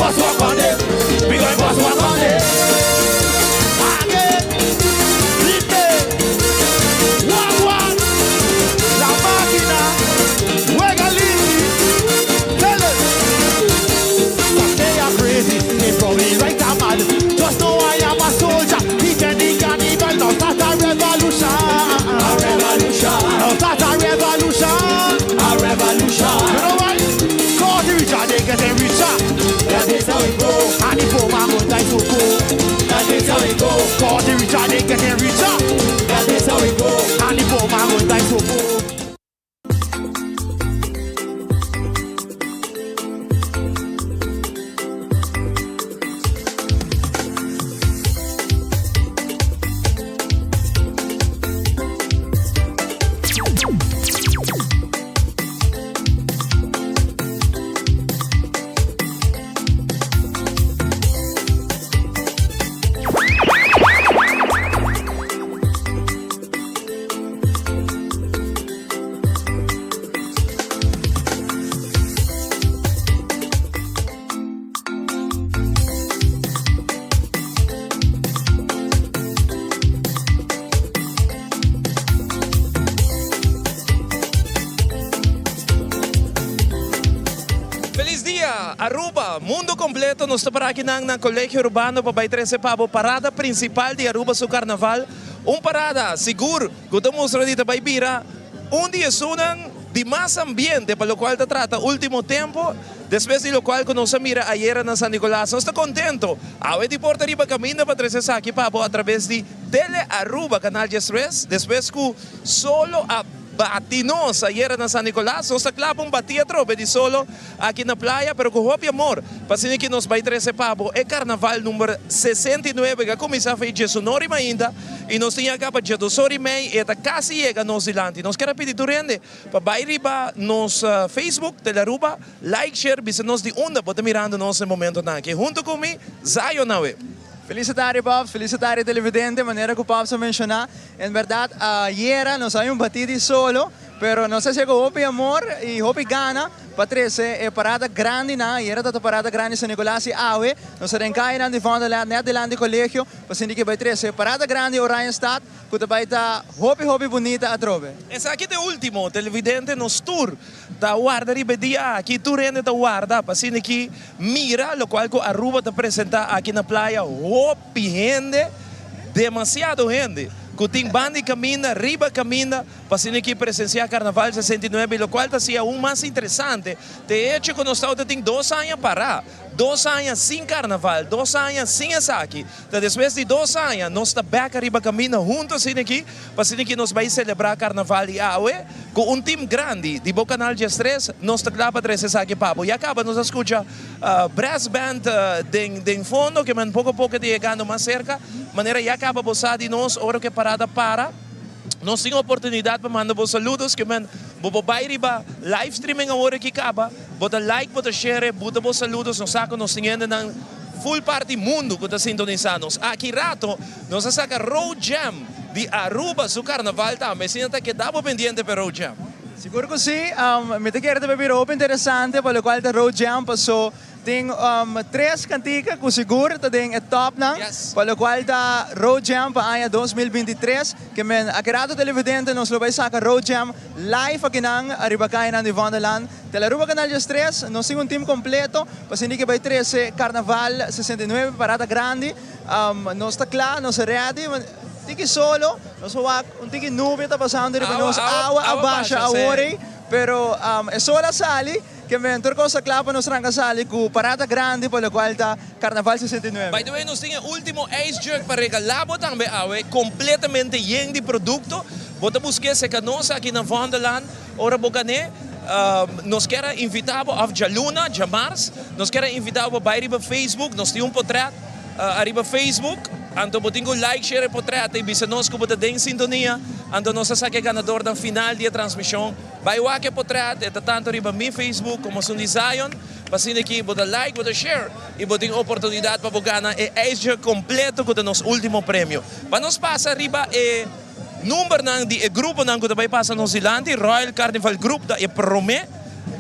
bust walk on them. We going bust walk on them. Again, replay. One. La máquina juega Lili. Tell it. But they are crazy. They probably right and mad. Just know I am a soldier. He can Carnival. Now start a revolution. A revolution. Now start a revolution. A revolution. You know what? Cause the richer they get richer. That is how it goes. And the poor man will die so cool. That is how it goes. Cause the richer they get richer. That is how it goes. And the poor man will die so cool. Aruba, mundo completo, nos está para aqui ng Colégio Urbano para 13 Pabo, parada principal de Aruba su Carnaval. Parada, seguro, que estamos dito para Ibira, dia sunang de más ambiente, para lo cual te trata último tiempo, después de lo cual que nos mira ayer en San Nicolás. Nos está contento. Ahora de Porto Riba camina para 13 aquí, Pabo, a través de Tele Aruba, Canal 10, después que solo a batinos ayer na San Nicolás, nos clapong batia trobe de solo aqui na playa, pero com hopi amor, pasini que nos vai 13 Pabo, é Carnaval número 69, que começa a fazer 19 ainda, e nos tinha cá para 12 mei, e está quase chega nos dilante. Nos quer pedir turende, para bairiba nos Facebook, Telearuba, like, share, bisa nos de onda, pode mirando nos momento na aqui. Junto comigo, Zion Nawe. Felicitário, Pops. Felicitário, televidente. Maneira que o Pops mencionou. Em verdade, ayer nos hay batido solo, pero não sei se chegou hopi amor e hopi gana. Patrese, é parada grande na. Ayer está parada grande San Nicolás e Awe. Nos arrancai na de Fonda, net delante do colégio. Para que vai treze. Parada grande Orion Stad. Que vai estar hopi bonita a trove. Essa aqui é o último televidente nos tour. Da guarda ribedia aqui turende da guarda. Para que mira, lo qual que Aruba te apresenta aqui na playa. Hopi gente, demasiado gente. Que tem banda camina, riba camina, para que presenciar Carnaval 69, lo qual está aún mais interessante. De hecho, que nós temos 2 anos para 2 anos sem Carnaval, 2 anos sem essa aqui. Então, depois de 2 anos, nós estamos back riba camina juntos aqui, para que nós vamos celebrar Carnaval e Aue, com time grande, de Canal 10, nós estamos lá para trazer aqui, Pabo. E acaba, nós escuta brass band de fundo, que pouco a pouco de chegando mais cerca, maneira e acaba você de nós, hora que parada para. Nós temos oportunidade para mandar vos saludos, que vou riba live streaming agora que acaba, bota like, bota share, bota vos saludos, nós saco, nós temos na full parte mundo que está sintonizando. Aqui rato, nós saca Road Jam de Aruba, su Carnaval também, sinta que dá pendiente para Road Jam. Seguro que sim, me te quero também ver interessante, para o qual a Road Jam passou. Tem 3 canticas que seguro tem é top na, yes. Para o qual da Road Jam para ano 2023, que aqui televidente nos lo vai sacar Road Jam live aqui nang arriba kaya nang de Wonderland. Telearuba Canal 3, nós temos time completo, para que vai 13 Carnaval 69 parada grande, nós está claro, nós ready. Tiki solo, nós tiki nube está passando riba nós água abaixo agora, pero é só a sali. Que me entorco sa clapa nos rangka sali ku parada grande por la cual está Carnaval 69. By the way, nos tinha último Ace Jerk para regalabo também, completamente lleno de produto. Bota busque se canosa aqui na Wonderland, ora bocane. Nos quer invitar a Jaluna, Jamars, nos quer invitar a Bairiba Facebook, nos tem portrait arriba Facebook. Anto botingo like, share e portrait e bisa nos ko bota den sintonia. Anto nos sa que ganador da final de transmissão. Vai wa que portrait e tanto riba mi Facebook como sun Zion. Pasine aqui bota like, bota share e boting oportunidade para ganhar e Asia completo com o nosso último prêmio. Para nos passa riba e número de grupo nang que vai passar nos Zilante, Royal Carnival Group da e Prome.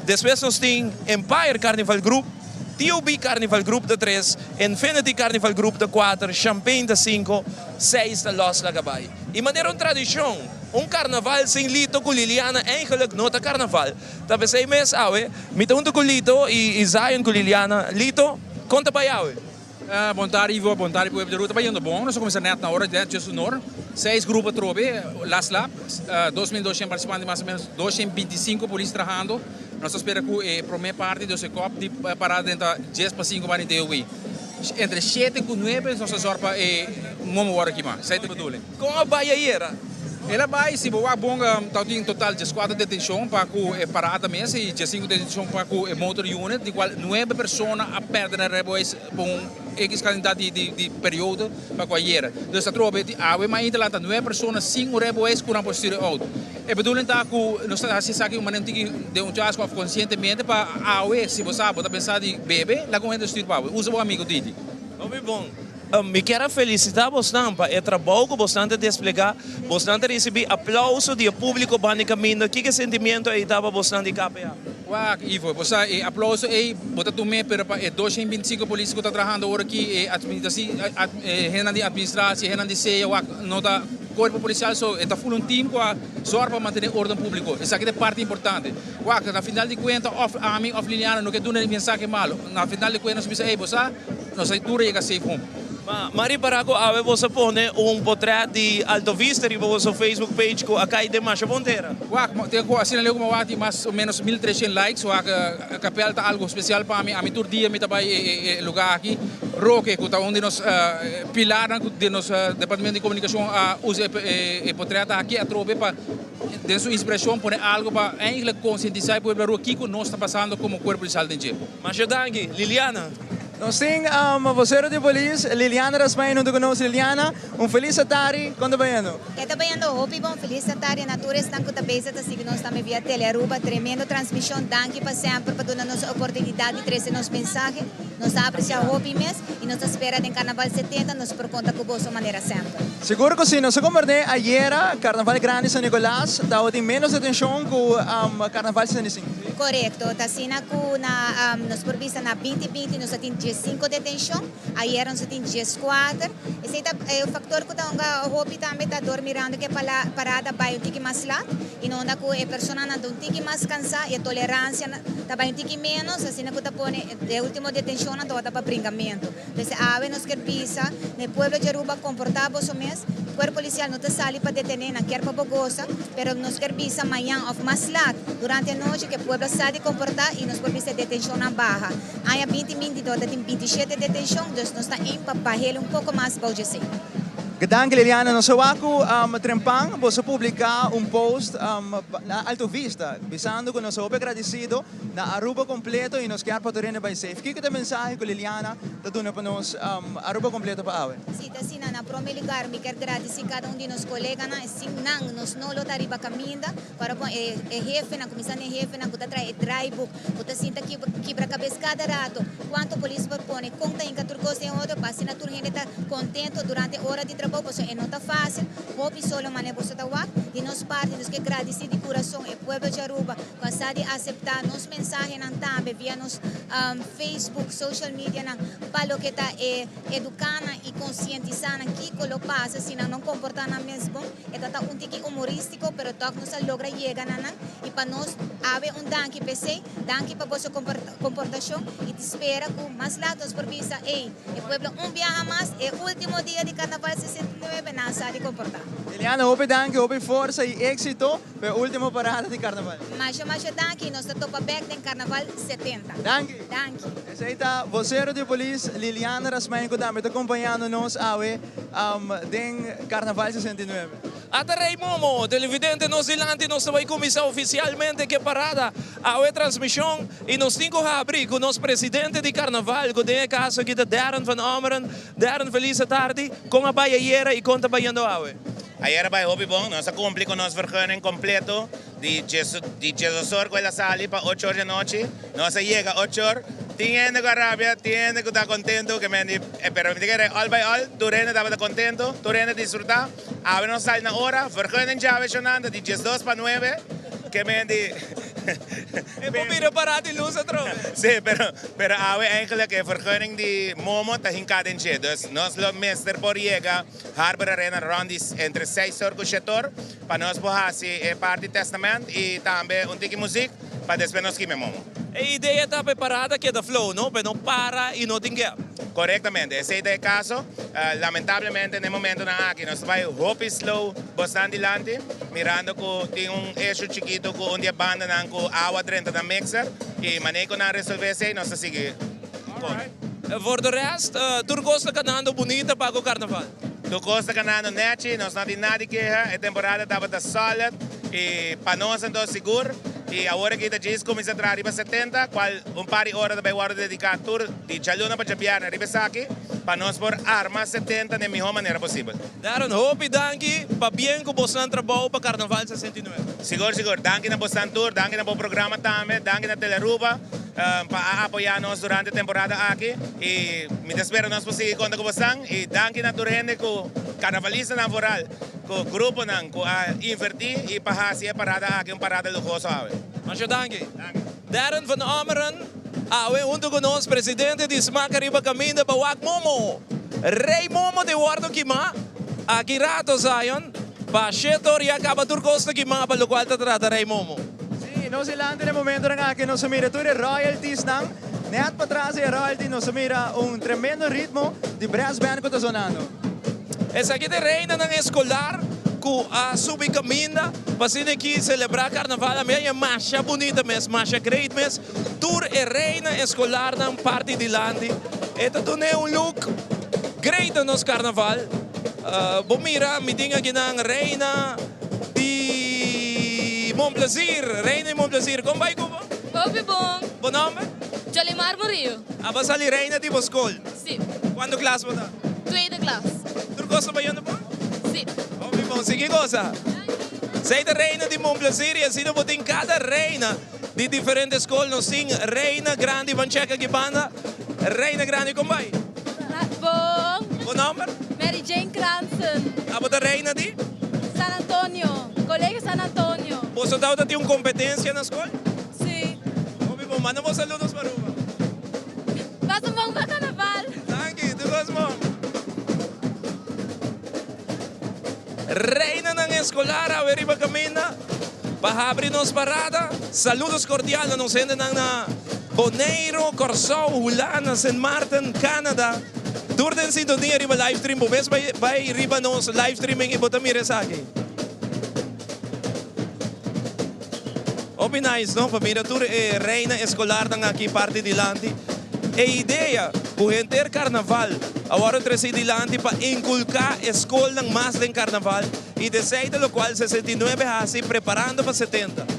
Depois nós tem Empire Carnival Group. TOB Carnival Group de 3, Infinity Carnival Group de 4, Champagne de 5, 6 de Los Lagabay. E maneira tradição, carnaval sem lito com Liliana, eigenlijk nota carnaval. Talvez 6 meses, me junto com Lito e Zion com Liliana. Lito, conta para jou. Bontari Ivo, bontari po de ruta ba yun bom. Nós começamos net na hora de just nor. 6 grupos trobe, last lap, 2.200 participantes, mais ou menos 225 polícia trabajando. Nós esperamos que a primeira parte do COP de parada dentro 10 para 5 para o entre 7 e 9 nós sorpa momo hora aqui mais. 7 bedoeling. Com a baieira. Ela vai, se boa bom, em total de 4 detenções para a parada mesmo e 5 detenções para a motor unit, de qual 9 pessoas a perder na reboes com X quantidade de período para a baieira. Então, a tropa, mas ainda lá 9 pessoas, 5 reboes com a postura auto. E bedoeling tá que nós estamos aqui uma de chasco conscientemente para se você sabe, tá pensar de bebê, lá com ele para usa o amigo Didi. Muito bom. Me quero felicitar você para o trabalho que você tem explicar. Você receber aplauso do público basicamente. Que sentimento aí estava você de KPA? Ivo, você aplauso aí, botar também para 225 polícias que estão trabalhando agora aqui, administração, renan de ceia, nota corpo policial está full team só para manter ordem público. Essa aqui é parte importante. Na final de contas, a mim, Liliana, não quer dar mensagem malo. Na final de contas, nós pensamos, nós tudo chega safe home. Mari Parago, você põe portrait de Alto Vista e você Facebook page com a caída de Marcha Ponteira. Tenho assinalei como mais ou menos 1.300 likes, a capela está algo especial para mim. A mim todo dia me trabalho lugar aqui. Roque, que está onde nós pilaram de nosso departamento de comunicação usa o portrait aqui a trobe para de sua expressão pôr algo para eigenlijk conscientizar o povo aqui que nós está passando como corpo policial de Jeep. Mas danke, Liliana. Nós temos vocero de polícia, Liliana Rasmay, não conosco. Liliana, feliz tarde, quando vai indo? Está bem, hopi bom, feliz tarde, natura estão com a base, tá seguindo nós também via tele Aruba, tremendo transmissão, danke para sempre, para dar nossa oportunidade de trazer nosso mensagem, nós apreciamos hopi mesmo, e nós esperamos em Carnaval 70, nós por conta com boa maneira sempre. Seguro que sim, nós acompanhamos ayer, Carnaval Grande São Nicolás, dá menos atenção com Carnaval 65. Correto, está assim, nós por vista na 2020, nós temos 5 detenções, ayer nós temos 4, esse é o fator que o hopi também está dormindo, que é parada vai um tique mais lá, e não dá que a pessoa não um tique mais cansada, e a tolerância também um tique menos, assim que está pondo, a última detenção não está para brincamento. Então, a nós quer pisar, no pueblo de Aruba comportamos o mês, o corpo policial não está sali para detener, não quer para bogosa, mas nós quer pisar amanhã ou mais lá, durante a noite, que o pueblo sabe comportar e nós por pisar detenção na barra. Aí a 2020, tem 27 detenções, então nós estamos indo para barrer pouco mais para o GC. Gedanke Liliana, no seu aco trempang, você publicar post na Alto Vista, visando que nós somos agradecidos na Aruba completo e nos quer para terreno by safe. Que é a mensagem que Liliana está dando para nós Aruba completo para awe? Sim, assim, na primeiro lugar, me quero agradecer cada de nós colegas, assim, nós não lutamos riba caminda, para o jefe, na comissão de jefe, na que traz dry book, que assim, quebra a cabeça cada rato, quanto a polícia propõe, conta em cada coisa em outra, para assim, a turma está contente durante a hora de trabalho, porque é não está fácil, hope solo mané você está lá, e nós parte, nós que agradecer de coração, o povo de Aruba, que a aceitar nos mensagens também, via nos Facebook, social media, para o que está educando e conscientizando que o passa, se não comportar na mesmo, está um tique humorístico, pero toque nos logra chegar e para nós haver danke PC, danke para vossa comportação e te espera com mais lados por vista, o povo viaja mais, é o último dia de Carnaval 69 não sabe comportar. Liliana, hope danke, hope força e êxito para a última parada de Carnaval. Mas danke, nós estamos para back em Carnaval 70. Danke. Danke. Essa aí está vocero de polícia, Liliana Rasmay, que está acompanhando nós awe em Carnaval 69. Até Momo, televidente nos dilante, nós vai começar oficialmente que parada a transmissão e nós temos que abrir com o nosso presidente de Carnaval, que tem caso aqui de Darren van Omeren. Darren, feliz tarde, com a baieira e conta baiando awe. Ayer vai hobby bom, nós cumprimos com nosso vergonha completo de Jesus com ela sali para 8 horas da noite, nós chega 8 horas, tiene que rabia, tiene que estar contento, que me pero me diga all by all, Turene estava contento, Turene disfrutar, a ver nós sai na hora, vergonha já chonando de 10 para 9, que me E probeer parati luz atrás. Sí, pero eigenlijk een vergunning die momo te hinkadenje. Dus nos lo meester por llega Harbor Arena rondis entre 6 horas com setor para nós bohasi parte testament e também tiki muziek para después nos kime momo. E ideia está preparada que é da flow, não? Mas não para e não tem que. Correctamente, ese es el caso. Lamentablemente, en el momento aquí nos va a slow bastante adelante, mirando que tiene un eixo chiquito con una banda con agua dentro del mixer y manejo na resolverse y nos sigue. Voor de rest, Turcosta canando bonita para o carnaval. Turcosta canando neti, nós não tem nada que quejar, a temporada estava solid e para nós então seguro. E agora que a gente começa a entrar arriba 70, qual par de horas também vou dedicar tour de Chaluna para Jabiar na Ribesaki, para nós por armas 70 da melhor maneira possível. Daarom hoop ik dank para bem que você trabalha para Carnaval 69. Seguro. Danke na Boston Tour, danke na bom programa também, danke na Teleruba para apoiar nós durante a temporada aqui. E me espero nós possamos contar com Boston e danke na tour gente com carnavalista na voral, com grupo nan com invertir e para fazer parada aqui parada luxuosa. Mas eu danke. Darren van Ameren, junto com nós, presidente de Smaca Riba Caminda, Bawak Momo. Rei Momo de Wardo Kima, aqui rato Zion, para Shetor e acaba Turcosta Kima, para o qual trata Rei Momo. Sim, nós ilante no momento na que nós mira tudo royalties nang, net para trás e royalty nós mira tremendo ritmo de brass band que está sonando. Essa aqui é reina ng escolar, a subir caminda, para aqui celebrar carnaval, a minha marcha bonita mesmo, marcha great mesmo, tour e reina escolar na parte de lande. Ito é look great nos carnaval. Bomira, me diga aqui na reina de Montplaisir, reina de Montplaisir. Como vai, Cuba? Hopi bom. Bom nome? Jolimar Murillo. Vas ali reina de Boscol. Sim. Quando classe você está? Tweede klas. Tu gosta de bom? Sim. Bom, sige cosa. Sei da reina de Montplaisir e assim não tem cada reina de diferentes escolas. Nós sim, reina grande, van checa aqui banda. Reina grande, como vai? Bom. Bom nome? Mary Jane Cranston. A reina de? San Antonio. Colegio San Antonio. Você dá uma competência na escola? Sim. Bom, manda vos saludos para Aruba. Passa um bom carnaval. Thank you, tu gosto bom. Reina ng escolar, a Riba Camina, para abrir-nos parada. Saludos cordial na nos gente na Bonaire, Corsau, Hulana, St. Martin, Canada. Durden sintonia riba live stream, bes by riba nos live streaming ibotamire sa akin. Open nice, no? Pamira tour reina escolar ng aqui parte de Lanti. E ideia, o enter carnaval, agora treci de Lanti para inculcar escola ng mas den carnaval e de 6 lo qual 69 hasi preparando para 70.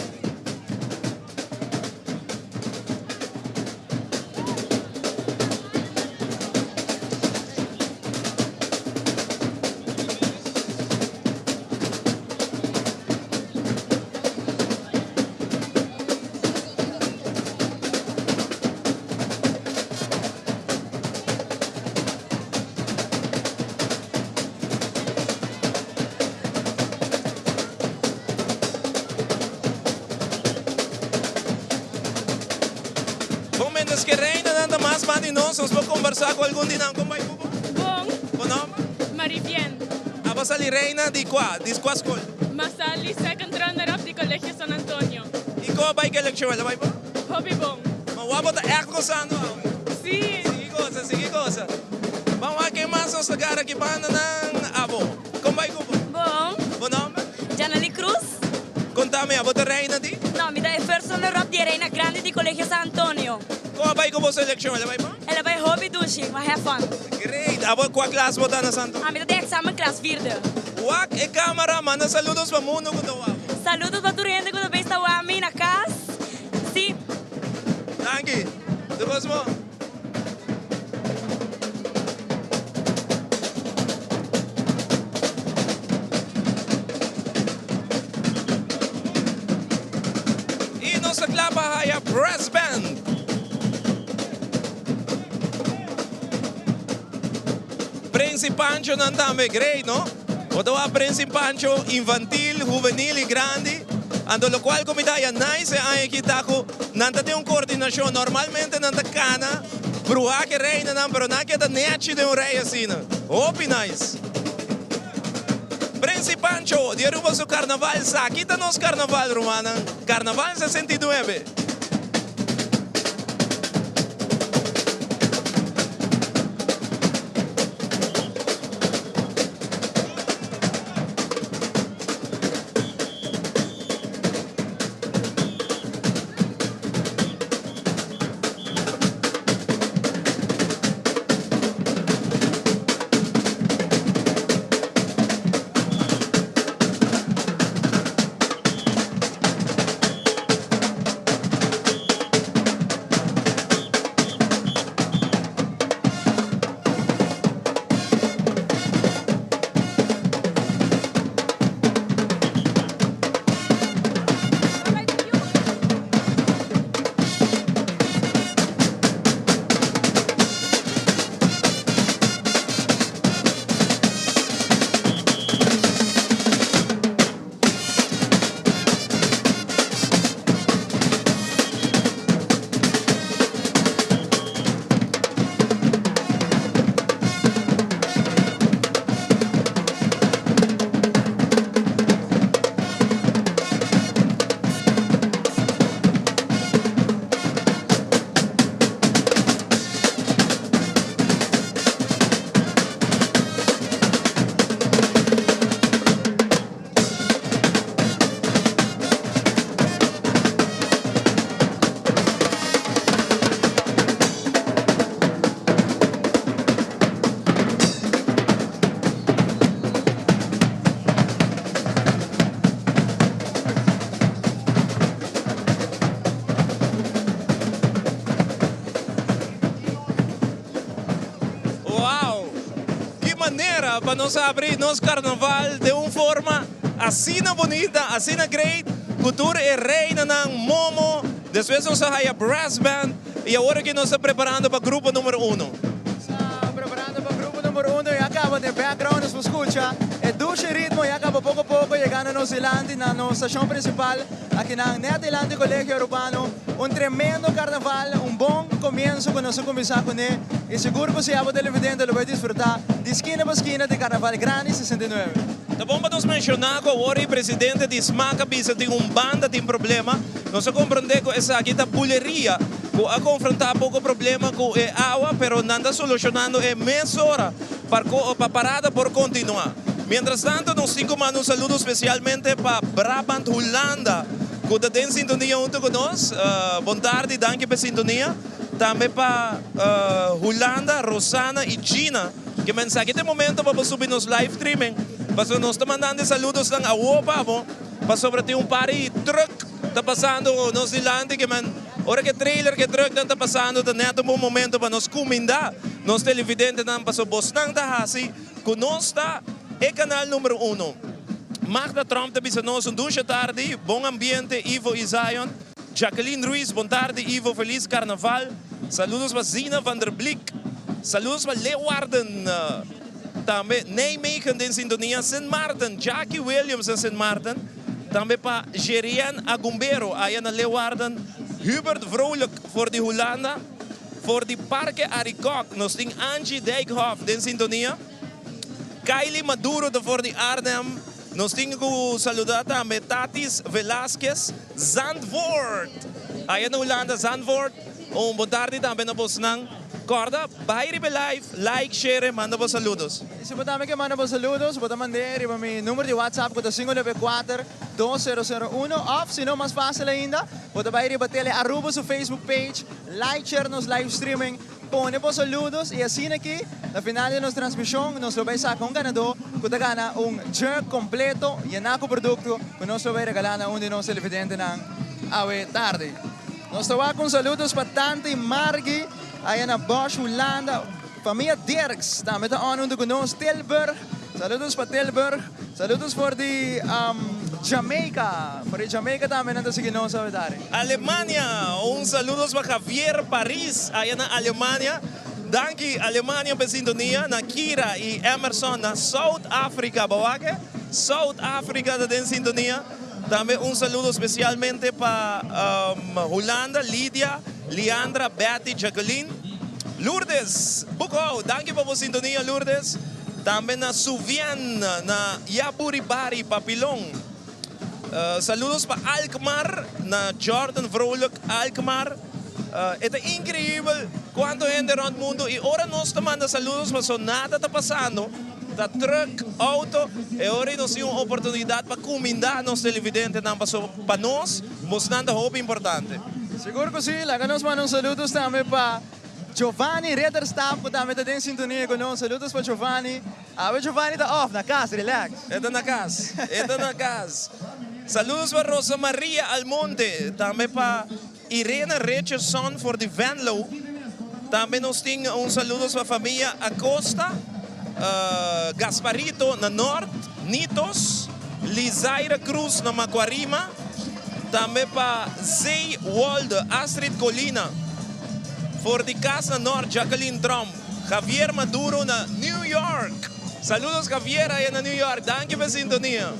Momentos que reina nada mais mani nós vamos conversar com algum dinam como vai Cuba? Bom, Bom nome? Maribien. A você ali reina de qual? De qual escola? Masali second runner-up de Colegio San Antonio. E qual vai que eleção ela vai bom? Hobby bom. Mas o abo tá echt gozando. Sim. Sige coisa. Vamos aqui mais uns lugares aqui para ng abo. Como vai Cuba? Bom. Bom nome? Janely Cruz. Contame, a você reina de? No, mi dai first runner-up di Reina Grande di Colegio San Antonio. Qual vai com você eleção ela vai bom? Ela vai hobby dushi, maar have fun. Great. Abo qual classe você na Santo? Ah, mi dai examen class vierde. Wak e câmera, manda saludos para mundo com o abo. Saludos para tu gente que bem está wami na casa. Sim. Thank you. Tu gosto mo? E nossa clapa é a Brass Band. Prince Pancho não também great, no? O a Prince Pancho infantil, juvenil e grande. Ando lo cual comida ya nice ay kita ko nanta de coordinação normalmente nanta cana brua que reina não pero na que da net de rei assim. Hope nice. Principancho, de Aruba su carnaval sa kita nos carnaval romana. Carnaval 69. Para nos abrir nos carnaval de uma forma assim bonita, assim great. Cultura é reina ng Momo. Depois nós a brass band e agora que nós estamos preparando para o grupo número 1. Estamos preparando para o grupo número 1 e acaba de background nos escucha. É dulce ritmo e acaba pouco a pouco chegando no Zilandi, na nossa estação principal, aqui na Netilandi Colégio Urbano. Um tremendo carnaval, um bom começo com nosso começar com ele. E seguro que você é o televidente, ele vai desfrutar de esquina para esquina de Carnaval Grande 69. Tá bom para nós mencionar que o presidente de Smaca Bisa tem banda tem problema. Nós compreendemos que essa aqui é buleria, que a confrontar pouco problema com a água, mas não está solucionando em meia hora para a parada por continuar. Mientras tanto, nós mandamos um saludo especialmente para Brabant Holanda, que está em sintonia junto com nós. Boa tarde, danke pela sintonia. Também para Holanda, Rosana e Gina, que mensagem de momento para subir nos live streaming. Mas nós estamos mandando saludos ng Aruba, para sobre ter party truck está passando nos Zilandi, que ora que trailer que truck está passando, está neto um momento para nos comendar, nos televidentes não para subos nang tahasi, que nós está é canal número 1. Magda Trump está bisa nós duas tarde, bom ambiente, Ivo e Zion. Jacqueline Ruiz, boa tarde, Ivo, feliz carnaval. Saludos para Zina van der Blik. Saludos para Leeuwarden. Também Nijmegen em sintonia. St. Maarten, Jackie Williams em St. Maarten. Também para Gerian Agumbero, aí na Leeuwarden. Hubert Vrolijk voor de Holanda. Voor de Parque Arikok, nós temos Angie Dijkhoff em sintonia. Kylie Maduro voor de Arnhem. Nós temos que saludar também Tatis Velasquez, Zandvoort. Aí na Holanda, Zandvoort. Boa tarde também na Bosnang. Corda, bahiri be live, like, share, manda vos saludos. Se você também quer mandar vos saludos, pode mandar para meu número de WhatsApp, que é 594-2001, ou se não, mais fácil ainda, pode bahiri para tele Aruba su Facebook page, like, share nos live streaming, põe vos saludos e assim aqui, na final de nossa transmissão, nós vamos sacar um ganador, que gana jerk completo e naco produto, que nós vamos regalar a de nossos televidentes na tarde. Nós estamos com saludos para Tante Margie, aí na Bosch, Holanda, família Dirks, também está on conosco, Tilburg, saludos para Tilburg, saludos para Jamaica, para Jamaica também está seguindo nós a verdade. Alemanha, saludos para Javier Paris, aí na Alemanha. Danke Alemanha pela sintonia, na Kira e Emerson na South Africa, bawake? South Africa está em sintonia. También un saludo especialmente para Holanda, Lydia, Leandra, Betty, Jacqueline. Lourdes, Buko, danke po sintonia Lourdes. También na Suvian, na Yaburibari, Papilong. Saludos para Alkmaar, na Jordan Vrolijk, Alkmaar. Es increíble cuánto gente en el mundo y ahora nos manda saludos, pero nada está pasando. Está truck, auto, y ahora nos dio una oportunidad para combinar los televidentes para nos, mostrando algo importante. Seguro que sí, nos mandan saludos también para Giovanni Redderstap, que también está en sintonía con nosotros. Saludos para Giovanni. A ver, Giovanni está off, na casa, relax. Está na casa, está na casa. Saludos para Rosa Maria Almonte, también para Irene Richardson for the Venlo. También nos tiene un saludo para familia Acosta, Gasparito na Norte, Nitos, Lizaira Cruz na Macuarima. También para Zay Walde, Astrid Colina. For the Casa Norte, Jacqueline Trump. Javier Maduro na New York. Saludos Javier ahí en New York. Danke por sintonía.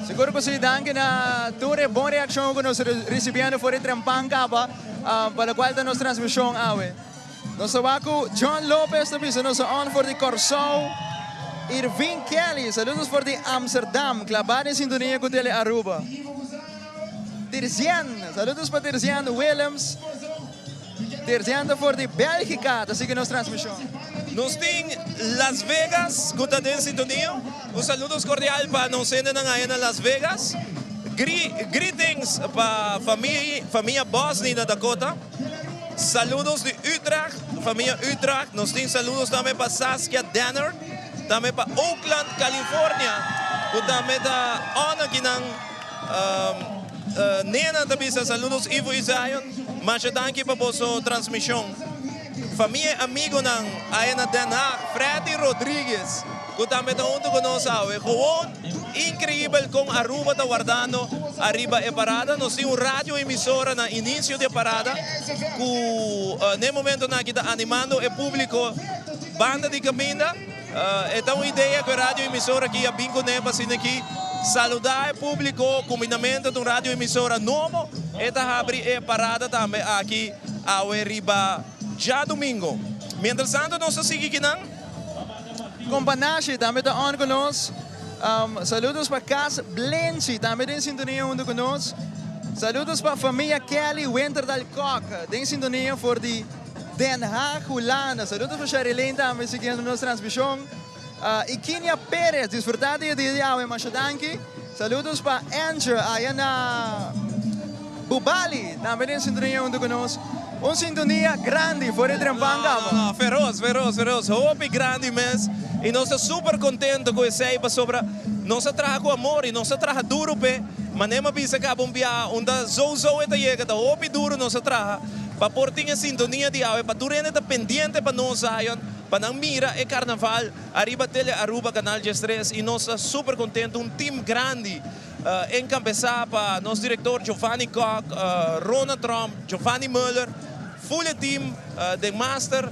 Seguro que sí, danke na ture buena reacción que nos recibiendo por el Trampanga para la cual nos transmisión awe. Nos abaco John Lopez también se nos on for the Corso. Irving Kelly, saludos por the Amsterdam, clavada en sintonía con tele Aruba. Tirzian, saludos para Tirzian Williams. Tirzian for the Bélgica, así que nos transmisión. Nos tem Las Vegas, que está en sintonía. Un saludos cordial para nos en Las Vegas. Greetings para familia Bosnia de Dakota. Saludos de Utrecht, familia Utrecht. Nos tem saludos también para Saskia Danner. También para Oakland, California. Que también está aquí Nena también saludos Ivo y Zion. Mas danke para vossa transmissão. Família amigo ng Ayana Den Haag, Freddy Rodriguez, que também está junto conosco. Gewoon incrível com Aruba está guardando arriba a parada. Nós temos rádio emissora no início da parada, que no momento na que está animando o público, banda de caminha. Então uma ideia que a rádio emissora aqui a bingo neva assim aqui saludar o público, combinamento de uma rádio emissora novo, e está abrir a parada também aqui ao arriba. Já domingo. Mientras tanto, nós seguimos aqui não? Companache, também está on conosco. Saludos para Cas Blenci, também tem sintonia junto conosco. Saludos para a família Kelly Winterdal Kok, tem sintonia for the Den Haag, Holanda. Saludos para Sherilyn, também seguindo nossa transmissão. Ikinia Perez, desfrutado de dia em Machadanki. Saludos para Angel, aí na Bubali, também tem sintonia junto conosco. Uma sintonia grande fora de Trampanga. Feroz. Hope grande mesmo. E nós estamos super contentes com isso aí, sobre nós trabalhamos com amor e nós trabalhamos duro, mas nem me pensa que a bombia, onde zozo está chegando, hope duro nós trabalhamos, para pôr a sintonia de água, para durante estar pendente para nós, para não mirar o Carnaval, arriba tele Aruba, canal de estresse, e nós estamos super contentes, time grande. Encabeçado para nosso diretor Giovanni Koch, Ronald Trump, Giovanni Muller, full team de Master,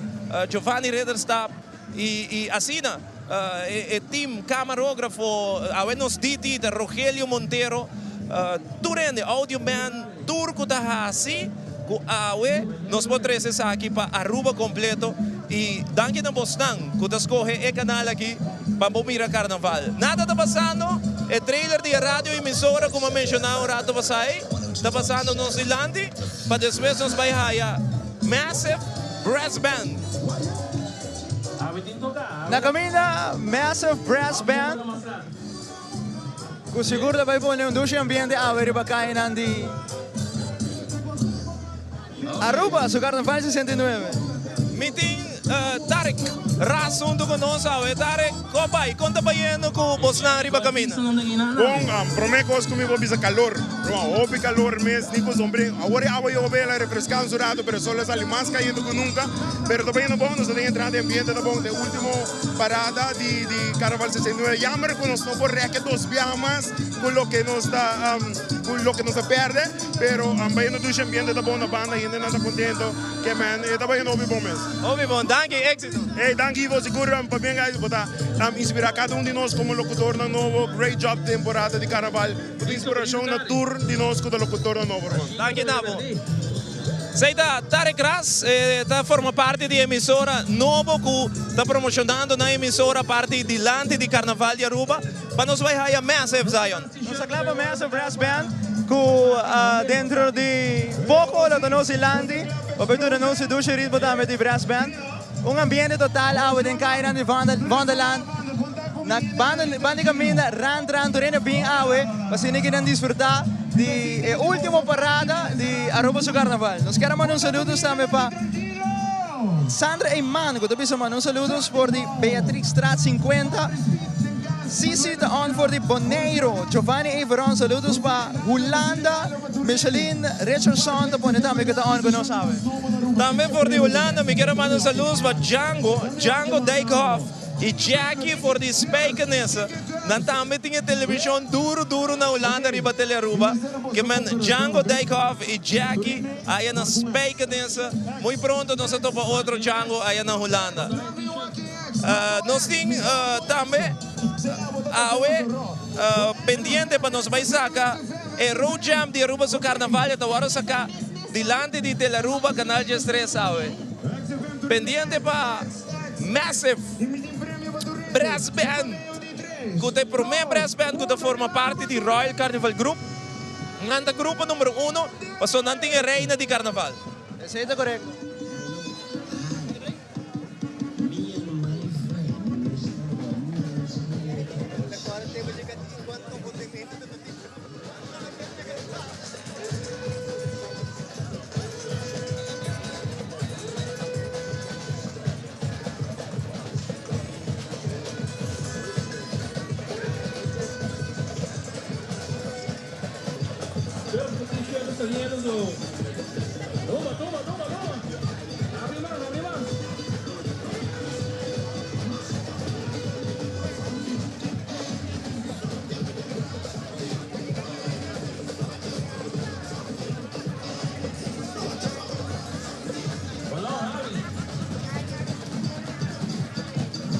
Giovanni Redderstap e assim, o team camarógrafo, a nos DT, de Rogelio Monteiro, durante audio man, turco da assim, com a nós podemos aqui para Aruba completo e danke na Boston, que escolhe o canal aqui para mirar Carnaval. Nada está passando. O trailer de rádio emissora, como mencionado, rato passai, está passando no Zilandi, para depois nós vai a Massive Brass Band. Na caminha, Massive Brass Band. Com seguro vai pôr um duche ambiente a ver para cair nandi. Aruba, su Carnaval 69. Meeting Tarek, raso junto conosco, Tarek, cobai, conta baiano com o Bolsonaro para caminho. Bom, promete que comigo bisa calor, houve calor mesmo, nico sombre. Agora a eu vou refrescar um rato, pero só sale mais caindo que nunca. Pero também não bom, nós temos entrado em ambiente tá bom, de último parada de Carnaval 69. Jammer que nós não por reque dos biamas, com o que nós está lo que no se pierde, pero ambay no duche ambiente da buona banda, gente não está contento, que man, também não bom mesmo. Obi bom, danke, éxito. Hey, danke você seguro para bem guys, botar inspirar cada um de nós como locutor na novo, great job temporada de Carnaval, por inspiração na tour de nós como locutor na novo, irmão. Danke, Nabo. Seita, Tarek Ras, forma parte da emissora novo que está promocionando na emissora parte de Lante de Carnaval de Aruba. Para nós vai haver massive, Zion. Nós aclama Massive Brass Band que dentro de pouco la nós ilandi, opetura nós do ritmo também de Brass Band. Ambiente total ao den kairan de Vanderland. Na banda caminha ran turene bem awe, mas ninguém que não desfrutar de última parada de Aruba su Carnaval. Nós queremos mandar saludos também para Sandra e Mano, que também mandar saludos por de Beatrix Straat 50. Sisi de on voor de Boneiro, Giovanni Everon, saludos para Holanda, Michelin, Richardson, também que está on conosco. Também por de Holanda, me quero mandar saludos para Django Dijkhoff e Jackie por de Spijkenisse. Dan também tinha televisão duro na Holanda, riba tele Aruba, que men Django Dijkhoff e Jackie aí na Spijkenisse. Muito pronto nós vamos para outro Django aí na Holanda. Nós temos também pendiente para nós vai sacar o Road Jam de Aruba su Carnaval, então vamos sacar delante de Tele Aruba, canal de estresse, pendiente para Massive Brass Band, que é o primeiro Brass Band que forma parte de Royal Carnival Group, nanda grupo número 1, passou não tem reina de Carnaval. Isso é correto.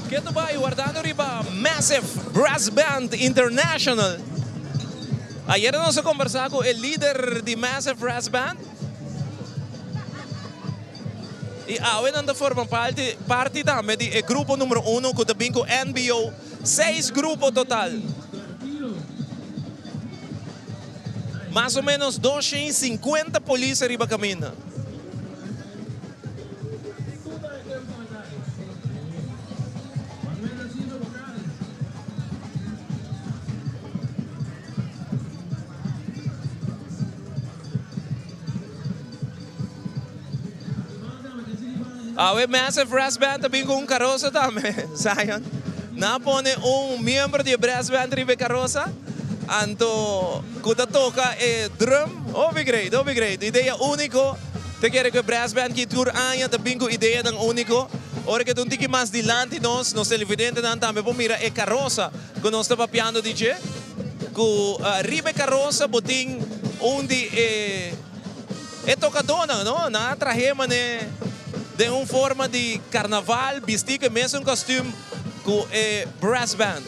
Que tu vai guardando riba Massive Brass Band International. Ayer nós conversamos com o líder de Massive Brass Band. E agora nós formamos parte também do grupo número 1, que também com NBO. 6 grupos total. Mais ou menos 250 polícias riba caminho. A Massive Brass Band também com carroça também, Zion. Na põe membro de Brass Band ribe carroça, anto kuda toca drum, obrigado. Ideia único, te quero que Brass Band que tour anya também com ideia tão único. Ora que tu tiki mais dilante nós televidente não também por mira carroça que nós estava piando DJ, com ribe carroça botin onde tocadona, não? Na trajema né de uma forma de carnaval, vestir que mesmo costume com brass band.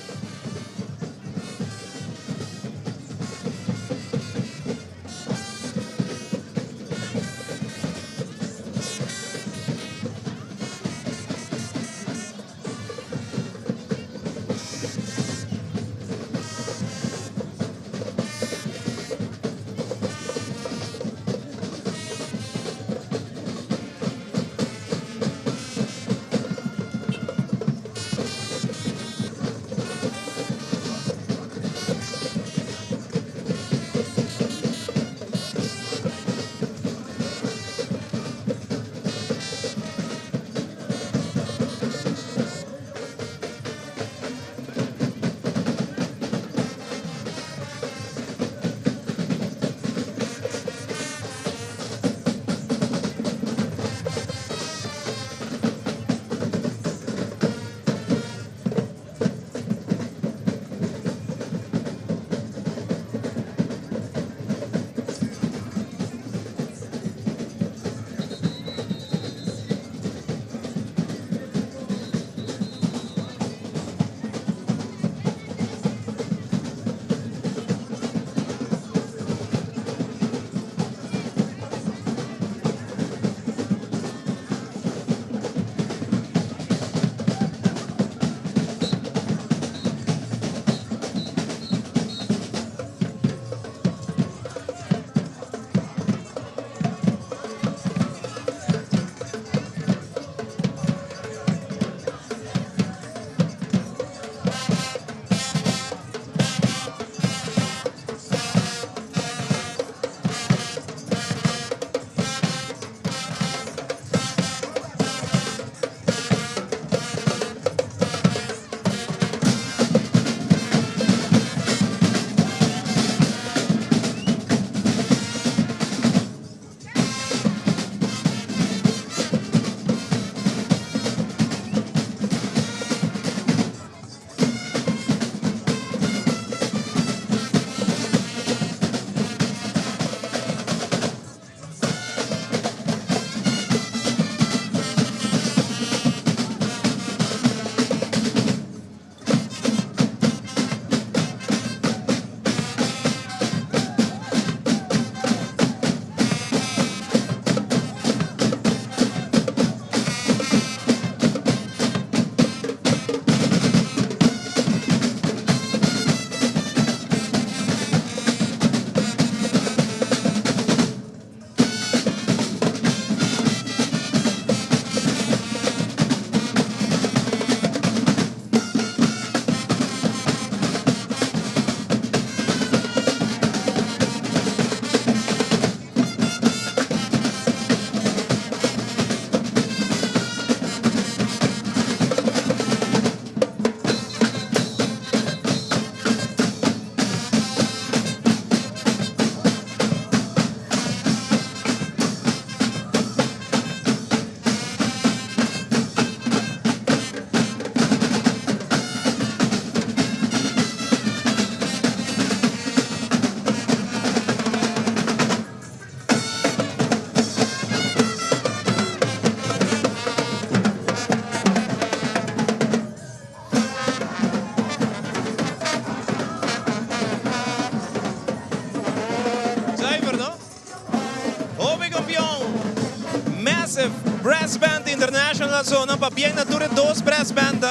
Massive Brass Band International Zona, pa bien nature dos brass band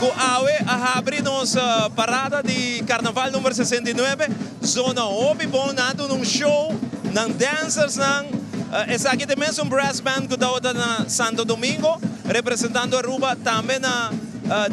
ku awe a abrir nos parada de Carnaval número 69, zona obi bom nato num show ng dancers ng essa aqui também é um brass band que daw na Santo Domingo, representando Aruba, também na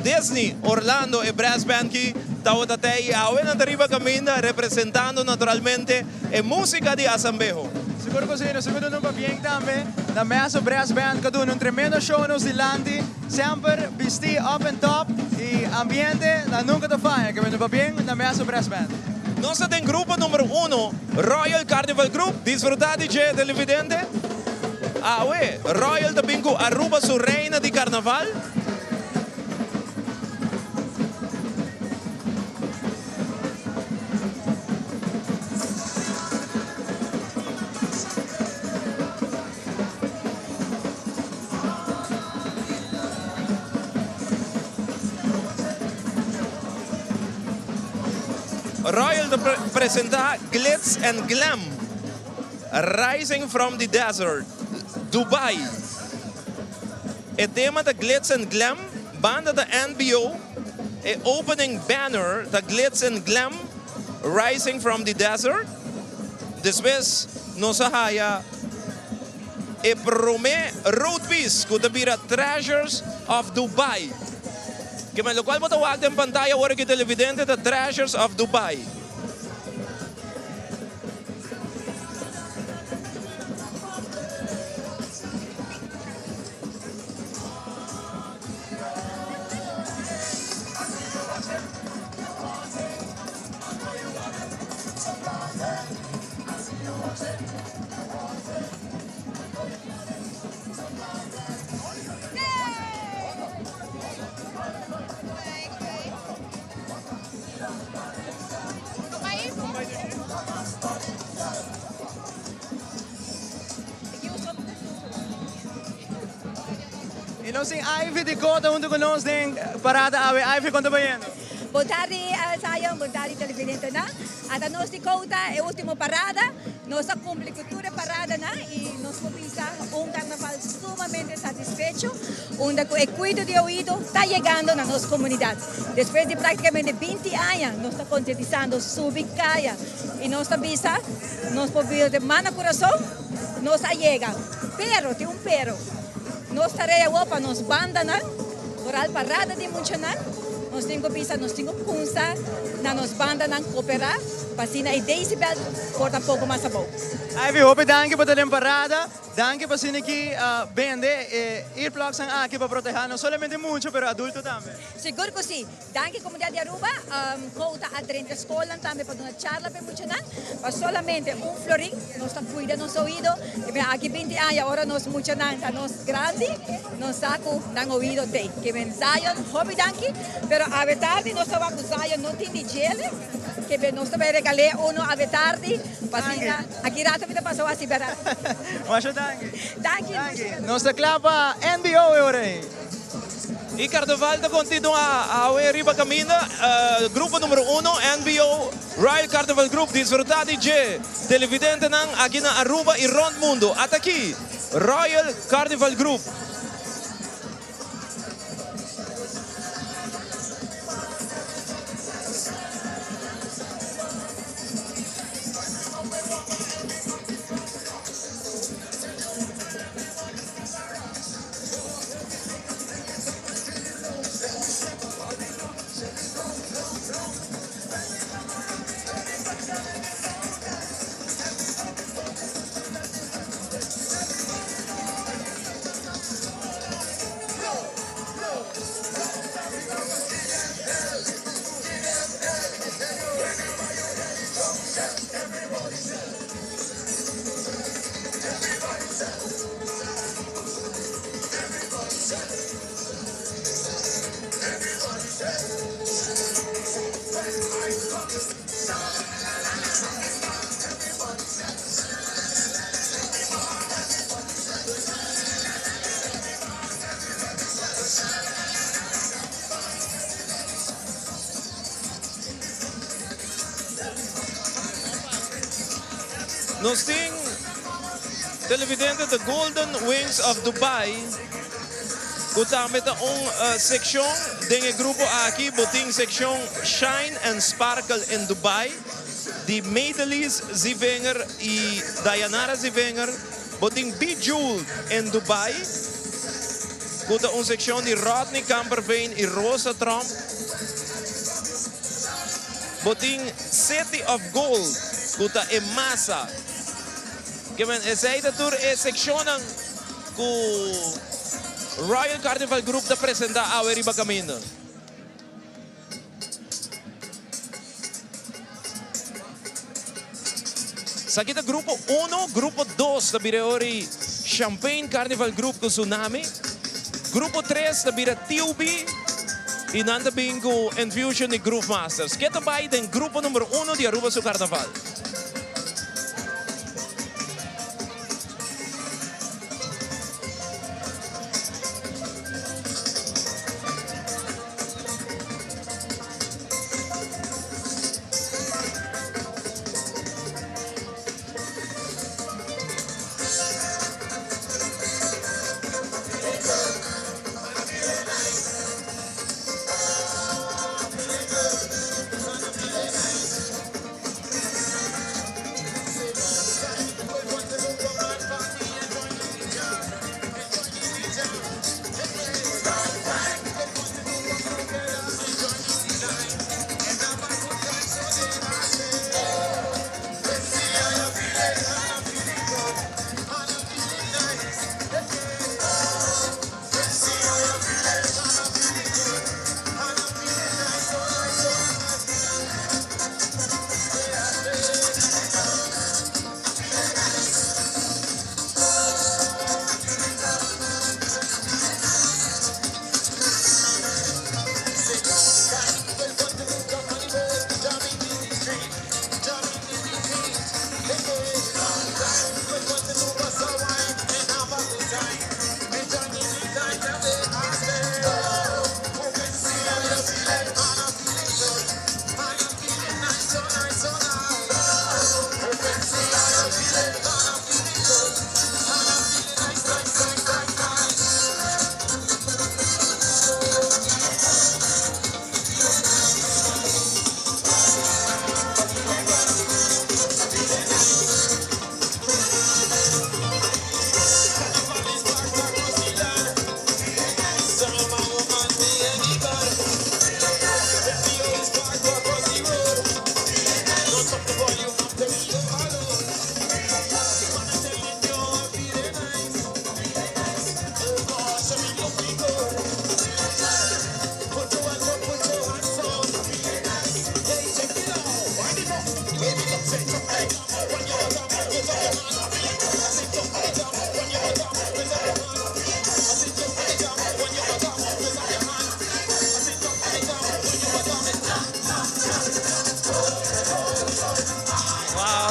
Disney Orlando e brass band que daw até awe na deriva caminda representando naturalmente a música de Asambejo. Siguro ko sa inyo, siguro nung pabieng dami, na Massive Brass Band ka doon, un tremendo show nos dilanti, sempre vesti up and top, e ambiente na nunca te falla, que nung pabieng na Massive Brass Band. Nós temos grupo número 1, Royal Carnival Group, disfrutar de televidente. Awe, Royal também com Aruba, sua reina de Carnaval. Royal presenta Glitz and Glam, Rising from the Desert, Dubai. O tema da Glitz and Glam, banda da NBO, e opening banner da Glitz and Glam, Rising from the Desert. Después, nos haya e prome road piece que tabira Treasures of Dubai. Que lo cual mo tawag en pantalla ahora que televidente the Treasures of Dubai. E nós tem Ivy de Cota, onde nós tem parada awe. Ivy, conta ba yan? Boa tarde, Sayang. Boa tarde, televidente na. At nós de Cota, é a última parada. Nós cumprimos cultura parada na e nós começamos carnaval sumamente satisfecho, onde o cuido de ouído está chegando na nossa comunidade. Depois de praticamente 20 anos, nós estamos concretizando subicaya e nós estamos nós podemos de mano coração, nós chega. Pero, tem pero. Nós tarefa para nos banda na oral parada de munchanan. Nós temos pisa, nós temos kunsa na nos banda na cooperar, para sina e decibel porta pouco mais a bom. Ivy, hope danke pa talim parada. Danke pa siniki bende earplugs ang aki para proteger no solamente mucho pero adulto também. Seguro que sim. Danke comunidade de Aruba, conta a 30 escolas também para uma charla para munchanan. Para solamente florim, nós estamos cuidando nosso ouvido. Aqui 20 anos agora nós munchanan, nós grande, nós saco dan ouvido te. Que ben Zion, hope danke, pero a tarde nós estamos com Zion não tem gel. Que ben nós também regalei uno a tarde, para aqui rato me passou assim para. Masya danke. Danke. Nós da clapa NBO ore. E Carnaval da continua a arriba caminho, grupo número 1, NBO Royal Carnival Group, disfrutar de televidente nang aqui na Aruba e Rond Mundo. At aqui, Royal Carnival Group. Nós temos televidente, the Golden Wings of Dubai. Kutame ta seksyon dengan grupo aqui, boting seksyon Shine and Sparkle in Dubai. Die Medelis Zivenger e Dayanara Zivenger, boting Bejeweled in Dubai. Kuta seksyon di Rodney Camperveen e Rosa Trump. Boting City of Gold, kuta Emasa. Kemen esa tour seksyon ng ku Royal Carnival Group da presenta a Riba Camino. Sa kita grupo 1, grupo 2 da Bireori Champagne Carnival Group ko Tsunami. Grupo 3 da Bira TUB e nanda bingo Infusion e Groove Masters. Kita ba den grupo numero 1 di Aruba su Carnaval.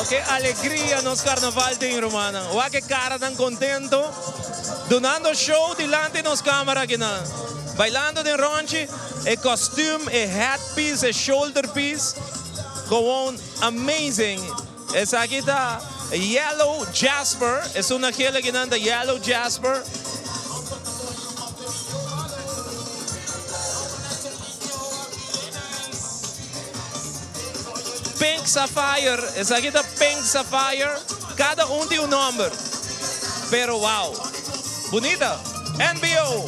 Qué alegría nos carnaval de Romana. Wa que cara tan contento. Donando show delante nos cámara que na. Bailando de ronchi, e costume, e hat piece, e shoulder piece. Gewoon amazing. Esa aquí está Yellow Jasper. Es una gela que anda Yellow Jasper. Pink Sapphire, esa aquí está Pink Sapphire, cada uno tiene un nombre, pero wow, bonita, NBO.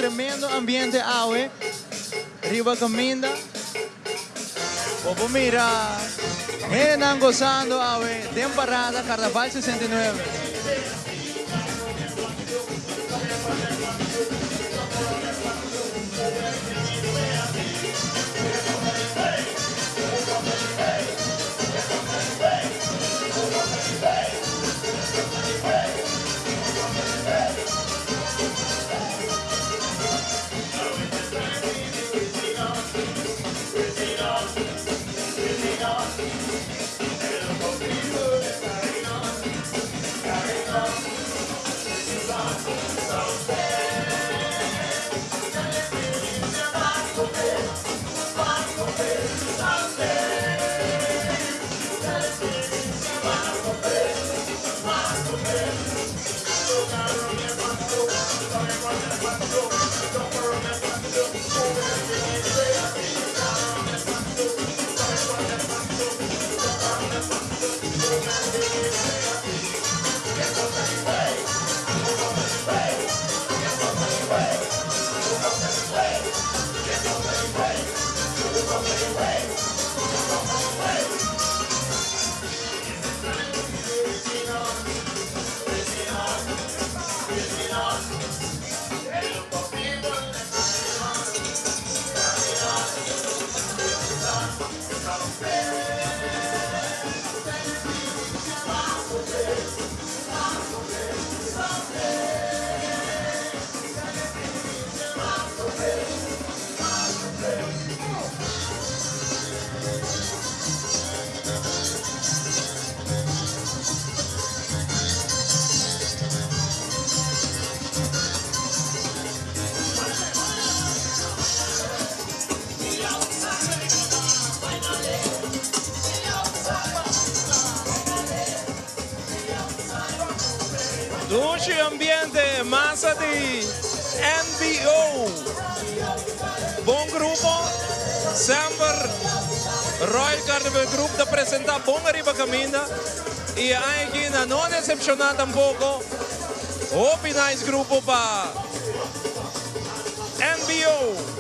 tremendo ambiente, Awe. Riba Caminda. Popo mira. Están gozando, Awe. Temporada Carnaval 69. Dulce ambiente, massa di NBO. Bom grupo, sempre Royal Carnival Group da apresenta bom arriba caminda. E aqui na não decepcionar tampoco, Open Nice grupo para NBO.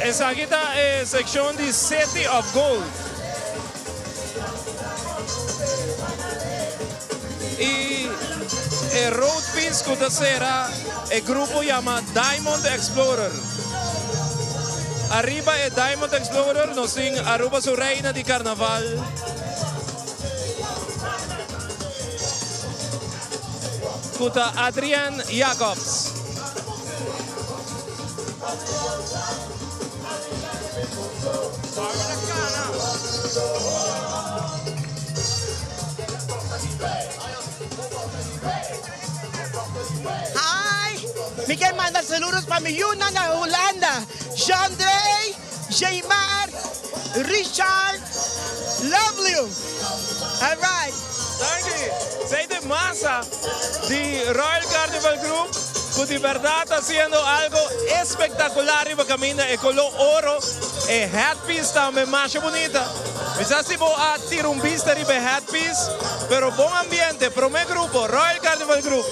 Esa aquí está sección de City of Gold. Y el road piece que será el grupo llama Diamond Explorer. Arriba es Diamond Explorer, nos sin Aruba su reina de carnaval. Kuta Adrian Jacobs. Hi! Miguel mandar saludos para mi Yuna de Holanda. Jandre, Jaymar, Richard, love you. All right. Thank you. Zij de masa de Royal Carnival Group, que de verdad está haciendo algo espectacular y va camina el color oro, el headpiece también más bonita. Quizás si voy a tirar un vista de headpiece, pero buen ambiente, primer grupo, Royal Carnival Group.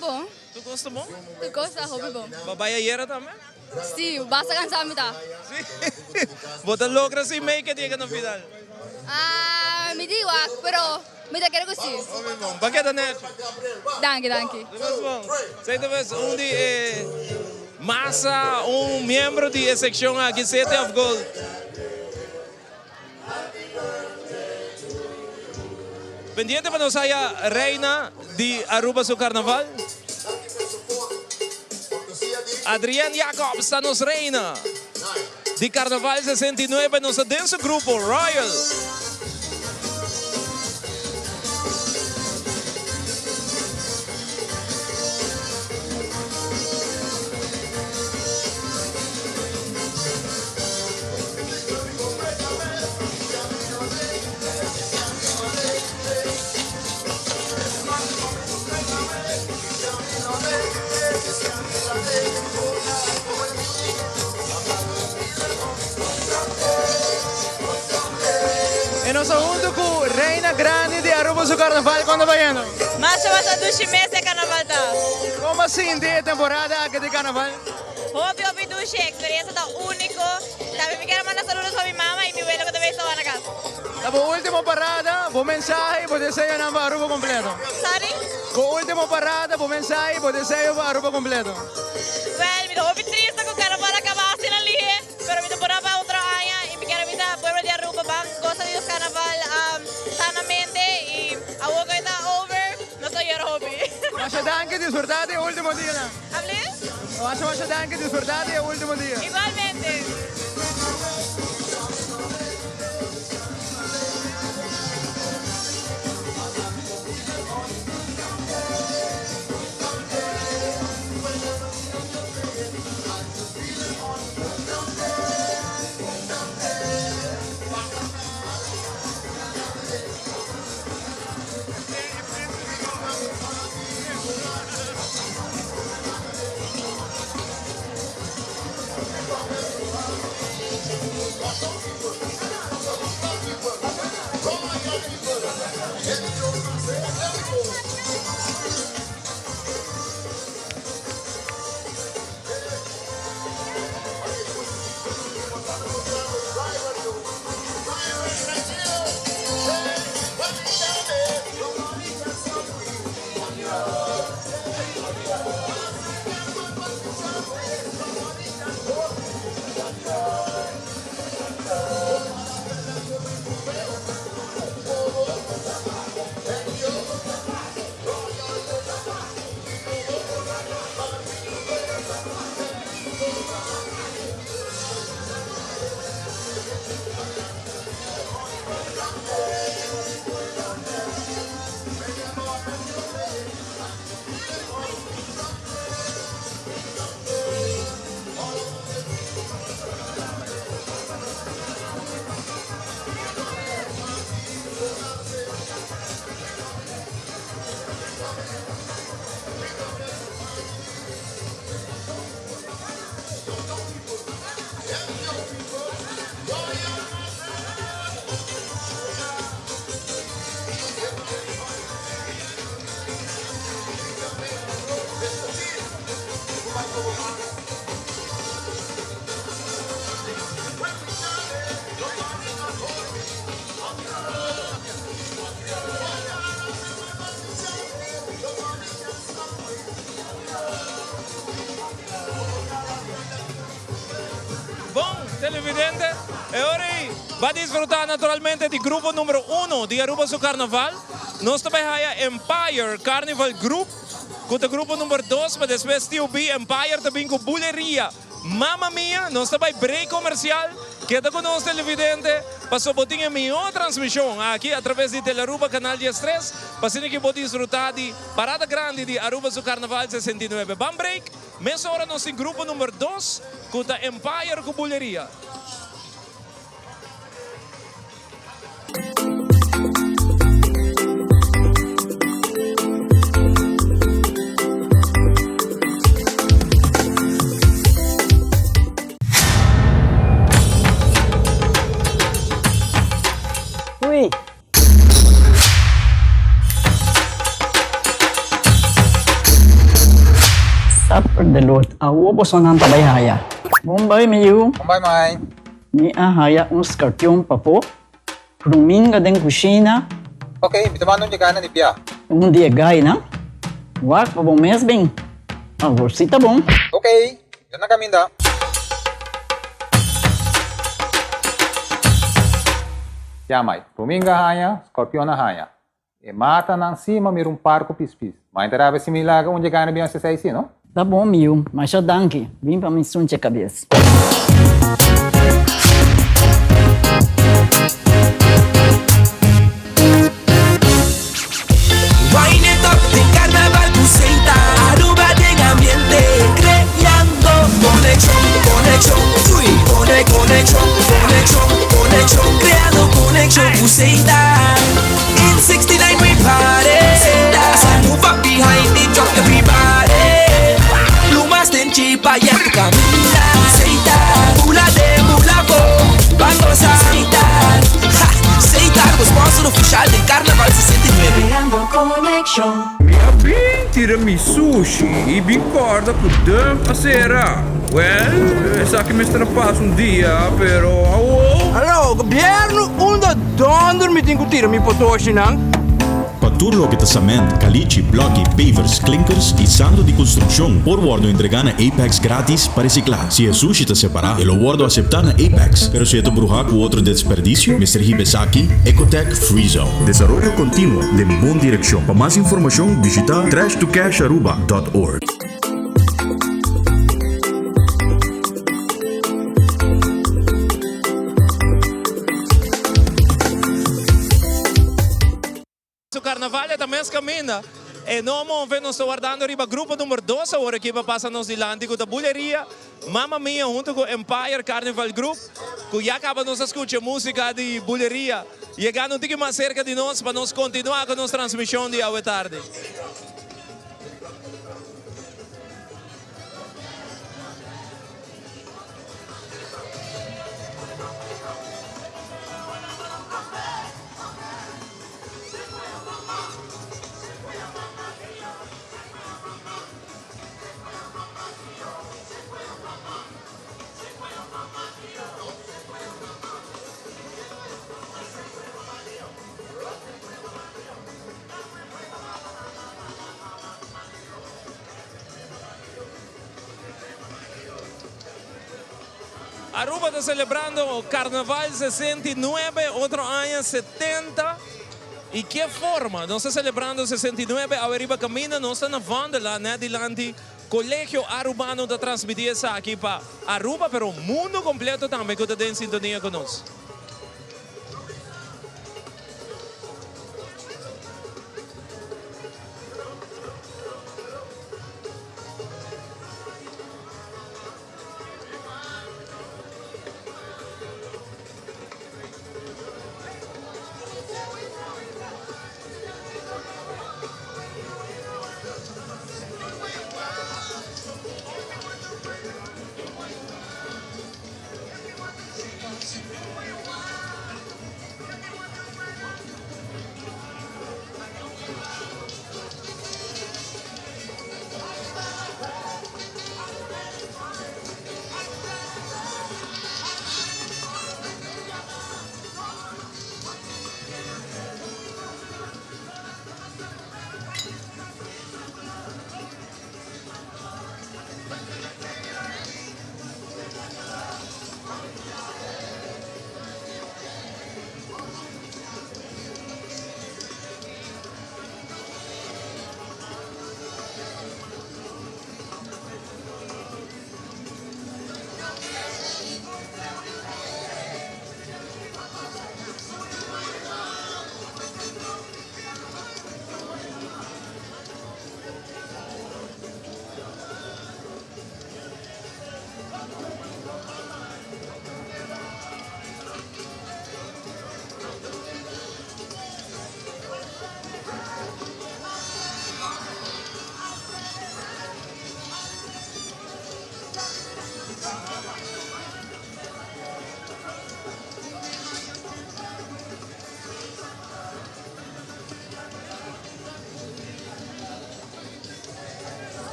Bom, ¿Tú gostas bom? tu gosta, hobby bom. Babaya yera también? Sim, basta cansar me tá. Sí. Vos logra si make it llegan al final. Ah, me digo, pero me da quero gostar. ¿Para qué tenés? Danke, danke. Zij de vez un de masa, un miembro de sección aquí, City of Gold. Pendiente para nos haya reina de Aruba su carnaval. Adrián Jacobs nos reina de carnaval 69 nos dance grupo Royal. E nós junto com Reina Grande de Aruba su carnaval quando vai indo. Mas basta 2 meses carnaval tá. Como assim de temporada aqui de carnaval? Hobby duche, experiência tá único. Também me quero mandar saludos para minha mama e meu velho que também está na casa. A última parada, bom mensagem, bom desejo na Aruba completo. Sorry? Com última parada, bom mensagem, bom desejo para Aruba completo. Well, me hobby triste com carnaval acabar assim ali, pero me temporada para outra ano e me quero visitar pueblo de Aruba, bang, gosta de carnaval sanamente e a boca está over, não sou eu hobby. Mas danke, disfrutar o último dia. Hablé? Mas danke, disfrutar o último dia. Igualmente. televidente. E ora va a disfrutar naturalmente di gruppo numero 1 di Aruba su Carnaval. Nós também há Empire Carnival Group, com o grupo número 2, mas depois TUB Empire também com Buleria. Mamma Mia, nós também break comercial. Queda conosco, televidente, passou botinha minha transmissão aqui através de Telearuba, canal 13, para que pode desfrutar de parada grande de Aruba do Carnaval 69. Bam break, mas agora nós temos grupo número 2, com a Empire com Buleria. Uy. Sapper de lot, awo so nang tabay-haya. Bombay miyu, Bombay, Mai. ni ahaya uns scorpion papo. Prumin ka den kusina, Okay, bitaman nung jagana ni Pia. dia gay na. Wak pa bong mes bing. Sita bong. Okay, yan na kami da. Ya, Mai. Ruminga haya, Scorpion na haya. E mata nang cima mir um parco pispis. Mas interava se milaga onde gana bem se sai no? Tá bom, miu, mas já danke. Vim pra me sunte a cabeça. Wine it up, de carnaval Buceita, Aruba en ambiente, creando conexión, conexión, uy, conexión, conexión, conexión, creando conexión Buceita. In 69 we party, so move up behind it, drop everybody. Plumas de chipa y a tu camina, Buceita, mula de mulaco, vamos a aceitar, aceitar, o sponsor oficial de Carnaval 69. Creando conexión. Minha bem tirami sushi e bem corda com dam a sera. Well, essa aqui me estrapassa dia, pero Alô, governo, onde donder me tem que tirar me potoshi nang? Paturlo Pitasamento, caliche, bloque, pavers, clinkers e sando de construção. Por wardo entregando Apex grátis para reciclar. Se é sushi está separado, eu wardo aceitar na Apex. Pero se é brujar com outro desperdício, Mr. Hibesaki, Ecotech Free Zone. Desarrollo contínuo de boa direção. Para mais informação, visita trashtocasharuba.org. O Carnaval também caminha. E nós vamos guardando riba grupo número 2, agora aqui passa nos dilante com a Buleria, Mamma Mia, junto com Empire Carnival Group, que já acaba nos escutar música de Buleria, chegando um pouquinho mais cerca de nós para nós continuar com a nossa transmissão de hoje tarde. Aruba está celebrando o Carnaval 69, outro ano 70. E que forma? Nós estamos celebrando 69, a Aruba caminha, nós estamos na Vandela, né, dilante Colégio Arubano da transmitir essa aqui para Aruba, pero o mundo completo também que está em sintonia conosco.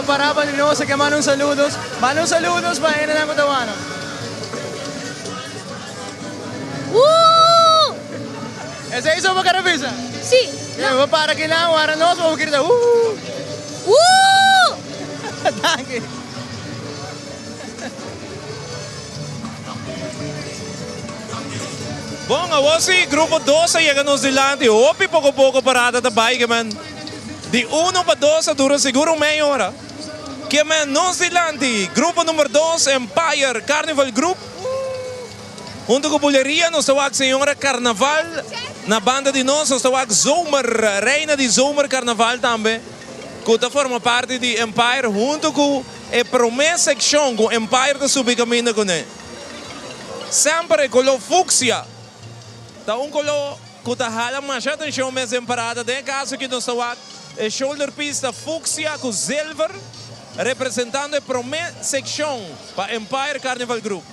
paraba de nuevo, que manda un saludos. Manda un saludos para Ena ng Cotabanos. Woo! Esa hizo para Carabisa? Sí. No. Para que la ahora nos vamos a gritar. Woo! Thank you. Bom, agora sim, grupo 12 chega-nos delante. Hopi pouco a pouco parada da bike, man. De 1 para 12 dura seguro meia hora. Que man, nos delante. Grupo número 2, Empire Carnival Group. Junto com a Bulheria, nós estamos a senhora Carnaval. Na banda de nós estamos a Zomer, Reina de Zomer Carnaval também. Que forma parte de Empire, junto com a promessa section com Empire da subcaminho com ele. Sempre color fúcsia. Tá color que tá hala mais atenção mesmo parada. De caso que nós estamos a shoulder piece da fúcsia com silver, representando a promessa section para Empire Carnival Group.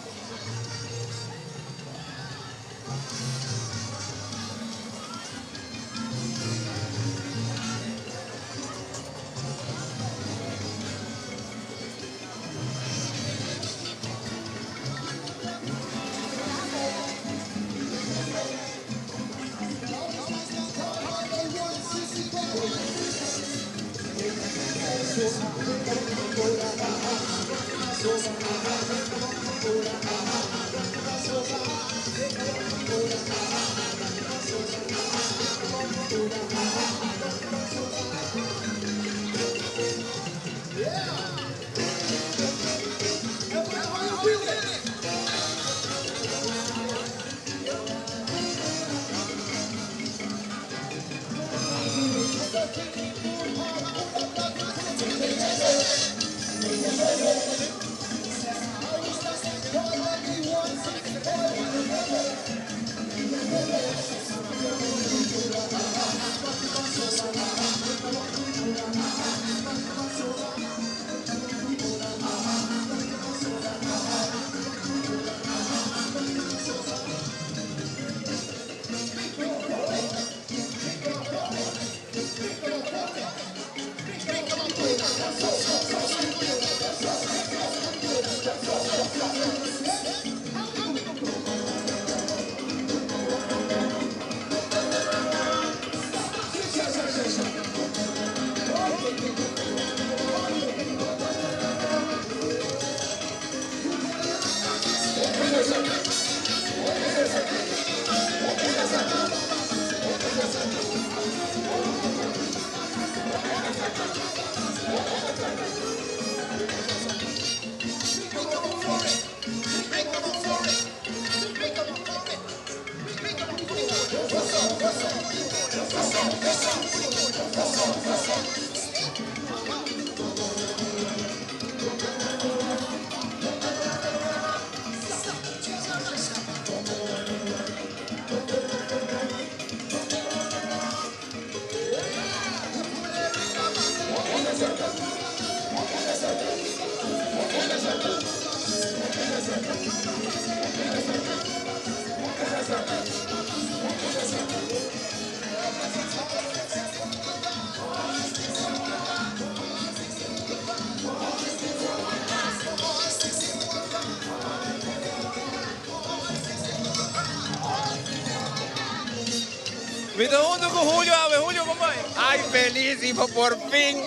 Viste junto con Julio, a ver, Julio, ¿cómo es? Ay, felicísimo, por fin.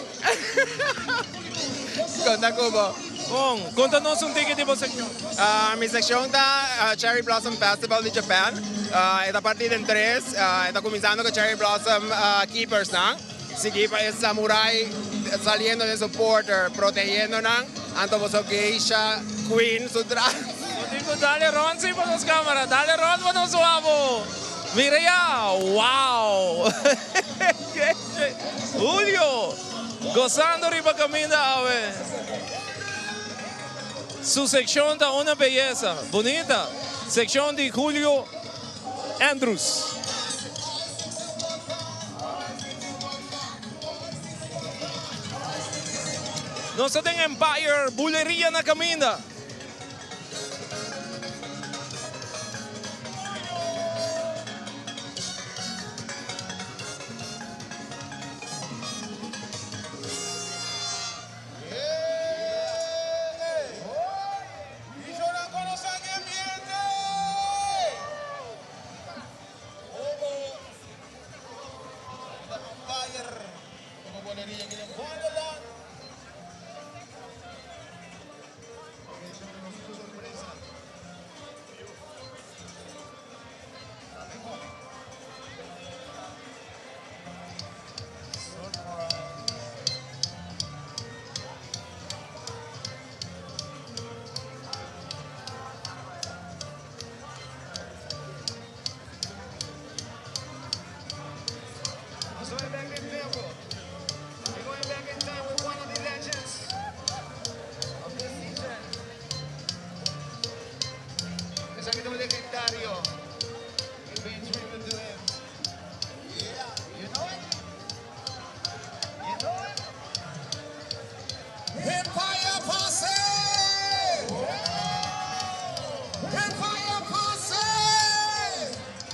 Conta Cubo. Bom, conta-nos ticket tipo sección. Mi sección está Cherry Blossom Festival de Japan. Esta partida en 3. Está comenzando con Cherry Blossom Keepers, ¿no? Sige pa es samurai saliendo de su porter, protegiendo, ¿no? Anto vos geisha, queen, sutra. Dale Ron, sí, para las cámaras. Dale Ron, para los suavos. Mira ya, wow. Julio, gozando arriba camina, a ver. Su sección está una belleza, bonita. Sección de Julio Andrews. Nós temos Empire, Bulheria na caminha.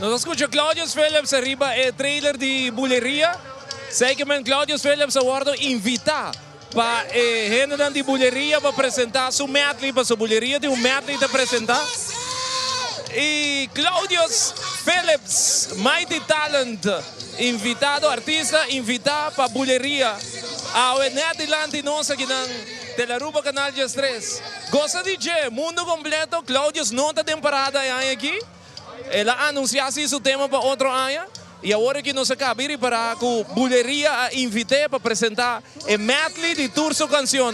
Nos escucha Claudius Phillips arriba el trailer de Bulleria. Sei que Claudius Phillips agora invita para gente de Bulleria para apresentar su medley, para su Bulleria de medley de apresentar. E Claudius Phillips, Mighty Talent, invitado, artista, invitado para Bulleria. A Nederland e nós aqui na Aruba Canal de 3. Gosta de DJ, mundo completo, Claudius não está temporada aqui. Ela anunciasse seu tema para outro ano. E agora que nós acabamos para que Bulleria a invite para apresentar a medley de tour sua canção.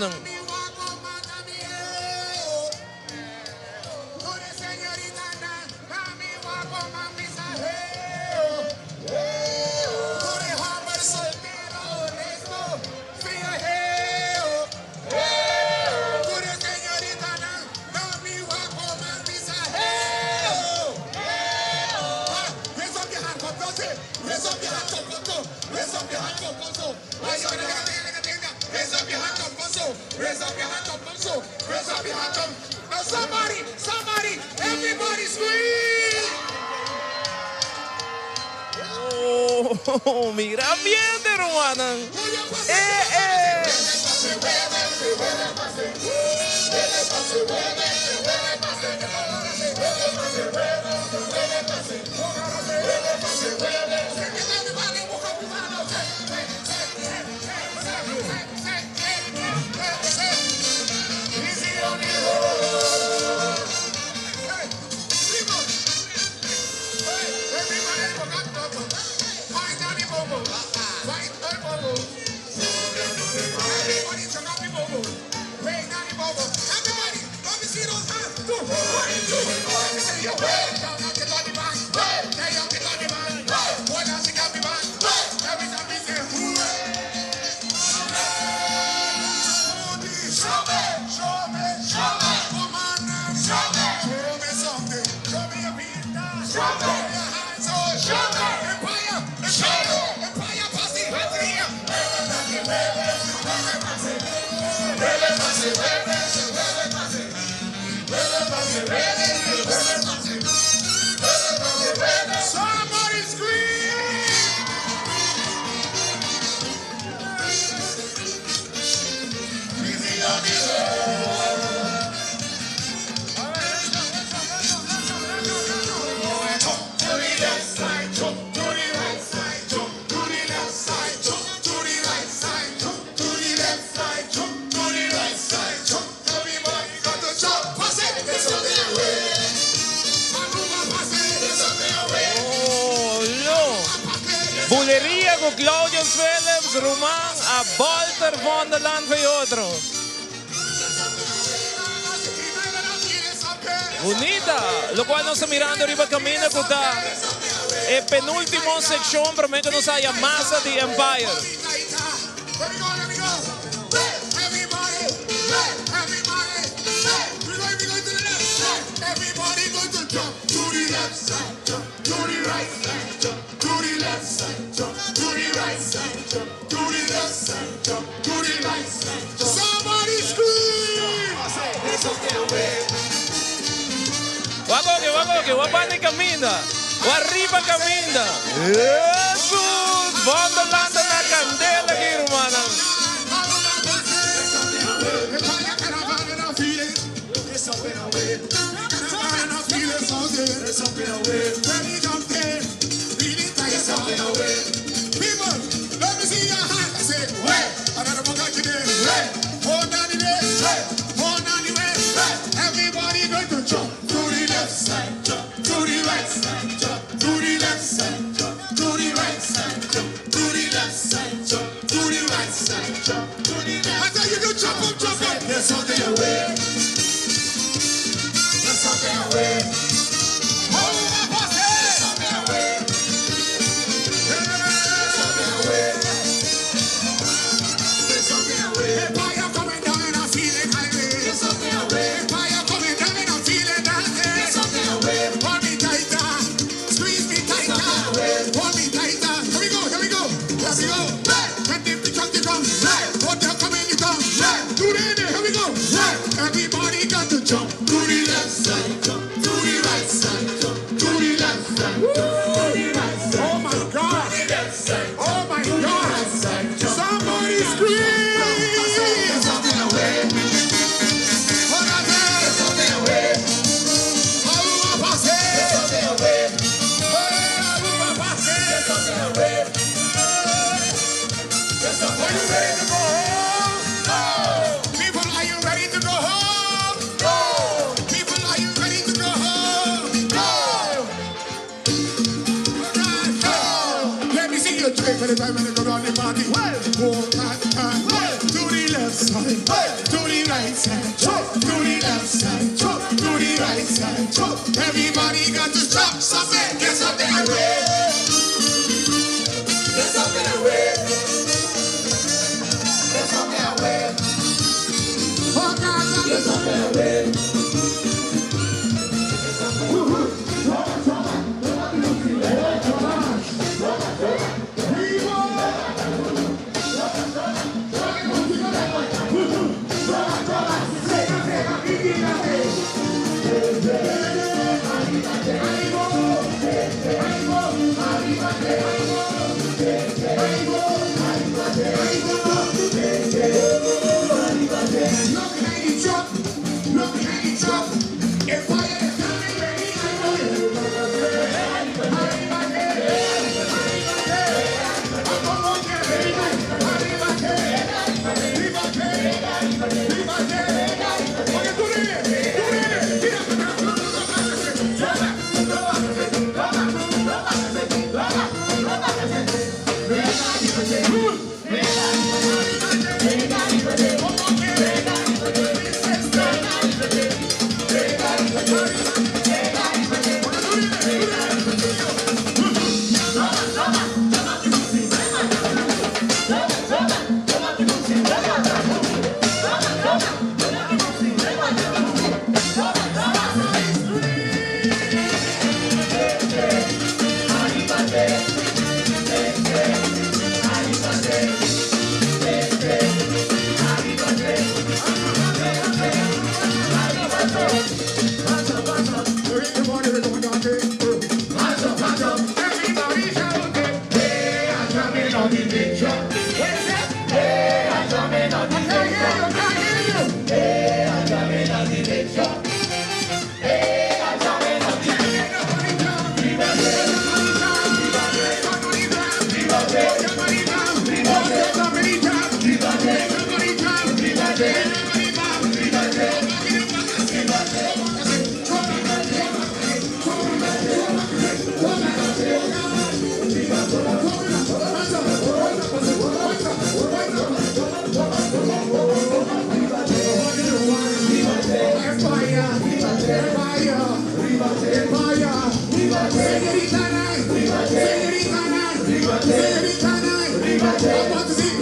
Raise up your hand up, so raise up your hand up. Now somebody, everybody scream! Oh, mira ambiente, Romana. Somebody scream! Easy on the road. Jump to the left side, jump to the right side, jump to the left side, jump to the right side, jump to the left side, jump to the right side, jump. Everybody got to jump, pass it, it's on the way. Bulleria con Claudius Phillips, Roman a Walter van der Land voor otro. Bonita, lo cual nos está mirando arriba camino que está el penúltimo sección, pero me que nos haya masa de Empire. Everybody going to jump to the left side, jump to the right side, jump to the left side, jump to the right side, jump to the left side, jump to the right side. Somebody scream! Wagoke, wapani camina, arriba camina. Jesus, van der Land na candela aqui, hermana. People, let me see your hand. I say, way. I got a bugatti there. Way. Hold on the way. Way. Hold on the way. Way. Everybody going to jump to the left side, jump to the right side, jump to the left side, jump to the right side, jump to the left side, jump to the right side, jump to the left. I tell you to jump up, jump up. There's something away. There's something away. Everybody got to jump to the left side, jump to the the track for the time when they go round the party. Walk and turn to the left side, to the right side, to the left side, to the right side. Everybody got to stop, something, get something away. Get something away. Get something away. Oh God, get something away.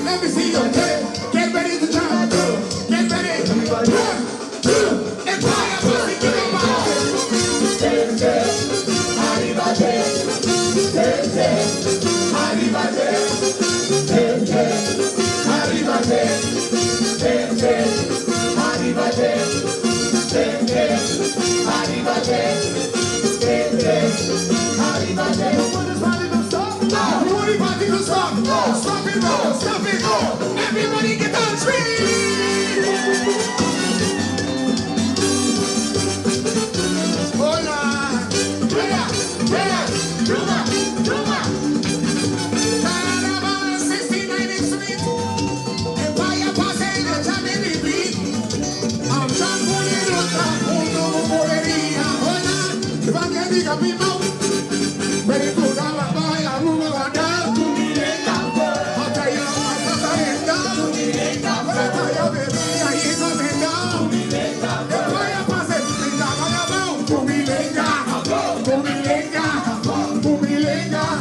Let me see you. Get ready to jump. Get ready. 1, 2, Empire, pussy, get on my Stop it, roll, stop it, go. Everybody get on screen. Hola. Ruba. Carnival 69th Street. Empire Passage, the Jamaican beat. I'm John Puliruta, Mundo Moreria. Hola. If I can dig up in mouth. Ready to go out by Aruba. Bumilenga,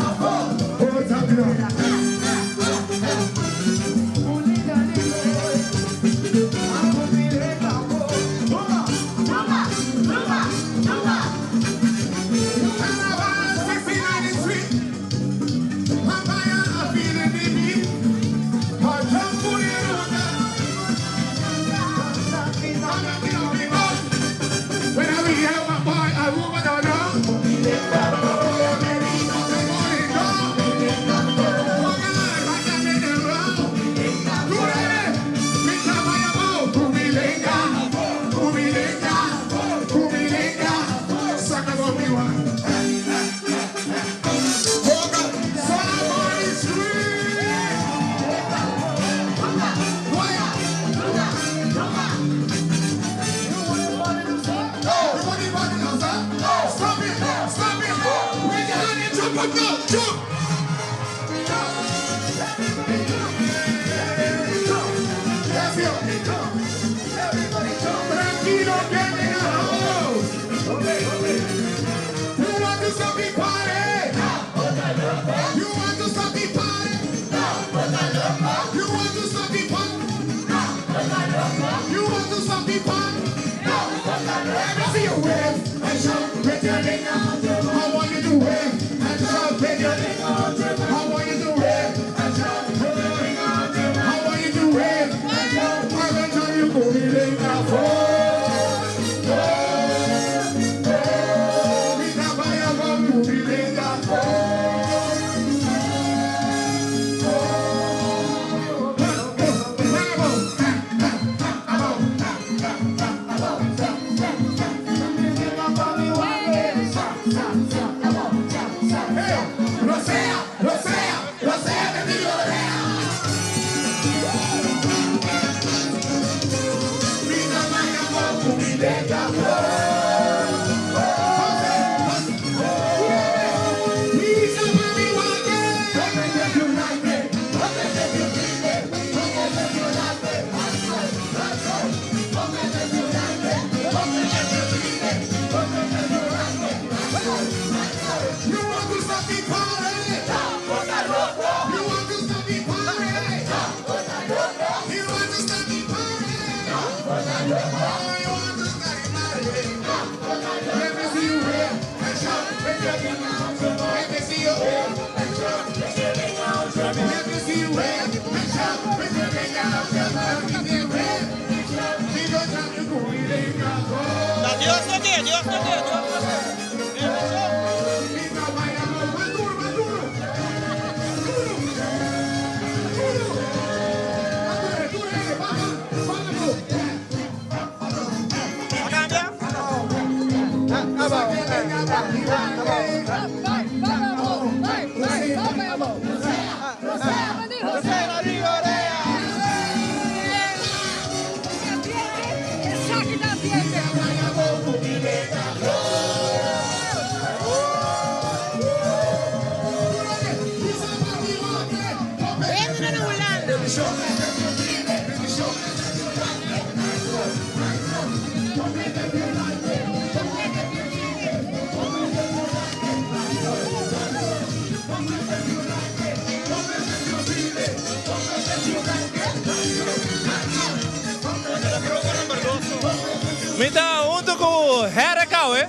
Mita, junto com o Hera Cauê,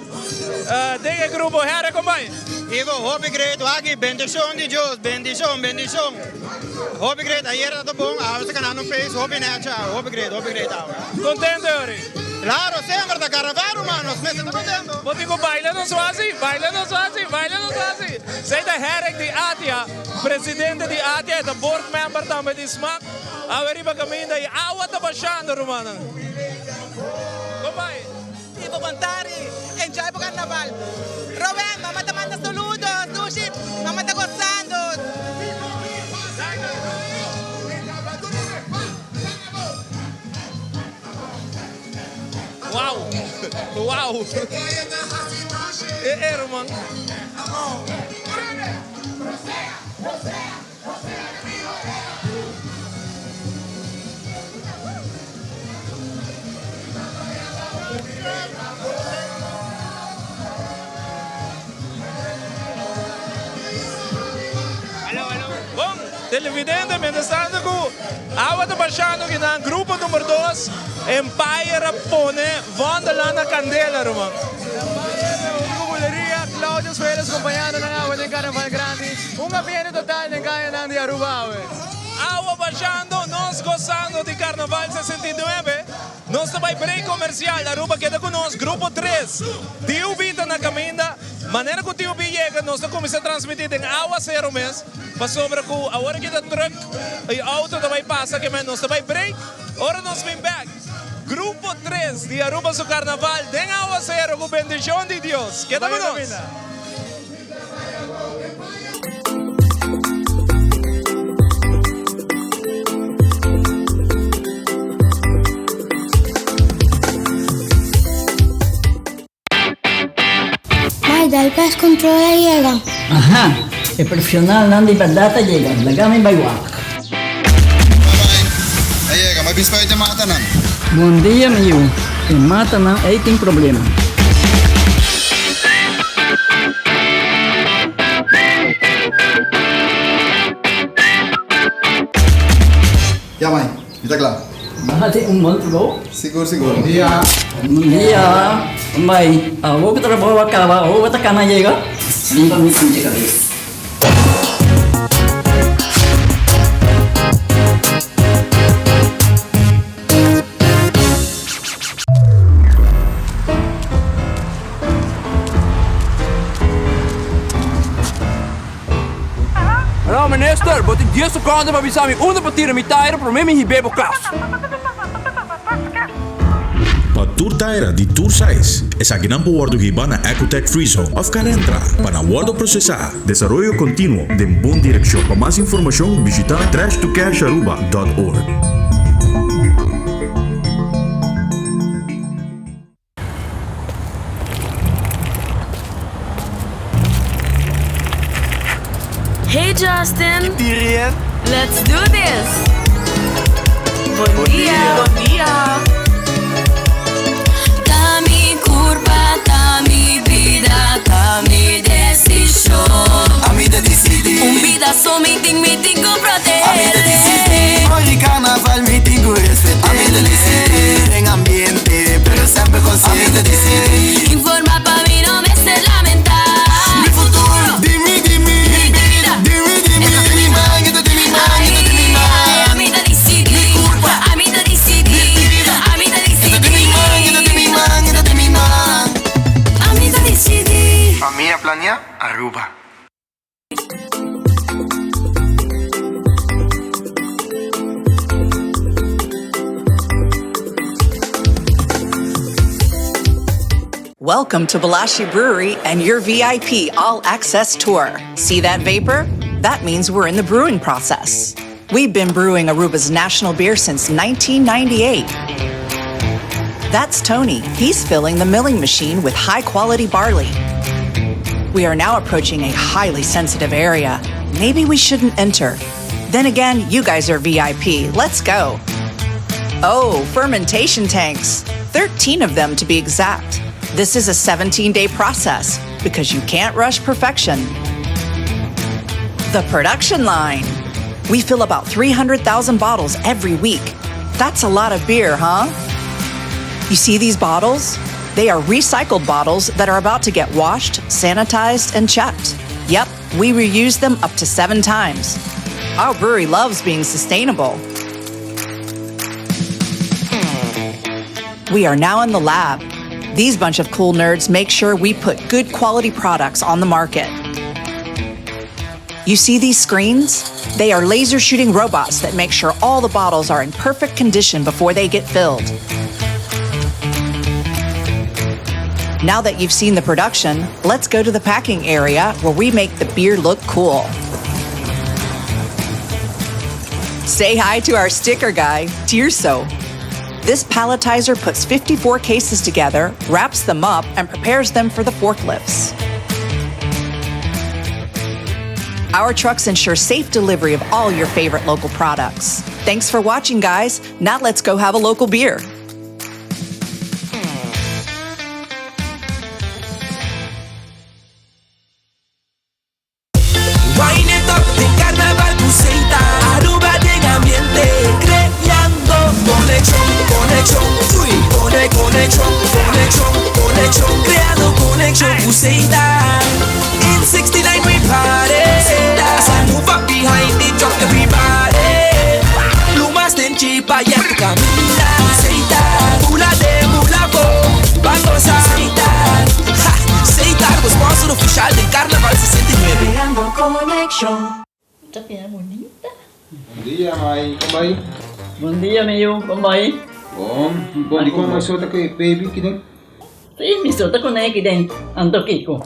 tem o grupo Hera combine. Ivo, hobby great, aqui, bendição de Deus, bendição, bendição. Hobby great, ayer era bom, agora você canal no Face, hobby necha, hobby great, Contente, Yuri? Claro, sempre da Carnival, mano, me sinto contento. Vou digo, baila no Swazi, baila no Swazi, baila no Swazi. Sei da Hera de Atia, presidente de Atia, da board member também de SMAC. Averiba caminho daí, água tá baixando, Romana. Combine. Ivo Bantari, enjoy pro Carnaval. Robin, mamá te manda saludos, sushi, mamá está gozando. Uau! Uau! Romano. Bom, televidente, mientras tanto, agua está baixando aqui no grupo número 2, Empire Pone, Wonderland Candela, Romano. Claudio Suelos acompanhando ng awan ng Carnival Grande. Un ambiente total ng kaya ng di Aruba. Agua baixando, nós gozando de Carnaval 69. Nós também break comercial, Aruba queda conosco, grupo 3. Tio Vita na caminha, maneira que o Tio Vita chega, nós começamos a transmitir em água 0 mês. Para sobre que a hora que o truck e auto também passa, que nós também break, agora nós vem back. Grupo 3 de Aruba do Carnaval, den água 0 com bendição de Deus. Queda conosco. Dal pest control llega. Ajá. E profissional nan di bandata llega, lagami baywak. Ayega, mabispa ito mata nan. Bom dia, meu. E mata nan aí tem problema. Ya, mãe, está claro. Bahati month bro. Seguro, seguro. Bom dia. Bom dia. Mãe, vou que trabalho acaba, vou botar cana llega. Limpa mi kunci kali. Hallo minister, wat ik 10 seconden maar bisa mi una partida mi tire pro me hibebo klas. Pa tour taira di tour size, esa ginampo wardo hibana Ecotech Free Zone of Calentra, para wardo procesar, desarrollo continuo de buena dirección. Para más información visita trashtocasharuba.org. Hey Justin! Tirian! Let's do this! Bom dia! Bom dia! Dami curva, dami vida, dami decisión. A vida decide. Un vida so meeting con proteger. A vida decide. Hoy carnaval meeting con respeto. A vida decide. En ambiente, pero siempre consciente. A vida decide. Informa pa' mí no me estés lamentar. Mi futuro. Dime, dime. Mi vida. Dime, dime. Esto de mi man, esto de mi man, esto de mi man. A mí te decidí. Mi culpa. A mí te decidí. Mi vida. A mí te decidí. Esto de mi man, esto de mi man, esto de mi man. A mí te decidí. A mí a planear Aruba. Welcome to Balashi Brewery and your VIP all-access tour. See that vapor? That means we're in the brewing process. We've been brewing Aruba's national beer since 1998. That's Tony. He's filling the milling machine with high-quality barley. We are now approaching a highly sensitive area. Maybe we shouldn't enter. Then again, you guys are VIP. Let's go. Oh, fermentation tanks. 13 of them to be exact. This is a 17-day process because you can't rush perfection. The production line. We fill about 300,000 bottles every week. That's a lot of beer, huh? You see these bottles? They are recycled bottles that are about to get washed, sanitized, and checked. Yep, we reuse them up to 7 times. Our brewery loves being sustainable. We are now in the lab. These bunch of cool nerds make sure we put good quality products on the market. You see these screens? They are laser shooting robots that make sure all the bottles are in perfect condition before they get filled. Now that you've seen the production, let's go to the packing area where we make the beer look cool. Say hi to our sticker guy, Tirso. This palletizer puts 54 cases together, wraps them up, and prepares them for the forklifts. Our trucks ensure safe delivery of all your favorite local products. Thanks for watching, guys. Now let's go have a local beer. Wine it up, de Carnaval Buceita, Aruba en ambiente, creando conexión, conexión, uy, conexión, conexión, conexión, creando conexión Buceita. In 69 we party, so move up behind it, drop everybody. Plumas de chipa y tu camina, Buceita, mula de mulaco, vamos a aceitar, aceitar, sponsor oficial de Carnaval 69. Creando conexión. Esta é bonita. Bom dia, mãe. Como vai? Bom dia, meu. Como vai? Bom, di ko may sota kay baby kidin? Sim, me solta com aqui dentro. Ando Kiko.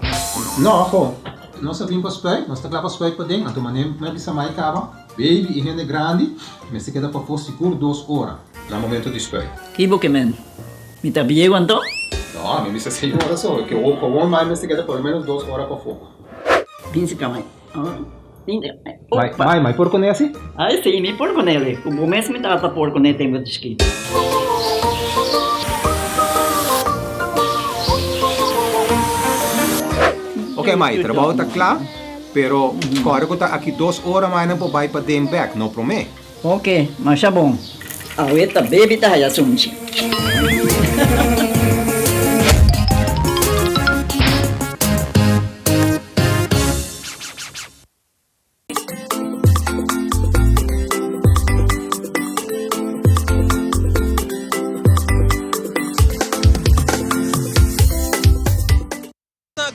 No, ako. Nós vim para spray, nós tá lá para spray para dentro. Então, manem, me bisa mai kaba. Baby, e rende grande, mas se queda para for seguro 2 horas. No momento de spray. Kibo que men. Me tá bem quanto? No, me bisa 6 horas só. Que o mais, mas se queda por menos 2 horas para fogo. Pince pra mãe. Mai porco nesse? Ai sim, mi porco nele. O momento me trata porco nele tem muito esquito. Ok, Mai, trabalho tá claro, pero agora que tá aqui 2 horas mais não pode para dem back, não promete. Ok, mas tá bom. Aweta baby tá ya sunchi.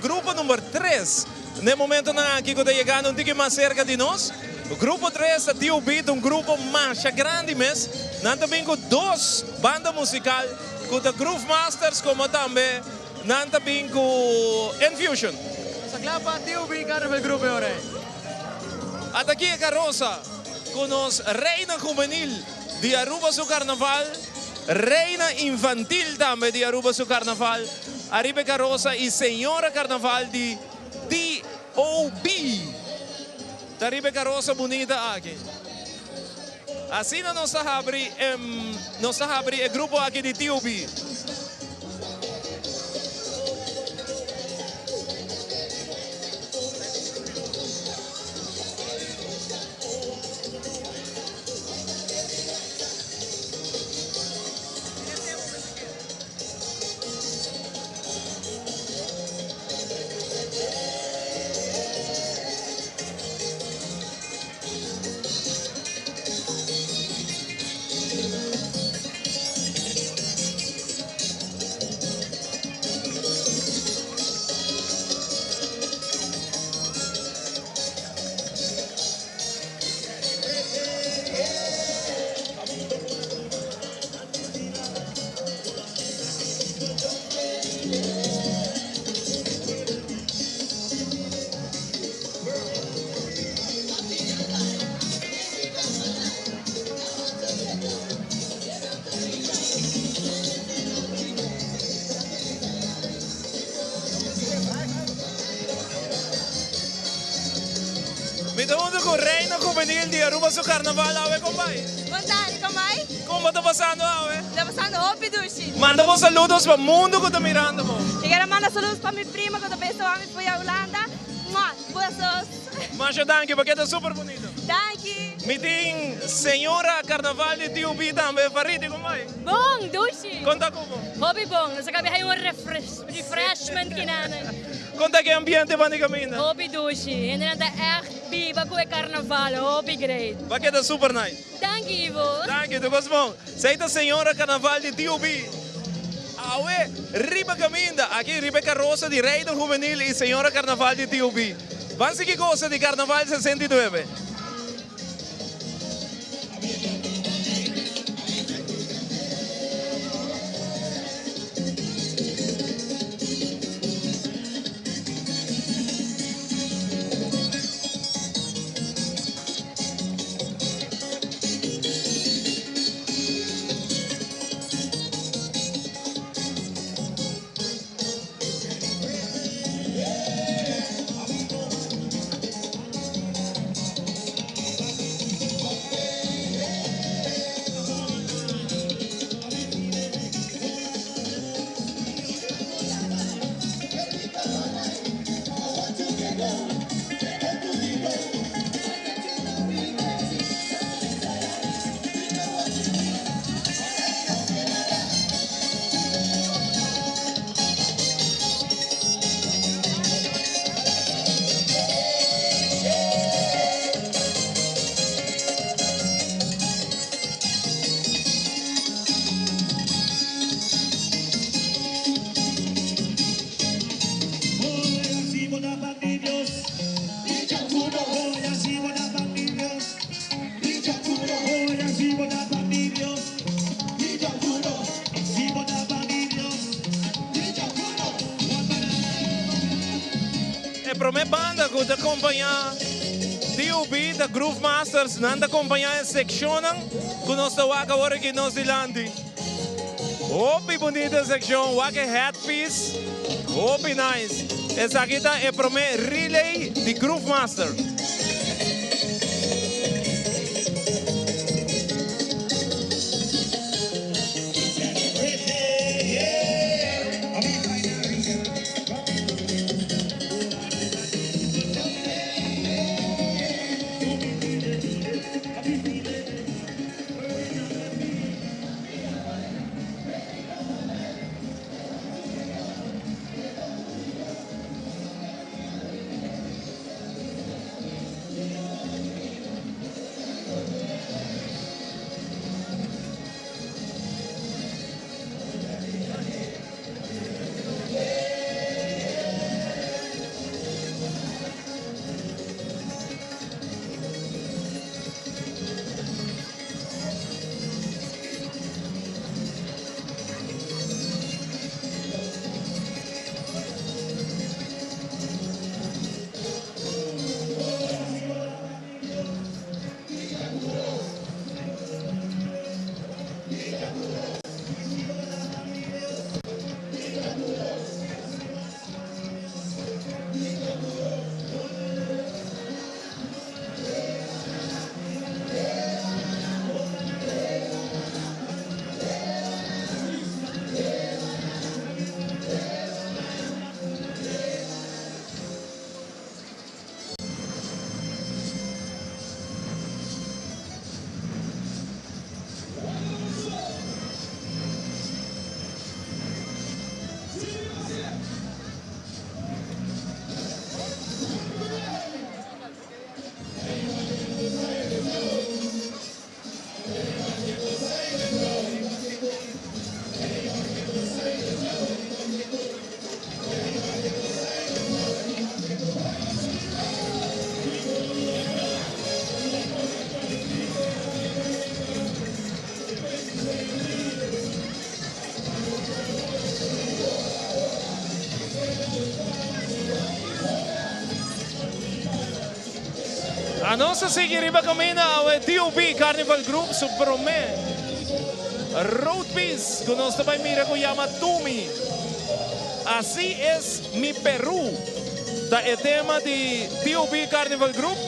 Grupo número 3. No momento na que está chegando um pouquinho mais cerca de nós. O grupo 3 é um grupo mais grande mesmo. Nós também com 2 bandas musicais, com o Groove Masters, como também nós também com Infusion. Sa klapa TUB Carnival Grupo ora. Até aqui a Carroça, com os Reina Juvenil de Aruba su Carnaval, Reina Infantil também de Aruba su Carnaval, Arriba Carroça e Senhora Carnaval de TOB. Arriba Carroça bonita aqui. Assim nós estamos abrir o grupo aqui de TOB. Estamos com Reina Juvenil de Aruba su Carnaval, ave compai. Contare, compai? Como está passando, ave? Está passando hopi dushi. Manda vos saludos para o mundo que está mirando. Eu quero mandar saludos para minha prima que está a mim foi a Holanda. Besos. Mas danke, porque está super bonito. Danke. Meeting Senhora Carnaval de TUB também, farite compai. Bom, dushi. Conta como? Hobby bom, nós acabamos de refreshment kinanan. Conta que ambiente van die caminho. Hobby dushi. Inderdaad echt biba com o carnaval, hobby great. Porque está super nice. Dank je, Ivo. Dank je, tu gosto bom. Seita Senhora Carnaval de TUB. Aue, riba caminda. Aqui, riba Carroça de Reina Juvenil e Senhora Carnaval de TUB. Vamos que gosta de Carnaval 69. Para minha banda que acompanhar TUB, da Groove Masters, não acompanhar a section que nós estamos agora aqui nós dilante. Hope bonita section, wake headpiece, hope nice. Essa aqui tá é para mim relay de Groove Master. A nossa seguiriba camina ao TOB Carnival Group sobre me Road Piece, que nós também mira com chama Tumi. Assim é mi Peru, da é tema de TOB Carnival Group.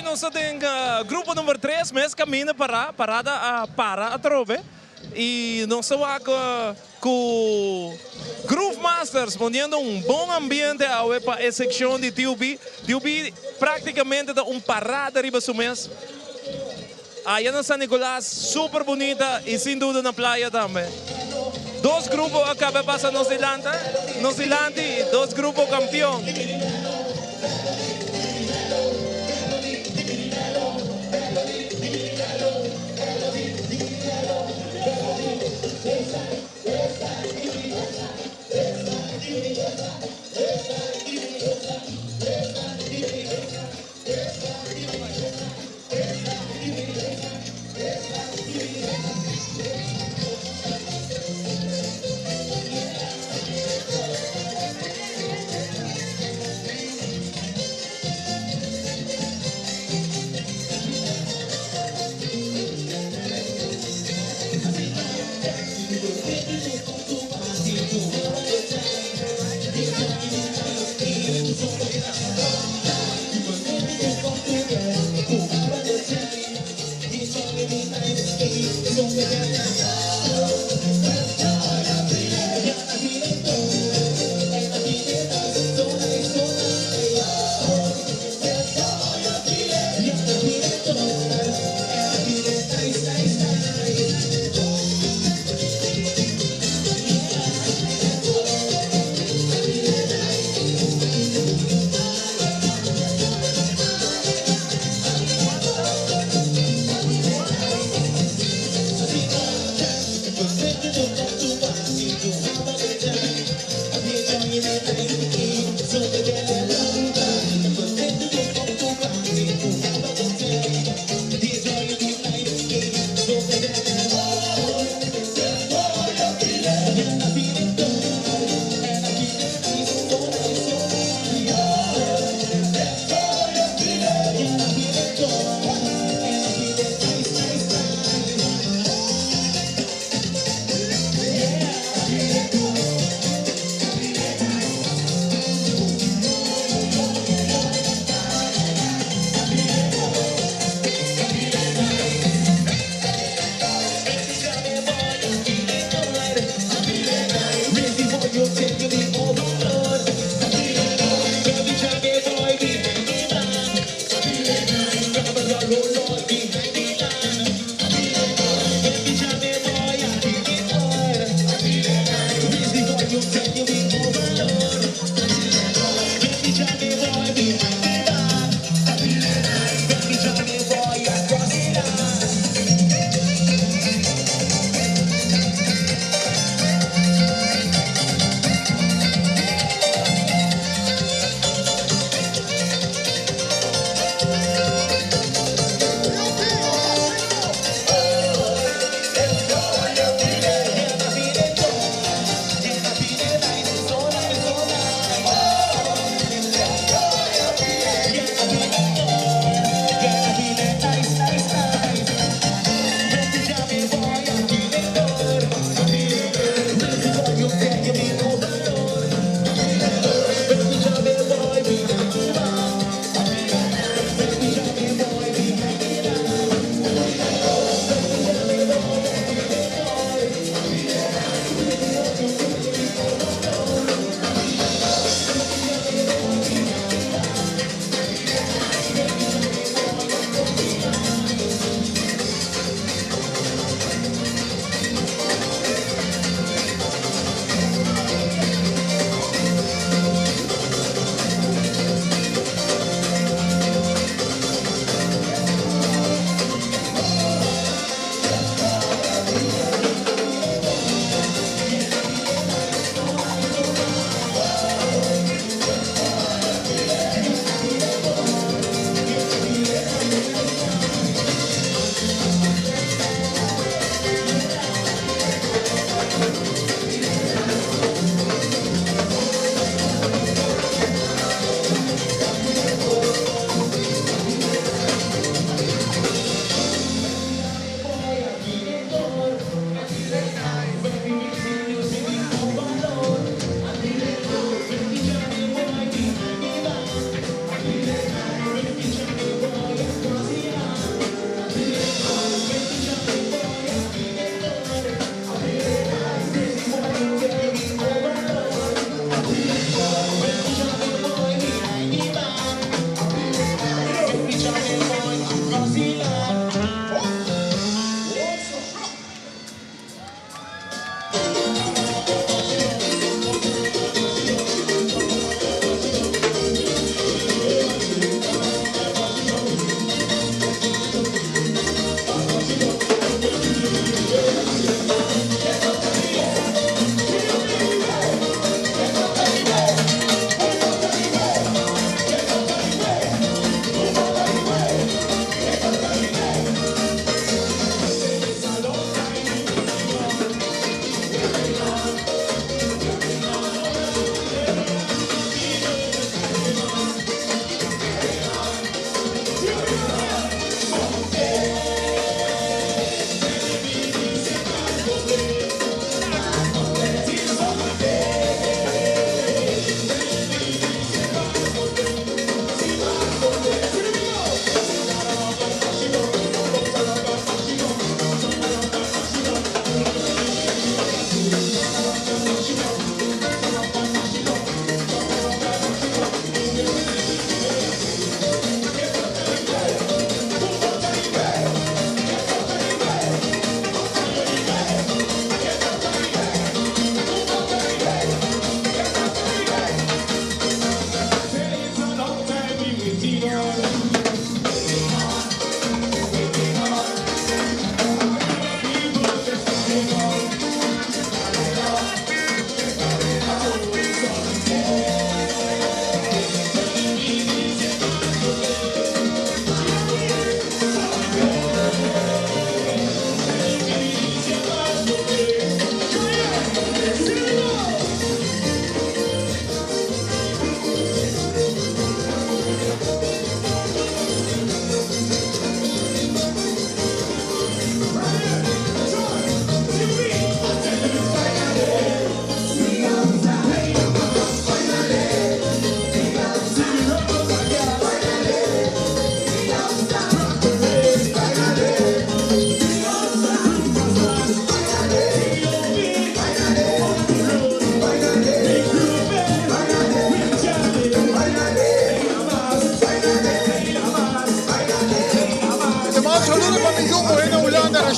Nós temos grupo número 3, mês caminho parada para a trove. E nós estamos com Groove Masters, poniendo bom ambiente para a secção de TUB. TUB praticamente é parada arriba do mês. Aí na San Nicolás, super bonita e sem dúvida na praia também. Dois grupos acabam passando nos delante e dois grupos campeão.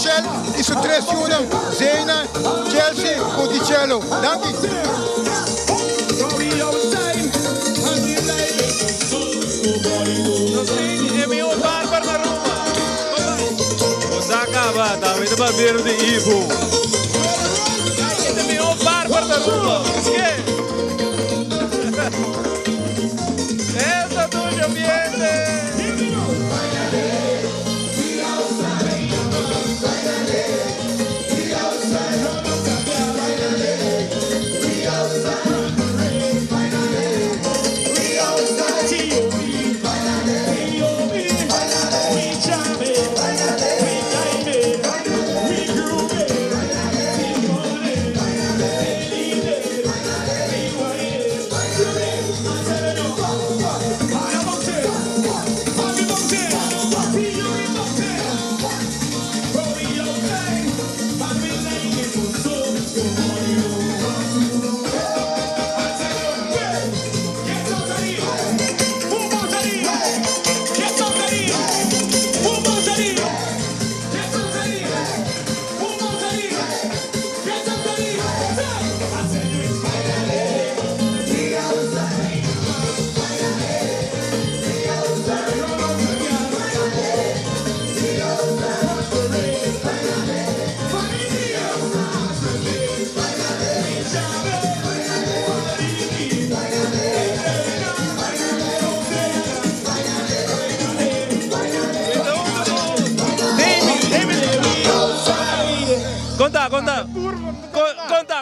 Michelle e su 3 studenten, Zena, Chelsea, Monticello. Dank je. É meu bárbaro na Aruba. Você acaba, tá? Vai dar beber de Ivo. É meu bárbaro na Aruba. Que? Essa do ambiente.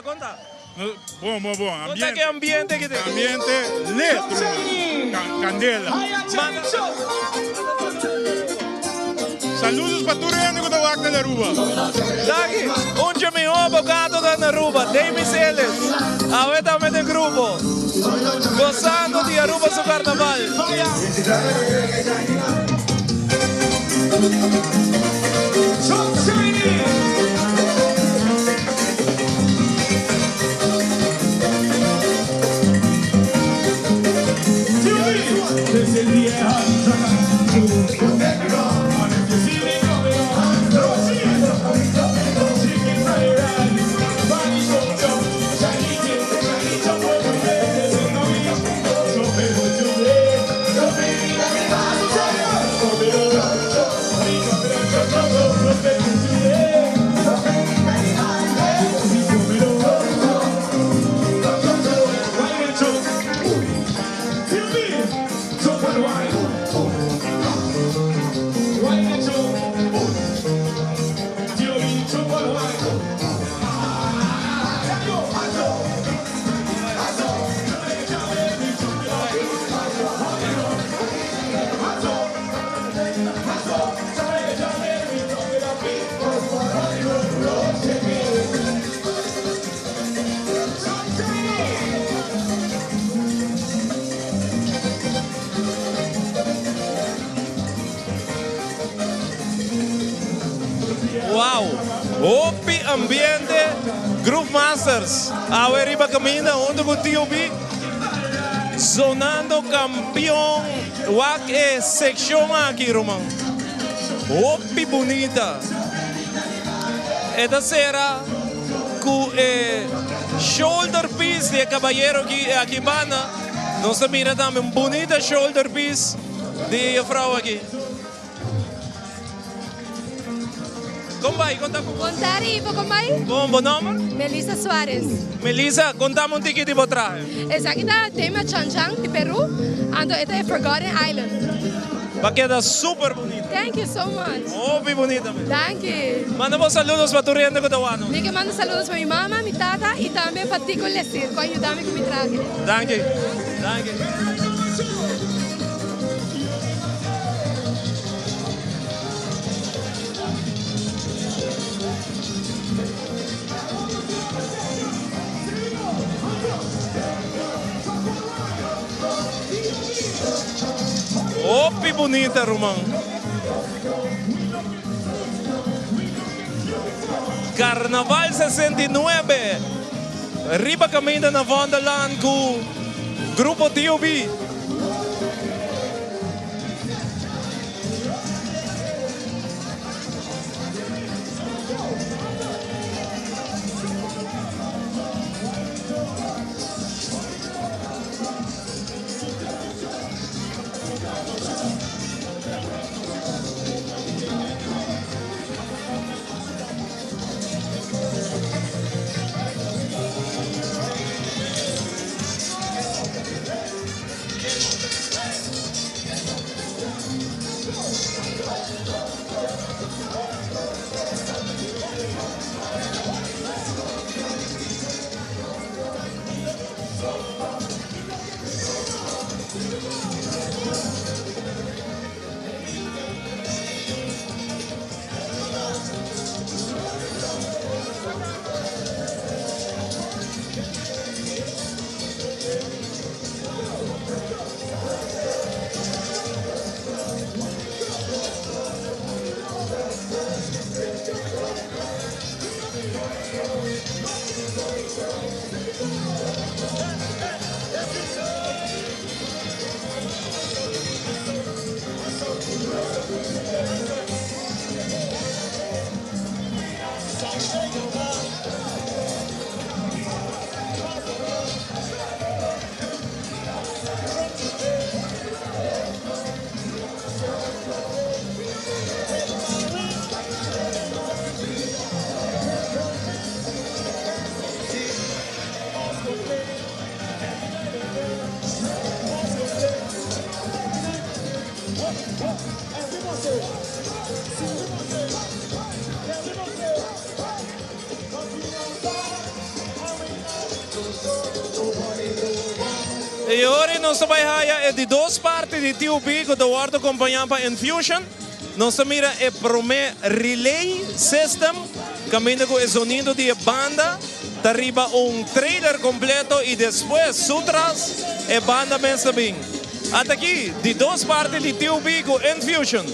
Conta. Bom. Conta que ambiente que tem. Ambiente letro. Candela. Saludos para todo mundo que está aqui na Aruba. Daqui, onde meu abogado da Aruba, Davis Ellis. Agora também tem grupo. Gozando de Aruba su Carnaval. Wow, Hopi Ambiente Group Masters. Arriba camina onde o TOB sonando campeão. Wak é secção aqui, Romão. Hopi bonita. Esta será com shoulder piece de caballero aqui bana. Nós mira também bonita shoulder piece de frau aqui. Como vai? Conta com você. Arriba, como vai? Bom nome? Melissa Soares. Melissa, contame um ticket de traje. Essa aqui é tema Chanchang, de Peru. Ando, esta é Forgotten Island. Vai quedar super bonita. Thank you so much. Muito bonita mesmo. Thank you. Manda vos saludos para tu rienda que te wano. Diga, mando saludos para mi mamá, mi tata y también para ti con el circo. Ayúdame con mi traje. Thank you. Thank you. Hopi bonita, Romão. Carnaval 69. Arriba caminha na Wonderland com grupo TOB. E ora nós trabalhamos de duas partes de TUB que o Wardo acompanhamos para Infusion. Nós mira o primeiro relay system, caminho com o sonido de banda, arriba trailer completo e depois sutras e banda mesmo bem. Até aqui, de duas partes de TUB com Infusion.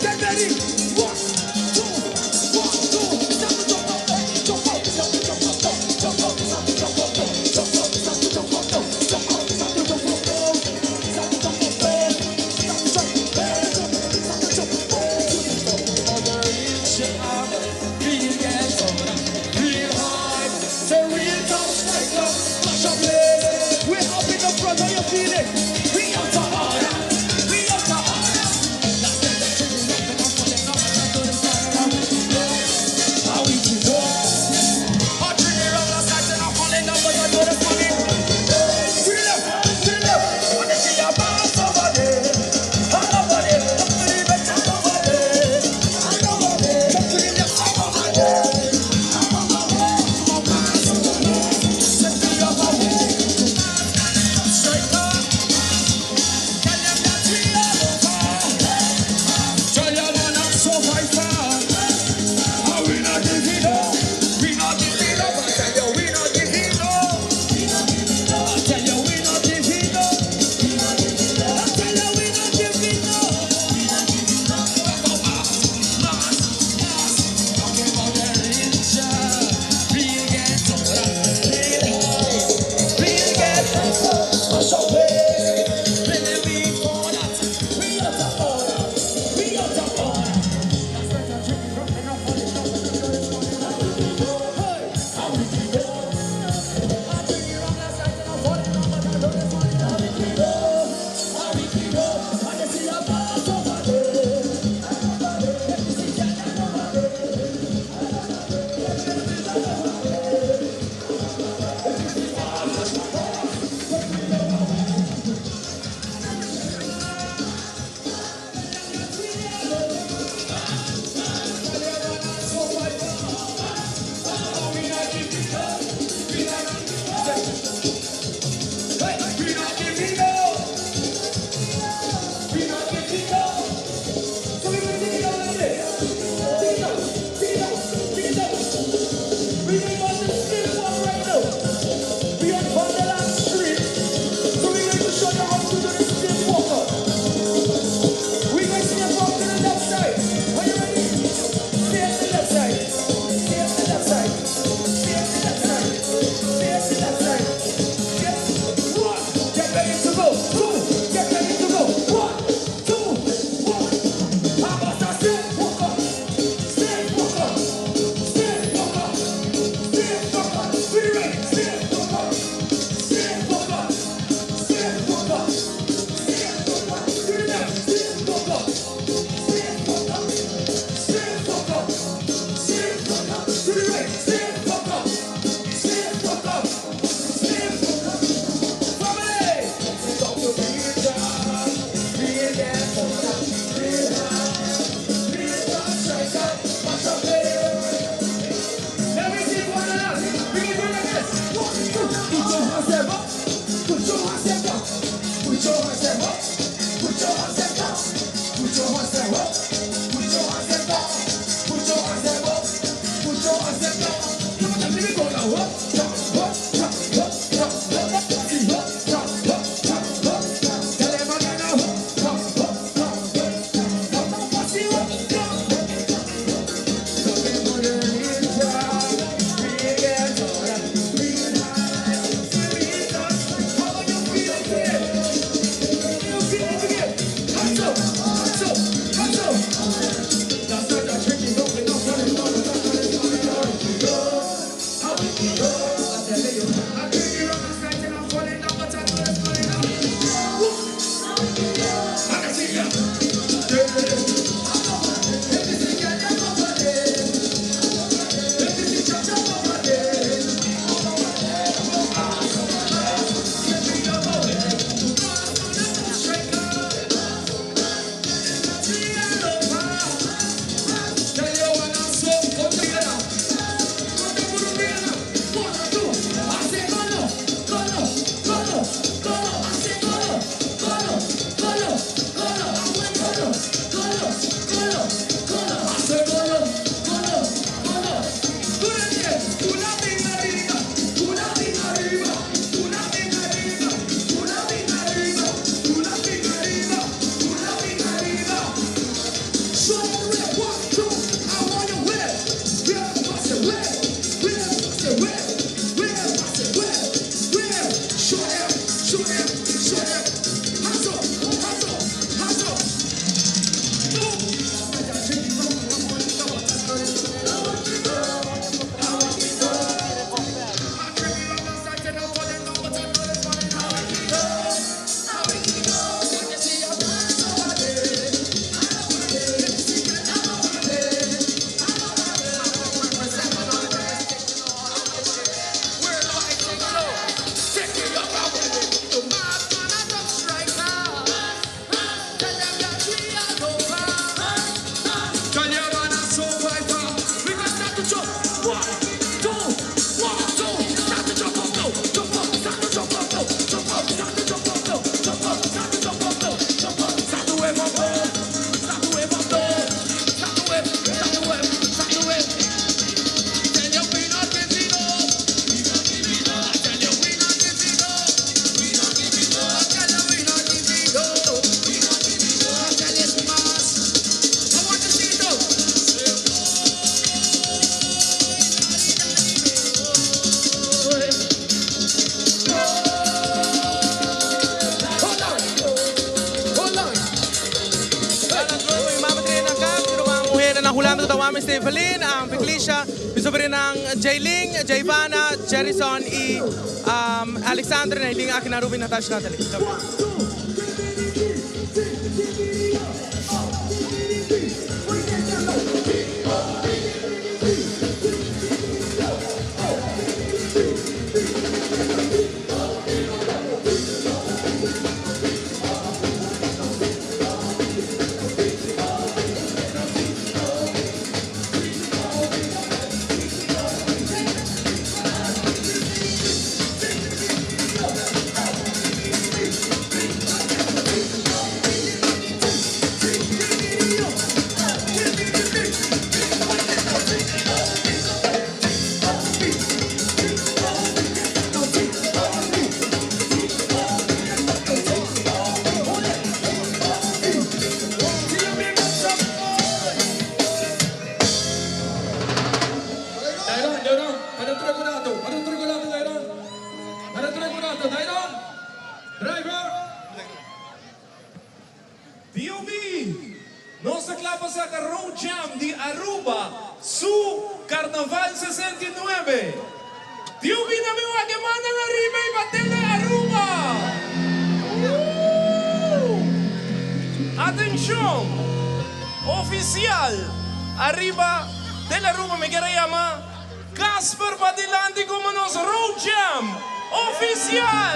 Get ready. Mami Stephanie, ang Piclicia, bisobrinang Jayling, Jayvana, Jerison, Alexander, na hiling akin na Ruben Natasha Natalie. DOB, nossa clapa saca Road Jam de Aruba, su Carnaval 69. DOB na meu que manda na rima e bater na Aruba. Atenção, oficial, arriba de la Aruba me quiere llamar Casper Badilandi como nos Road Jam. Oficial,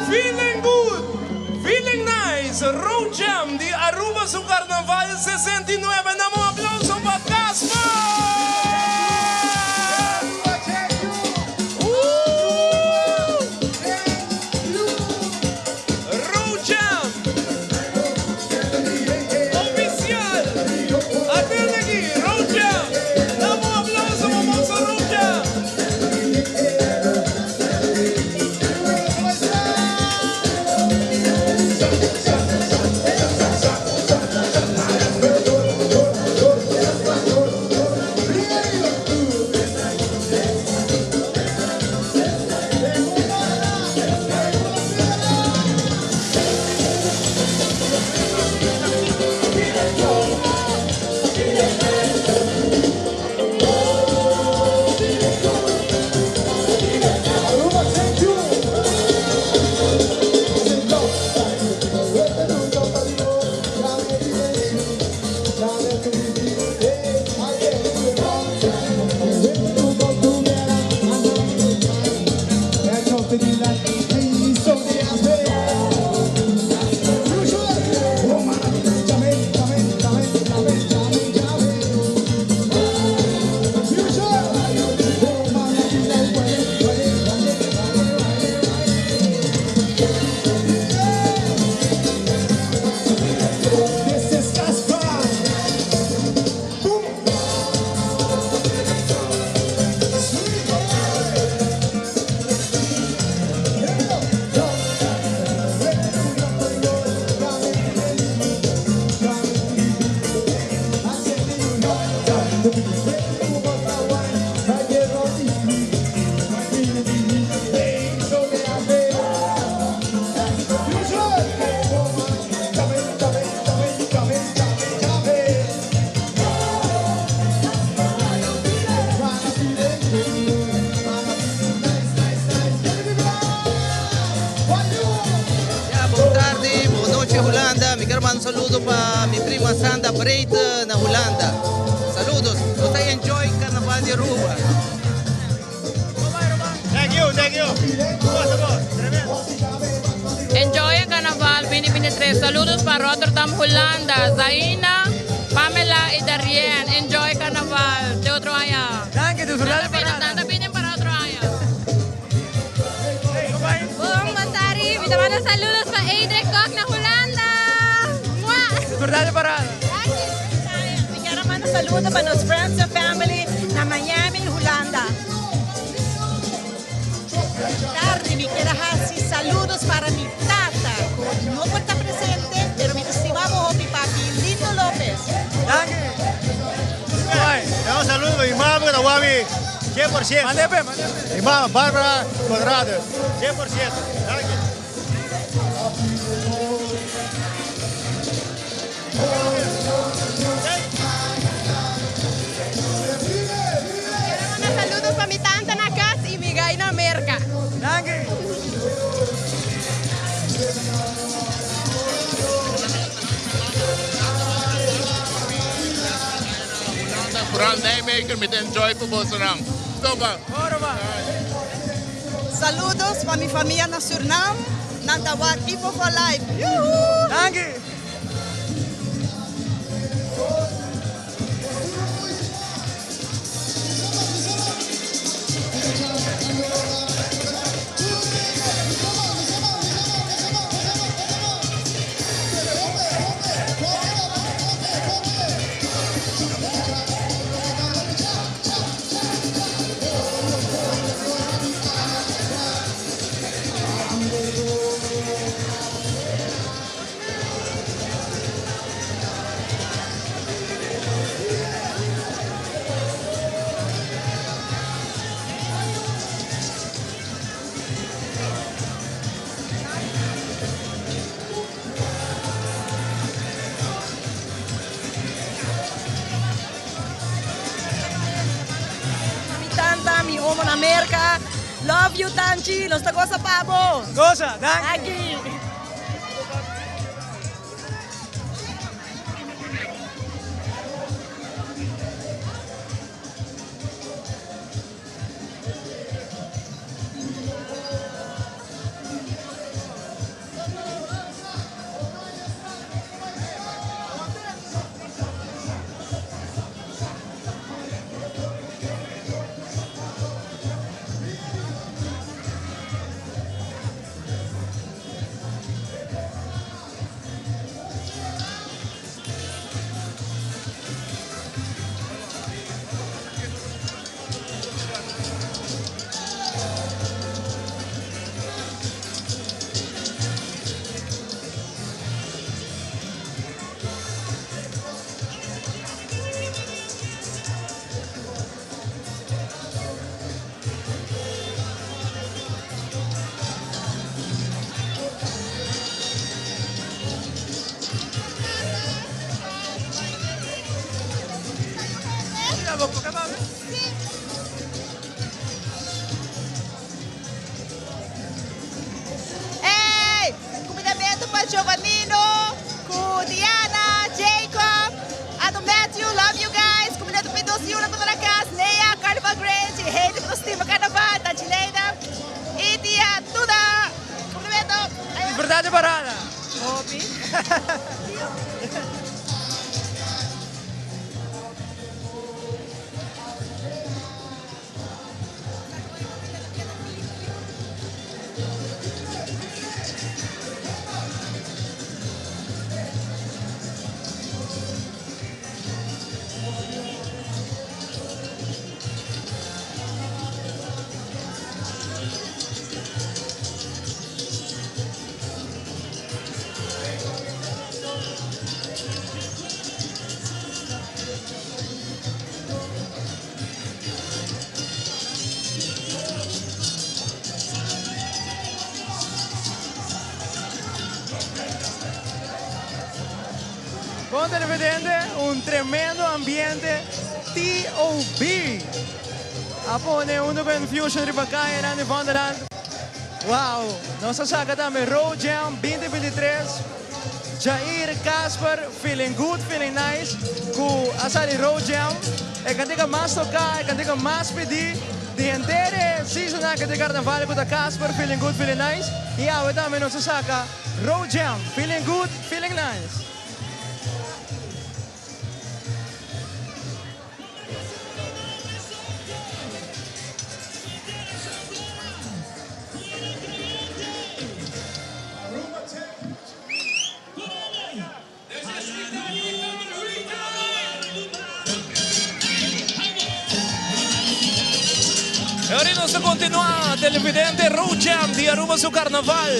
feeling good, feeling nice, Road Jam de Aruba su Carnaval 69. Damos un aplauso para Casper. Road Jam, oficial, atende aquí, Road Jam. Damos un aplauso, vamos a Road Jam. Un saludo para mi prima Sandra Breit na Holanda. Saludos. Usted enjoy Carnaval de Aruba. Thank you, thank you. Enjoy ang Carnaval 2023. Saludos para Rotterdam, Holanda. Zaina, Pamela y Darien. Enjoy Carnaval. De otro año. Danke, du Soldaten Tanta pinin para otro año. Buong Montari, me manda saludos para Adrian Koch na Holanda. Soldaten Parada. Me quiero mandar saludos para los friends and family na Miami, Holanda. Tarde, me quiero hacer saludos para mi tata. No puede estar presente, pero mi estimado mi papi, Lito López. Un saludo para mi mamá, que la 100%. Mande. Mi mamá, Bárbara Cuadrado, 100%. Gracias. vooral Nijmegen met enjoy voor Bosrang. Stoppen. Saludos para mi familia na Suriname. Nantawag Ipo for life. Yoo-hoo! Dank je. Mi homo na Amerika. Love you, Tanchi. Los tacos sa pabo. Goza, dank je. Hey! Cumprimento para Giovannino, com Diana, Jacob, Ado Matthew, love you guys. Cumprimento para Dulciula, para casa, Neia, Carnival Grand, Rei de Prostima, Carnaval, Tatineida, e Tia Tuda. Cumprimento. Verdade parada. Hopi. Bom televidente, un tremendo ambiente T.O.B. Apone uno con fusion ribacay na ni Vanderland. Wow, nossa saga também Road Jam 2023. Jair Casper, feeling good, feeling nice. Ku asali Road Jam. E kantika mas tocar, e kantika mas pedir. De entire season na kantika Carnaval com Casper, feeling good, feeling nice. E awe também nossa saga Road Jam, feeling good, feeling nice. E ora nós continuamos, televidente Road Jam de Aruba su Carnaval.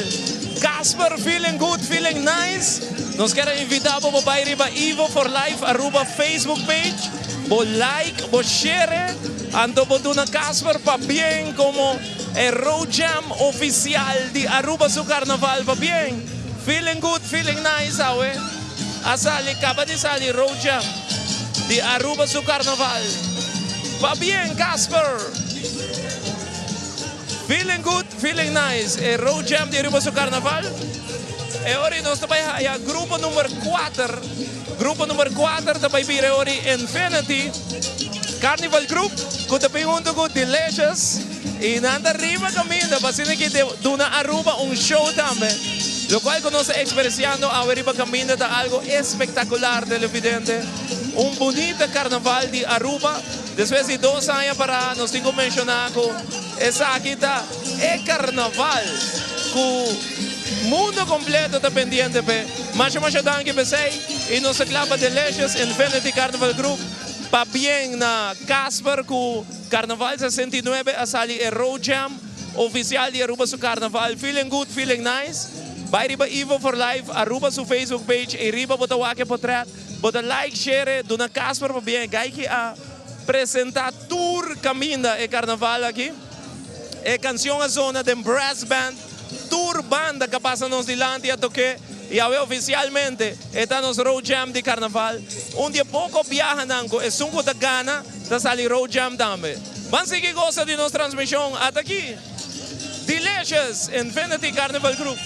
Casper, feeling good, feeling nice. Nós queremos invitar para bairro riba Ivo for Life Aruba Facebook page. Bo like, bo share. Anto po na Casper pa bien como el Road Jam oficial de Aruba su Carnaval pa bien. Feeling good, feeling nice, awe. Asali, acaba de salir Road Jam de Aruba su Carnaval. Pa bien, Casper. Feeling good, feeling nice. Road Jam de Aruba su Carnaval. E ora nós estamos aí, grupo número 4 Grupo número 4 também vira ori Infinity. Carnival Group, que também junto com Delicious. E nanda arriba caminho, bastante que duna Aruba show também. Lo cual conoce experienciando arriba caminho de algo espectacular televidente. Bonito carnaval de Aruba. Después de 2 años para nos tengo mencionar que esa aquí está el carnaval. Que mundo completo está pendiente. Más danke y nos clava Delicious Infinity Carnival Group. Pa bien na Casper ku Carnaval 69 a sali e Road Jam oficial de Aruba su Carnaval. Feeling good, feeling nice. By riba Evo for Life, Aruba su Facebook page, e riba bota wake potret, bota like, share, do na Casper pa bien. Gai ki a presentar tour caminda e Carnaval aqui. E canção a zona de brass band, tour banda que passa nos dilante a toque. Y ahora oficialmente está nos Road Jam de Carnaval. Un día poco viaja nanco, es un de gana de salir Road Jam también. Van a seguir goza de nuestra transmisión hasta aquí. Delicious Infinity Carnival Group.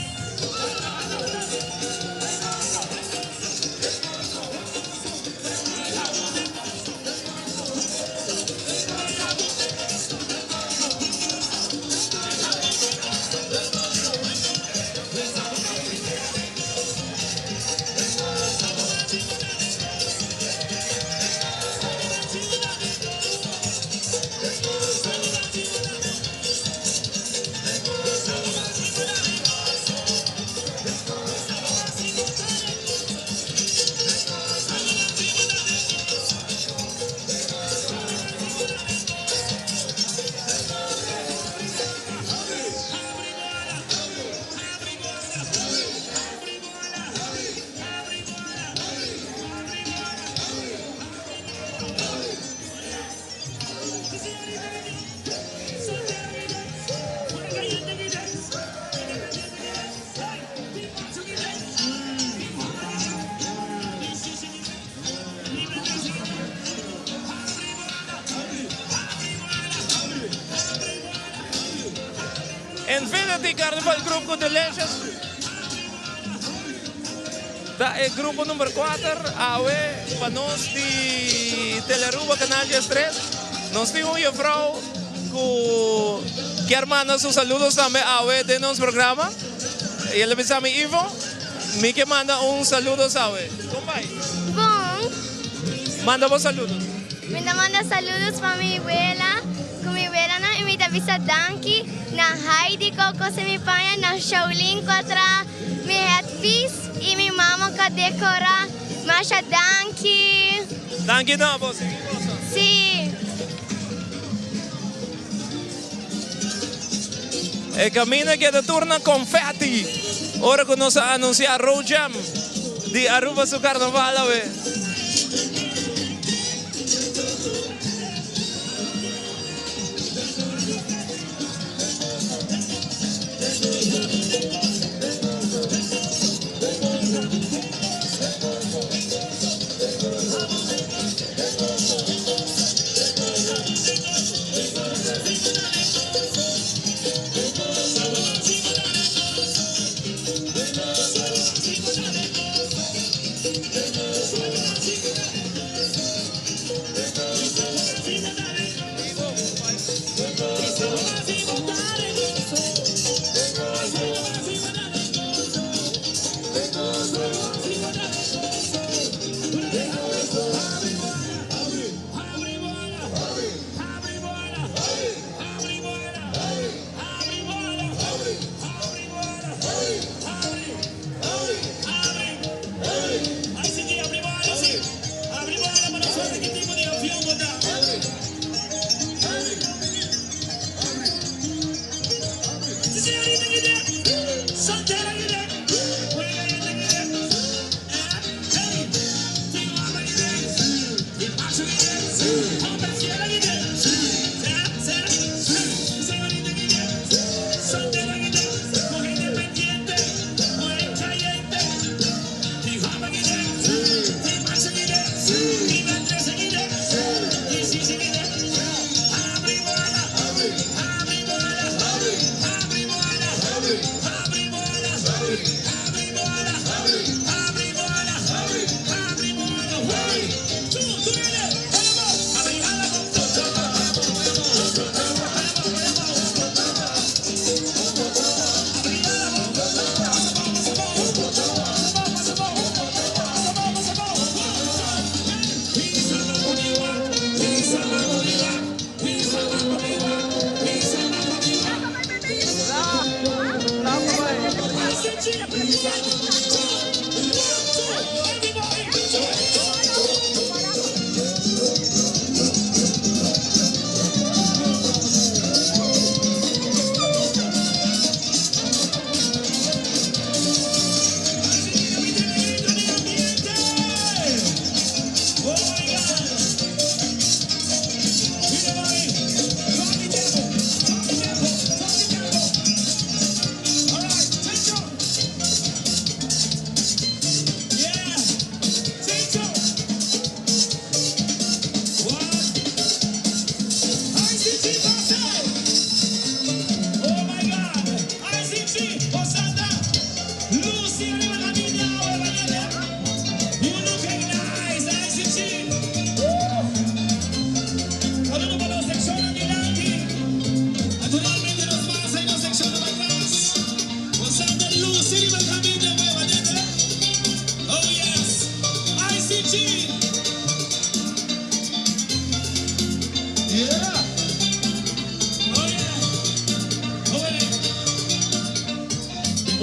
Infinity Carnival Group con Delicious. Da el grupo número 4, awe, para nos de Teleruba Canal 3. Nos tiene una vrouw que hermana sus saludos también awe de nuestro programa. Y el besame Ivo, me que manda un saludo awe. ¿Cómo va? Bom. Manda vos saludos. Me manda saludos para mi abuela. Com mi abuela na e me avisa danki na Heidi Coco se mi paia na Shaolin contra mi headpiece e mi mama que decora. Masha danki. Danki na vos. Sim. E cammina che torna confetti. Ora che nos anuncia Road Jam di Aruba su Carnaval.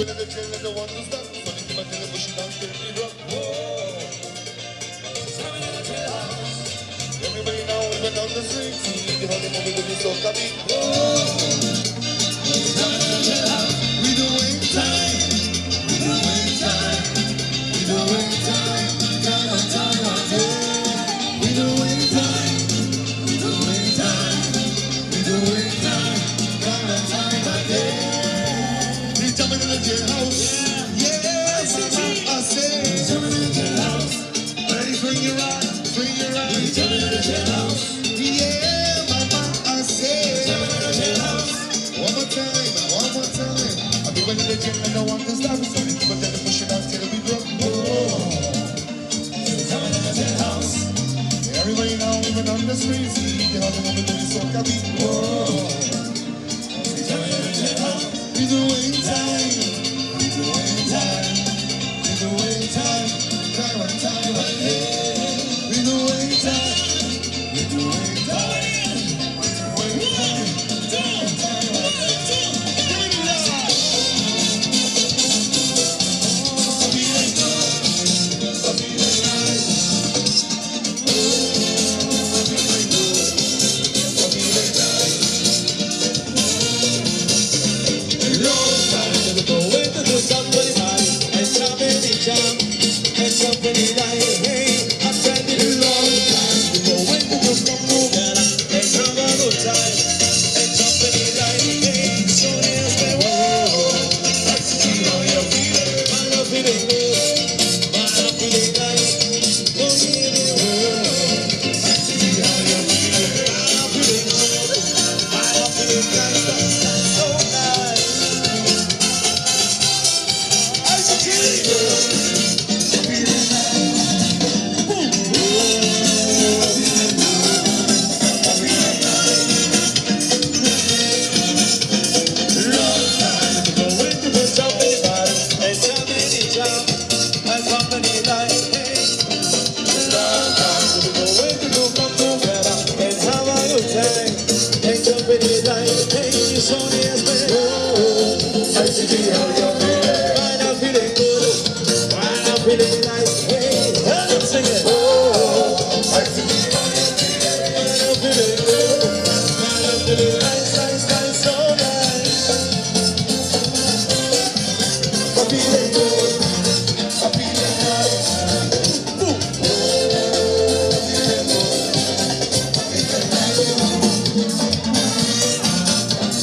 Everybody now even on the street, see the honey movie with the soca beat. We doing time, we doing time, we doing time, time and time again. We doing time, we doing time, we doing time, time and time again. We jumping in the jailhouse, yeah, I say, jumping in the jailhouse. Ready for your ride, for your ride. We jumping in the jailhouse, yeah, mama, I say, jumping in the jailhouse. One more time, one more time. I've been in the jail and I want to stop it, so but then push it out till we drop. Jumping in the jailhouse. Everybody now even on the streets, see how the woman doing soca beat. Jumping in the jailhouse. We doing time, we doing time, we doing time, time and time again. We doing time, we doing time, we doing time, time and time again.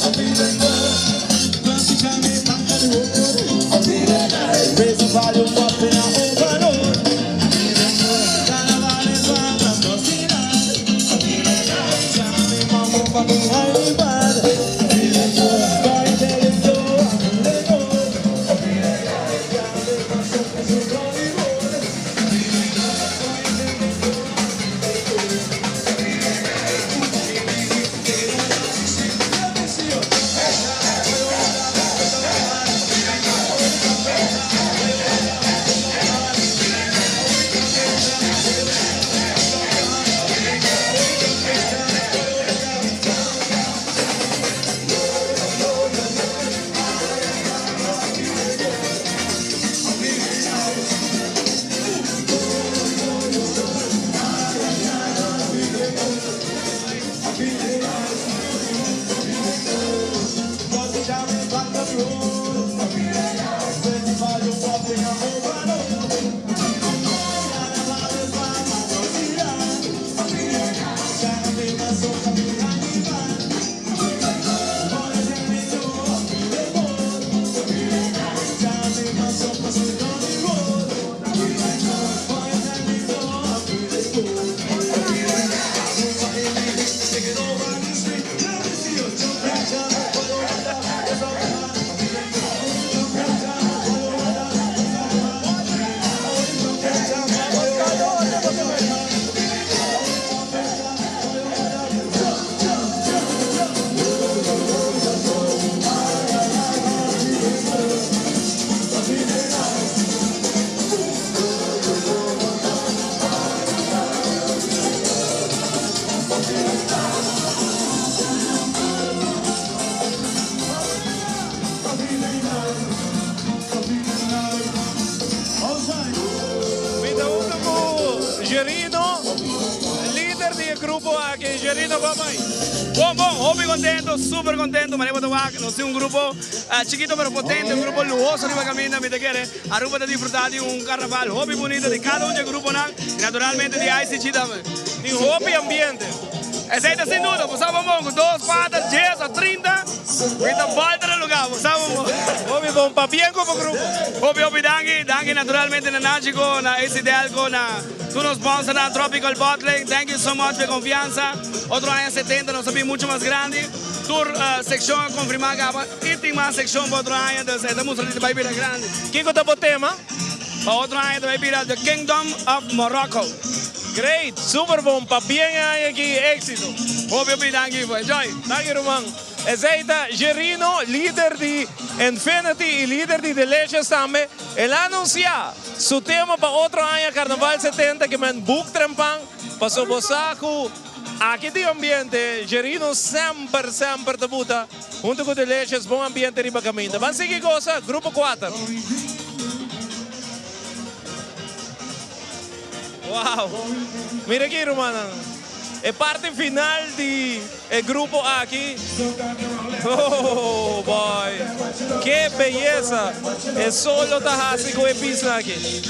I'm feeling grupo aqui, Gerino, papai? Bom, hobby contento, super contento, maneiro de vaca, nós temos grupo chiquito pero potente, grupo lujoso arriba caminha, me te quer, Aruba de disfrutar de carnaval, hobby bonito de cada de grupo, e naturalmente de ICG também. De hobby ambiente. Essa sem dúvida, passamos com 2 patas, 10 a 30, e da volta no lugar, passamos hobby bom, para bem como grupo. Hobby, danke naturalmente na Nachico, na Isidelco, na tu nos sponsor na Tropical Bottling, thank you so much por confiança. Outro ano 70, nós sabemos muito mais grande. Tour secção confirmada, e tem mais secção para outro ano, então estamos ali de Baibira grande. Quem conta o tema? Para outro ano, Baibira, The Kingdom of Morocco. Great, super bom, para bem aqui, êxito. Hobby, danke, enjoy. Danke, Roman. Ezeita Gerino, líder de Infinity e líder de Delicious também. Ele anuncia seu tema para outro ano, Carnaval 70, que é book trampang, para Sobosaco. Aqui de ambiente, Gerino sempre debuta, junto com Delicious, bom ambiente riba caminho. Vamos seguir coisa, grupo 4. Uau! Mira aqui, Romana. É parte final do grupo aqui. Oh, boy! Que beleza! É solo Tahasi com o pista aqui.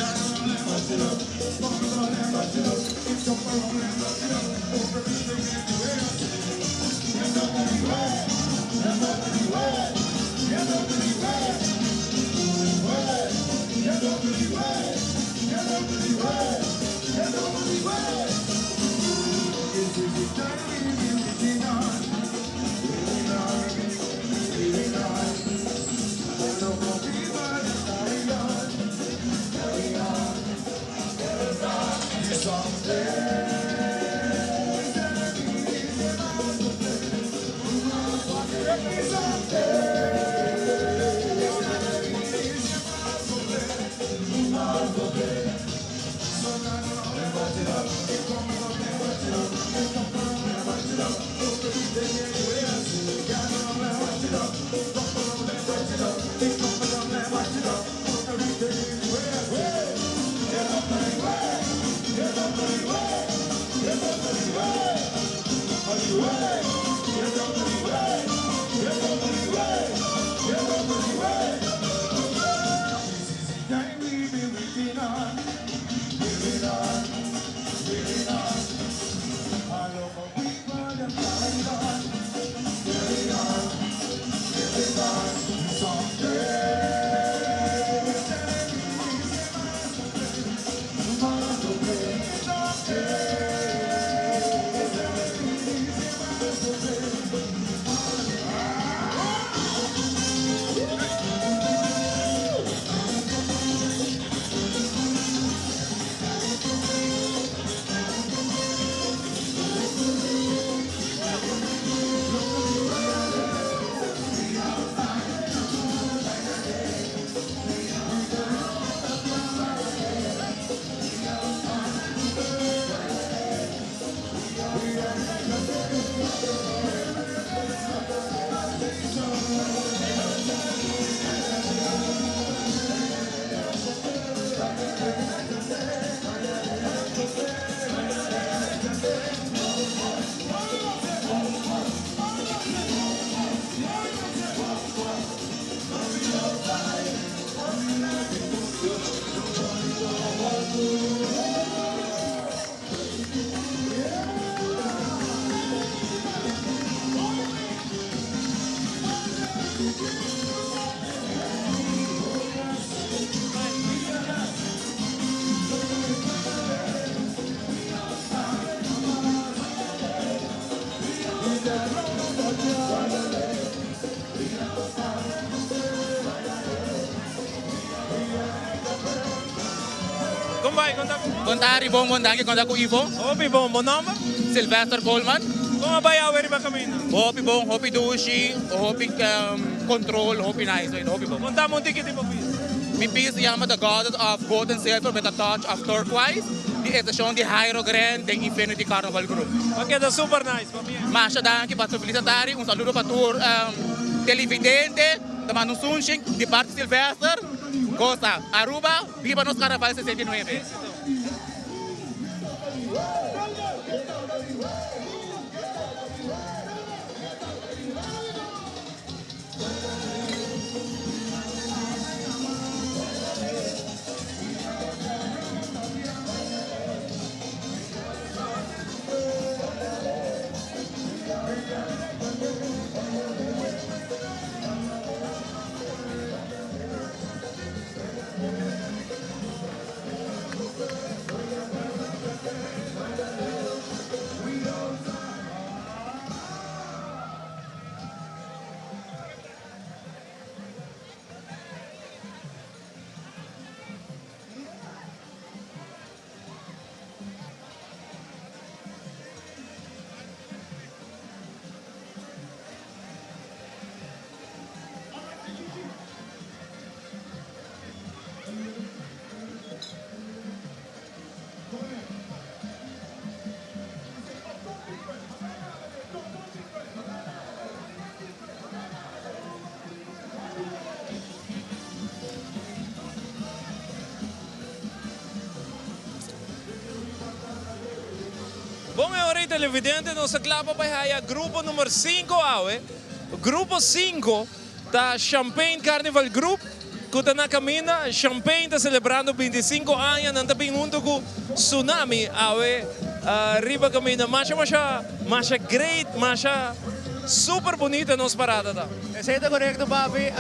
Contari bom daqui conta com Ivo. Hopi bom, bom nome? Sylvester Coleman. Como vai a ver para caminho? Hopi bom, hopi dushi, hopi control, hopi nice, hopi bom. Conta um ticket tipo piece. Mi piece se chama The Goddess of Gold and Silver with a touch of turquoise. Die estação de Jairo Grand de Infinity Carnival Group. Ok, é super nice. Mas danke para solicitare, saludo para tour televidente, da Manu Sunshing, de parte Sylvester. Costa, Aruba, viva nos Carnaval 69. Bom, ori televidente, nos klapa pa haya grupo nummer 5 awe. Grupo 5 da Champagne Carnival Group. Kuta na kamina, Champagne ta celebrando 25 anos ng tabing mundo ko tsunami awe. Riba kamina, masha great, masha super bonita nos parada ta. Esa correcto, papi.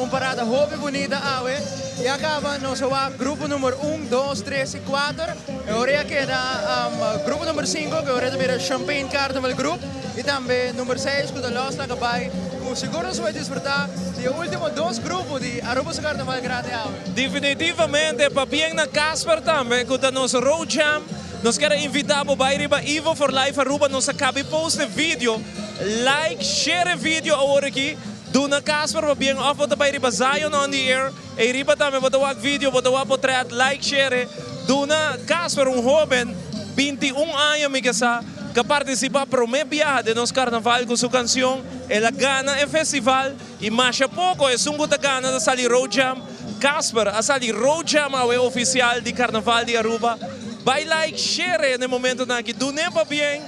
Parada hobby bonita awe. E acaba nos grupo número 1, 2, 3 e 4. E ora que grupo número 5, que ora também Champagne Carnival Group. E também número 6, que nós lá acabei. Com seguro nos vai desfrutar de últimos 2 grupos de Aruba sa Carnival Grande awe. Definitivamente, papiang na Casper também, kuta nos road jam. Nos quero invitar para bairro Ivo for Life Aruba. Nos acabe post vídeo, like, share vídeo agora aqui. Do na Casper para bem off para bairro Zion on the air. E riba também para o vídeo, para o portrait, like, share. Do na Casper jovem 21 anos me casa que participa para uma viagem de nosso carnaval com sua canção. Ela gana o festival e mais pouco é sungo da gana de sair road jam. Casper a sair road jam é oficial de carnaval de Aruba. By like, share no momento na que do nem para bem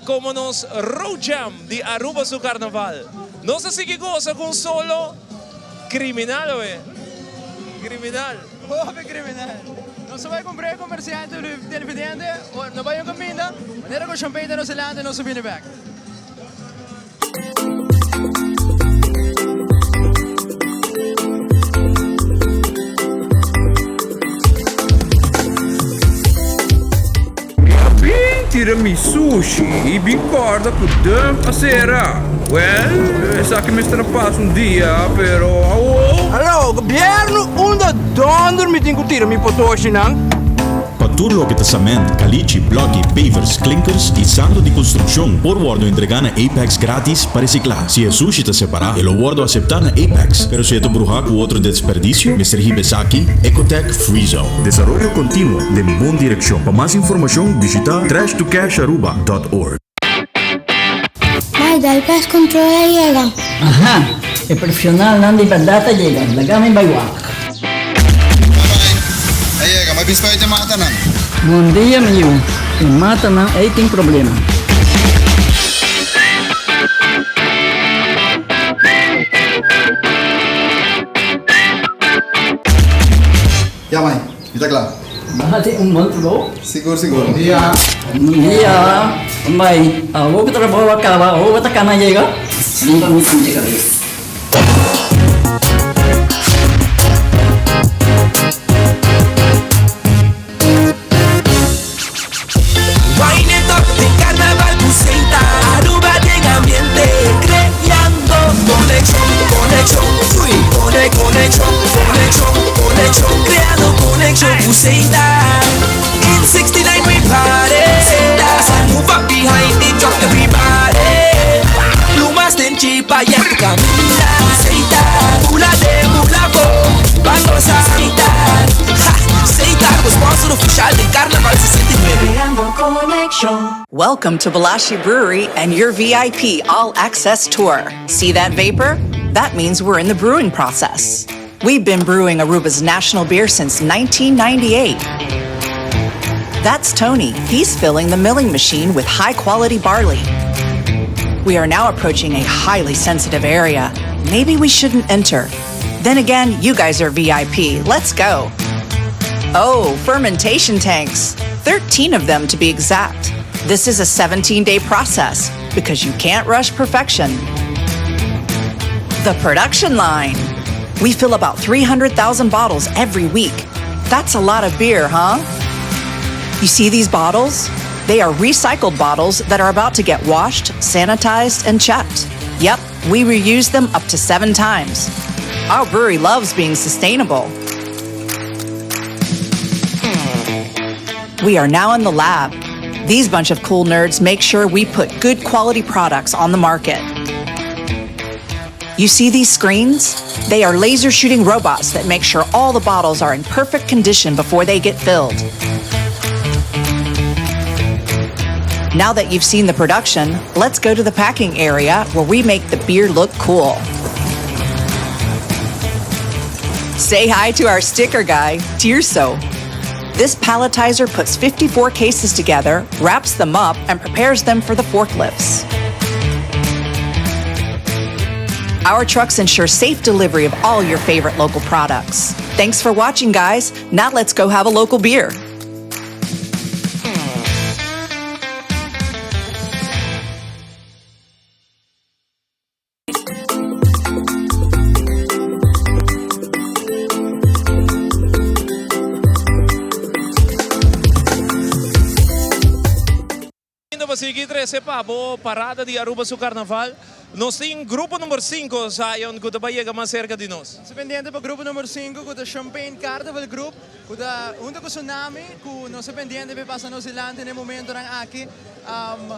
como nos road jam de Aruba su carnaval. Não se sigue goza com solo criminal, criminal. Hobby criminal. Não se vai comprar comercial televidente, não vai comida, maneira com Champagne da Nova Zelândia, não se vem back. Tirami sushi e bem corda com dam a sera. Well, sa que me estrapasso dia, pero Alô, governo, onde donder tem que tirami potoshi não? Paturlo apetamento, caliche, bloque, pavers, clinkers e sando de construção. Por wardo entregando Apex grátis para reciclar. Se é sushi te separar, eu wardo aceitar na Apex. Pero se é tu bruja com outro desperdício, Mr. Hibesaki, Ecotech Free Zone. Desarrollo continuo de boa direção. Para mais informação, visita trashtocasharuba.org. Vai, dal pes controla llega. Aha, el profesional Nandi Bandata llega, la gama en Baywak. Aí, mas bispo te mata não. Bom dia, meu. Me mata não, aí tem problema. Ya, mãe, está claro. Bahati bom? Seguro, seguro. Bom dia. Bom dia. Mãe, vou que trabalho acaba, vou que tá na chega. Limpa muito chega. Wine it up, de carnaval pusenta, Aruba en ambiente, creando conexión, creando conexión pusenta. In 69 we party, so move up behind it, drop everybody. Plumas ten chipa y tu camina, pusenta, mula de mula bo, vamos a aceitar. Seita, sponsor oficial de Carnaval 69. Welcome to Balashi Brewery and your VIP all-access tour. See that vapor? That means we're in the brewing process. We've been brewing Aruba's national beer since 1998. That's Tony. He's filling the milling machine with high-quality barley. We are now approaching a highly sensitive area. Maybe we shouldn't enter. Then again, you guys are VIP. Let's go. Oh, fermentation tanks. 13 of them to be exact. This is a 17-day process because you can't rush perfection. The production line. We fill about 300,000 bottles every week. That's a lot of beer, huh? You see these bottles? They are recycled bottles that are about to get washed, sanitized, and checked. Yep, we reuse them up to 7 times. Our brewery loves being sustainable. We are now in the lab. These bunch of cool nerds make sure we put good quality products on the market. You see these screens? They are laser shooting robots that make sure all the bottles are in perfect condition before they get filled. Now that you've seen the production, let's go to the packing area where we make the beer look cool. Say hi to our sticker guy, Tirso. This palletizer puts 54 cases together, wraps them up, and prepares them for the forklifts. Our trucks ensure safe delivery of all your favorite local products. Thanks for watching, guys. Now let's go have a local beer. Pasigi 13 pa, bo parada de Aruba su Carnaval. Nós temos grupo número 5, Zion, que também chega mais cerca de nós. Se pendiente para grupo número 5, que é Champagne Carnival Group, que é um tsunami, que nós pendiente para passar no Zealand no momento aqui.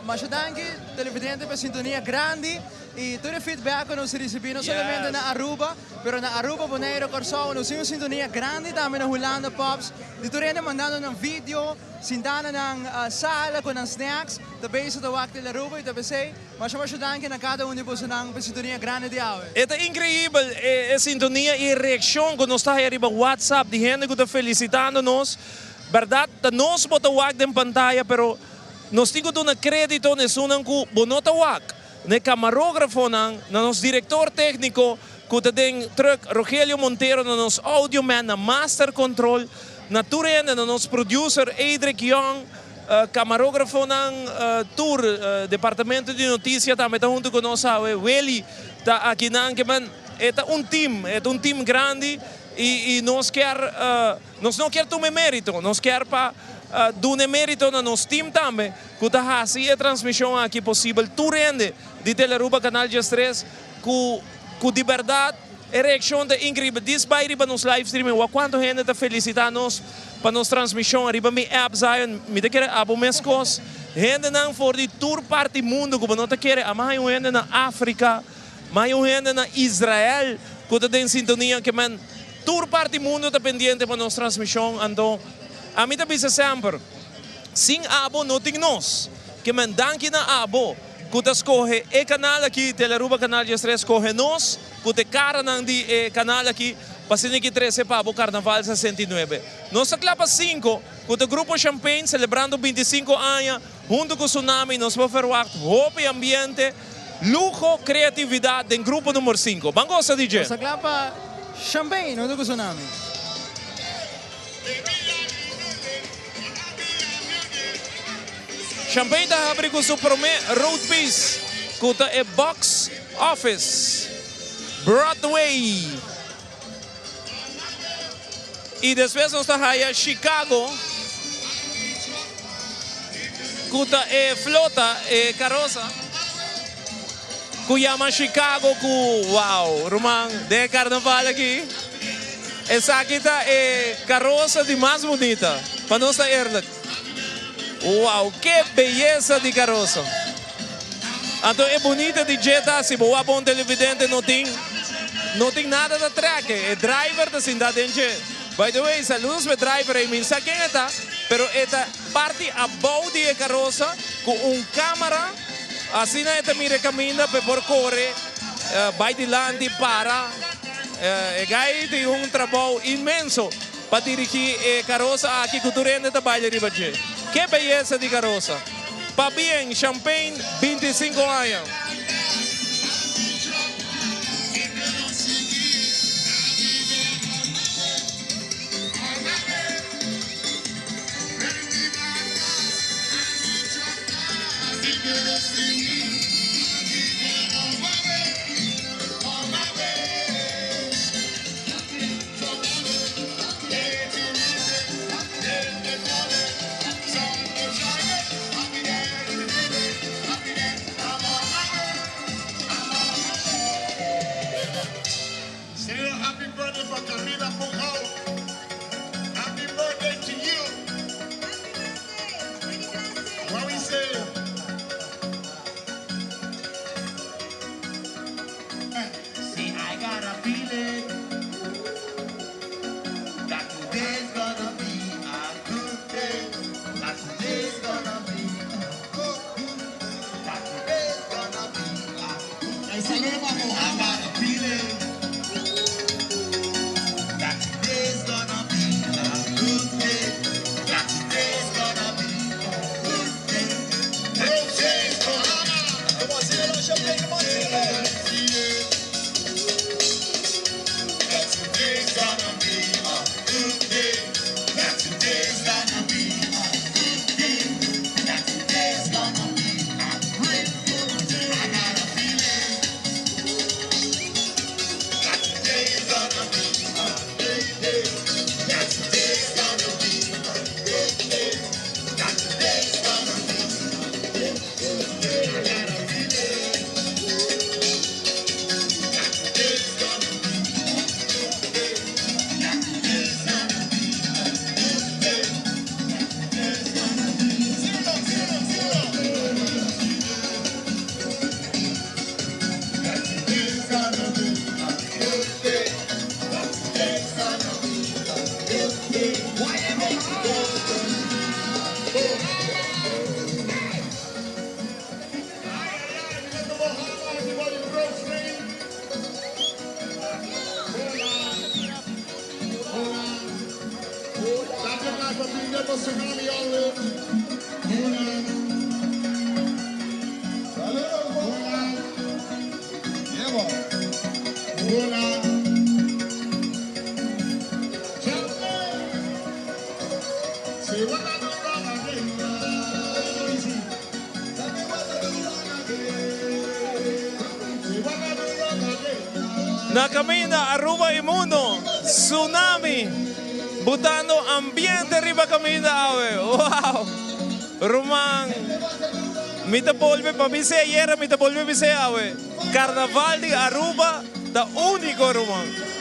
Mas danke, televidente para sintonia grande e todo o feedback que nós recebemos não somente na Aruba, mas na Aruba, Bonaire, Corsão, nós temos sintonia grande também na Holanda Pops. De turende mandando um vídeo, sentando na sala com os snacks, também sa tawag de Aruba e também sei, mas danke na cada um de vocês na sintonia grande de awe. É incrível a sintonia e a reação que nós está aí no WhatsApp, de gente que está felicitando-nos. Verdade, nós botamos em pantalla, pero nós temos um crédito nesse ano que bonota wak, ne camarógrafo na nosso diretor técnico, que tem truck Rogelio Monteiro, na nosso audio man, na master control, na turenda, na nosso producer Edric Young, camarógrafo na tour departamento de notícia também está junto com nós, Willy está aqui na que é um time grande e nós não quer tomar mérito, nós quer para dar mérito no nosso time também, que está assim a transmissão aqui possível, turende de Teleruba Canal de 3, que de verdade a reação é incrível. Diz vai riba nos live streaming, quanto gente está felicitando-nos para nossa transmissão, riba mi app Zion, me quer abo mescos, gente não for de tour parte mundo, que não quer, a mais gente na África, mais gente na Israel, que está em sintonia, que man, tour parte mundo está pendente para nossa transmissão, então, a mim também sempre, sem abo não tem nós, que man, danke na abo, que escolhe o canal aqui, Teleruba Canal de 3, escolhe nós, que cara não de canal aqui, passando aqui 13 para o Carnaval 69. Nós clapa 5, que o grupo Champagne, celebrando 25 anos, junto com o Tsunami, nós vamos fazer roupa e ambiente, luxo, criatividade, em grupo número 5. Bangosa, DJ? Nós clapa Champagne, junto com o Tsunami. Champagne está abrindo com o seu primeiro road piece, que é Box Office, Broadway. E depois nós estamos aí em Chicago, que é flota, é carroça, que chama Chicago, que, uau, Roman, de carnaval aqui. Essa aqui é carroça de mais bonita, para nós estar. Uau, que beleza de carroça! Então é bonita de jeito, se boa bom televidente não tem nada de track, é driver da cidade em che. By the way, saludos para driver e minha quem está, pero esta parte a body de carroça com câmera, assim na esta mira caminha para por correr, vai dilante para, gai tem trabalho imenso para dirigir a carroça aqui que turende trabalha riba che. Que beleza de carroça. Pa bien, Champagne, 25 anos. Na camina Aruba Imundo, tsunami, butando ambiente arriba camina ave. Wow! Rumang, mita polve pa bise ayer, mita polve bise ave. Carnaval de Aruba, da único Rumang.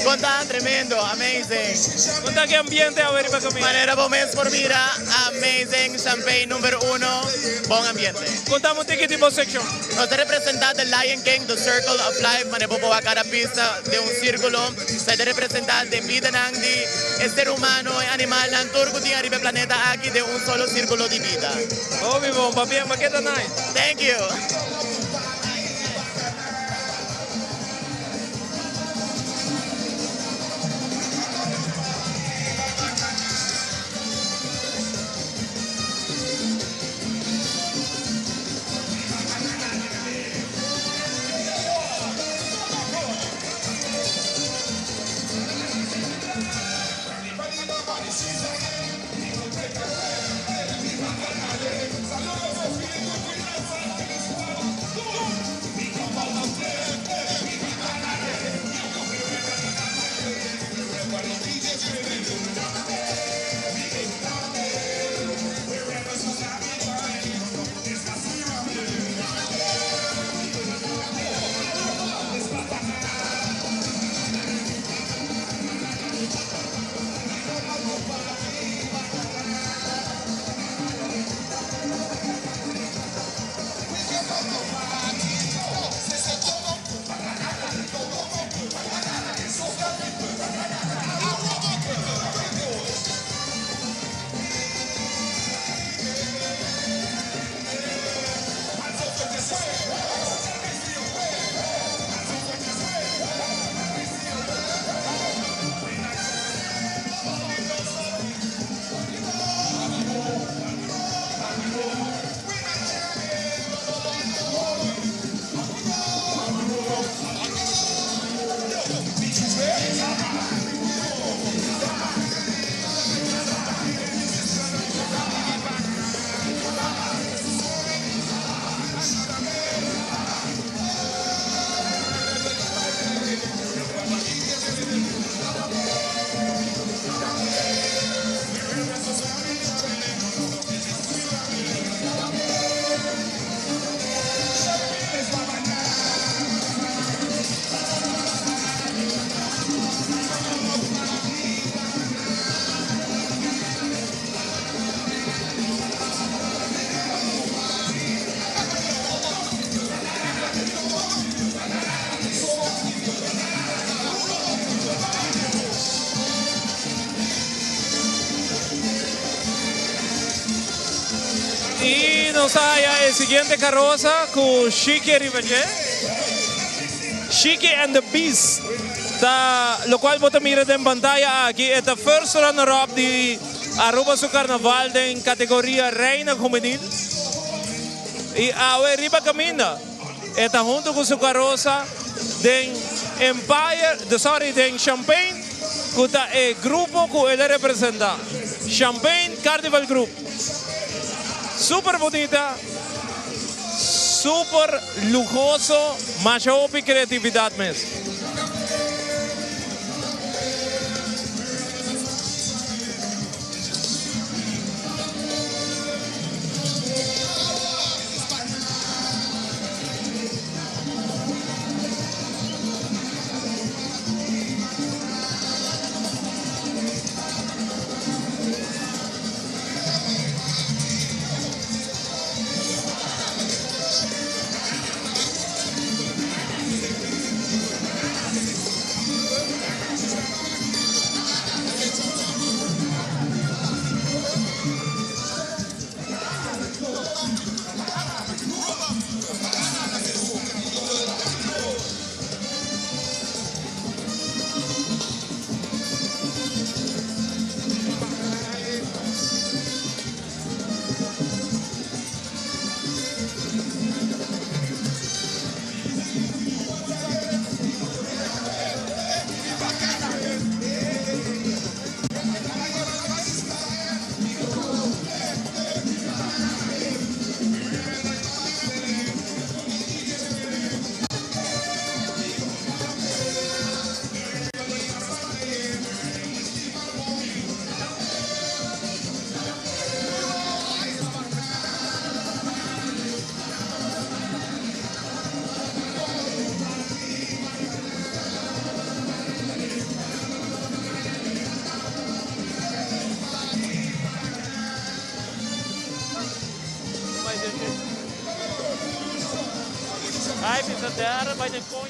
Conta tremendo, amazing. Conta que ambiente a ver para comer. Manera Bomes por mira, amazing, champagne número 1, buen ambiente. Contamos qué tipo de sección. Nos representa el Lion King, The Circle of Life, manepo a cada pista de un círculo. Se representa de vida nangdi, el ser humano, animal, turco tiene arriba planeta aquí de un solo círculo de vida. Oh, mi bomba, bien, maqueta night. Thank you. Y nos haya el siguiente carroza con Shiki Rivenge. Shiki and the Beast. Lo cual vos mira en pantalla aquí. Es el first runner-up de Aruba su Carnaval en categoría Reina Juvenil. Y ahora arriba camina. Está junto con su carroza de Champagne. Que está el grupo que él representa. Champagne Carnival Group. Super bonita, super lujoso, macho y creatividad mes. there by the coin.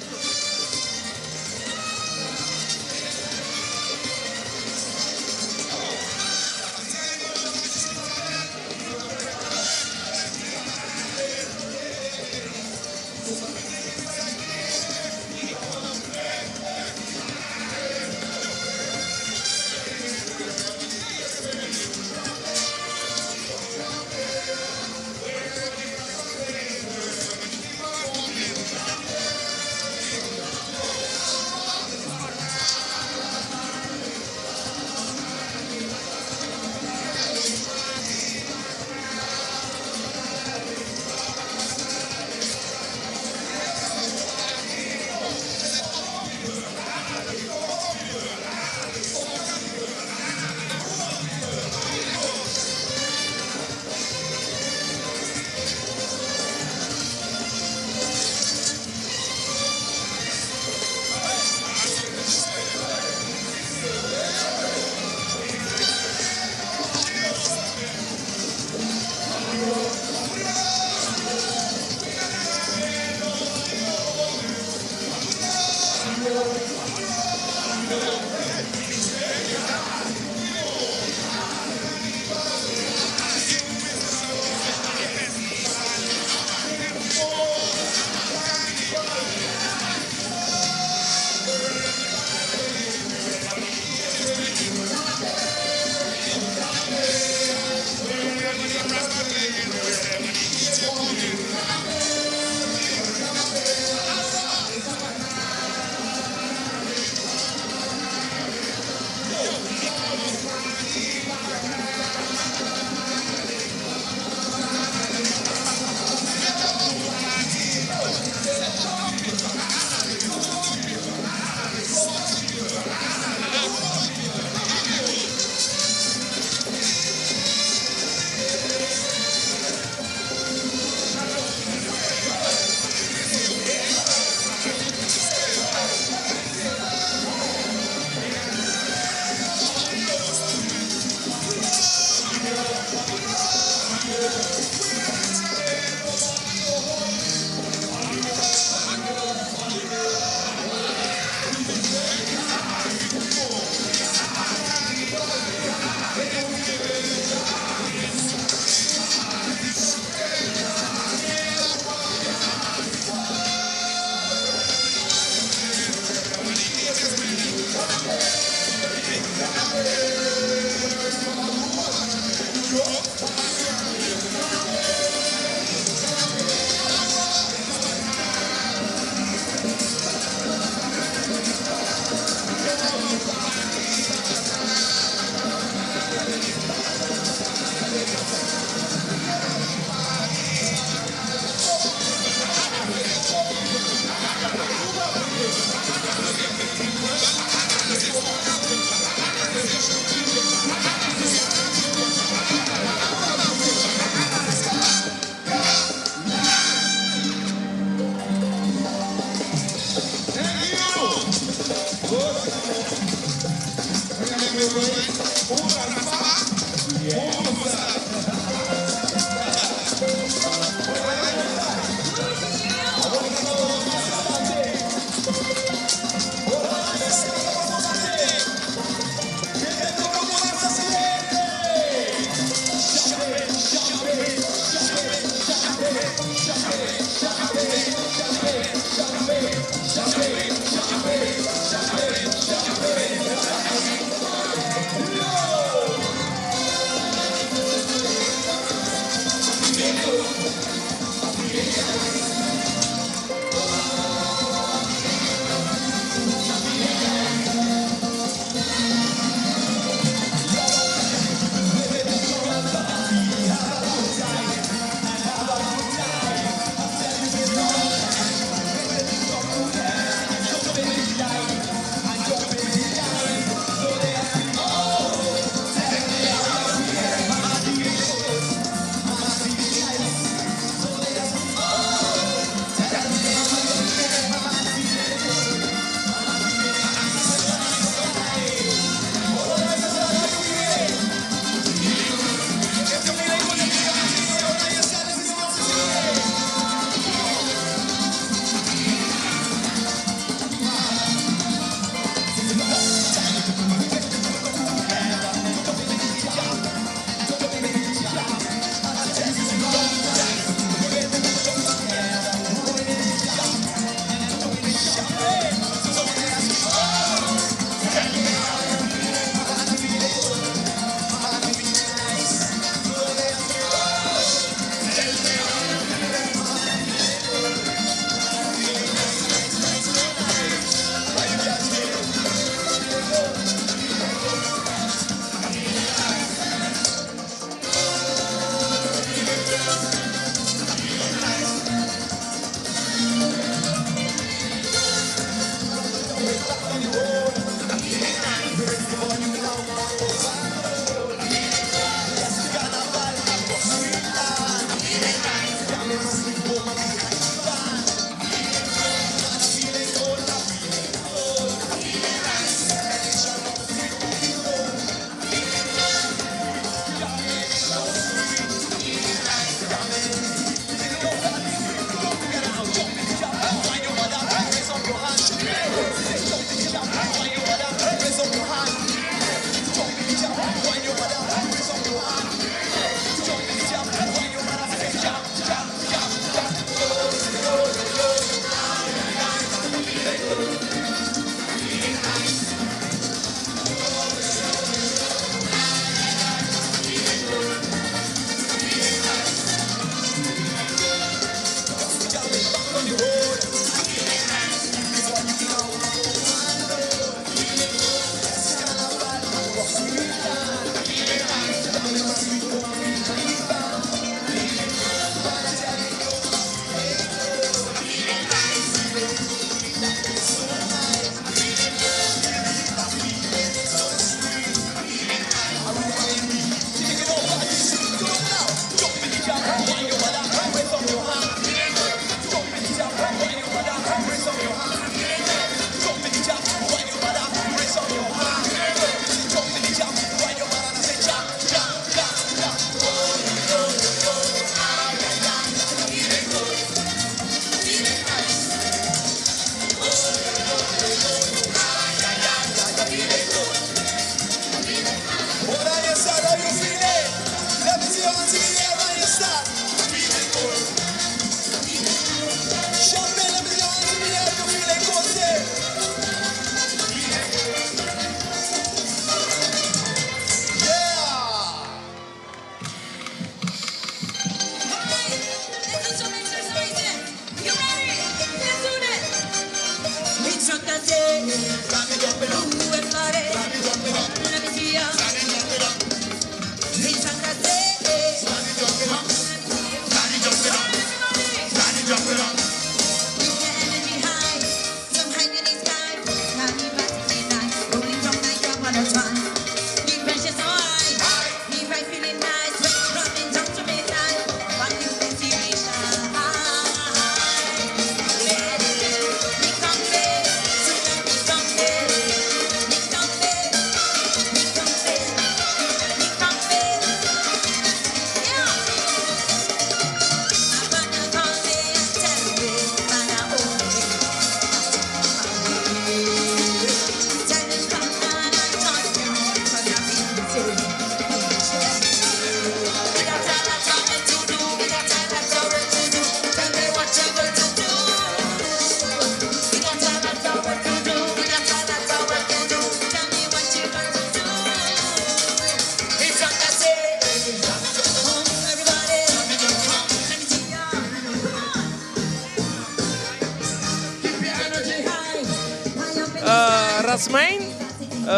Rasmain,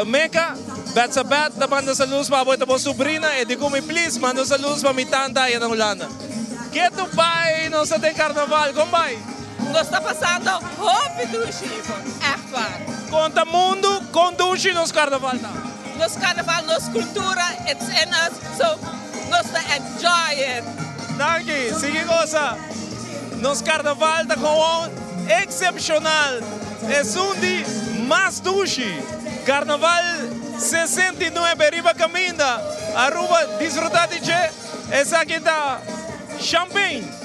Mecca, Bet sa Bet, na manda sa luz pa ito po sobrina, e di kumi please, manda sa luz pa mi tanta yan ang Holanda. Quieto pai, no sa tem carnaval, como vai? Nós está passando Hope Dushi, echt waar. Conta mundo, conduce nos carnaval. Nos carnaval, nos cultura, it's in us, so nós está enjoy it. Danke, sige cosa. Nos carnaval tá gewoon excepcional. Es un di más dushi. Carnaval 69 Riba Caminda. Aruba disfrutate che. Esa aqui tá champagne.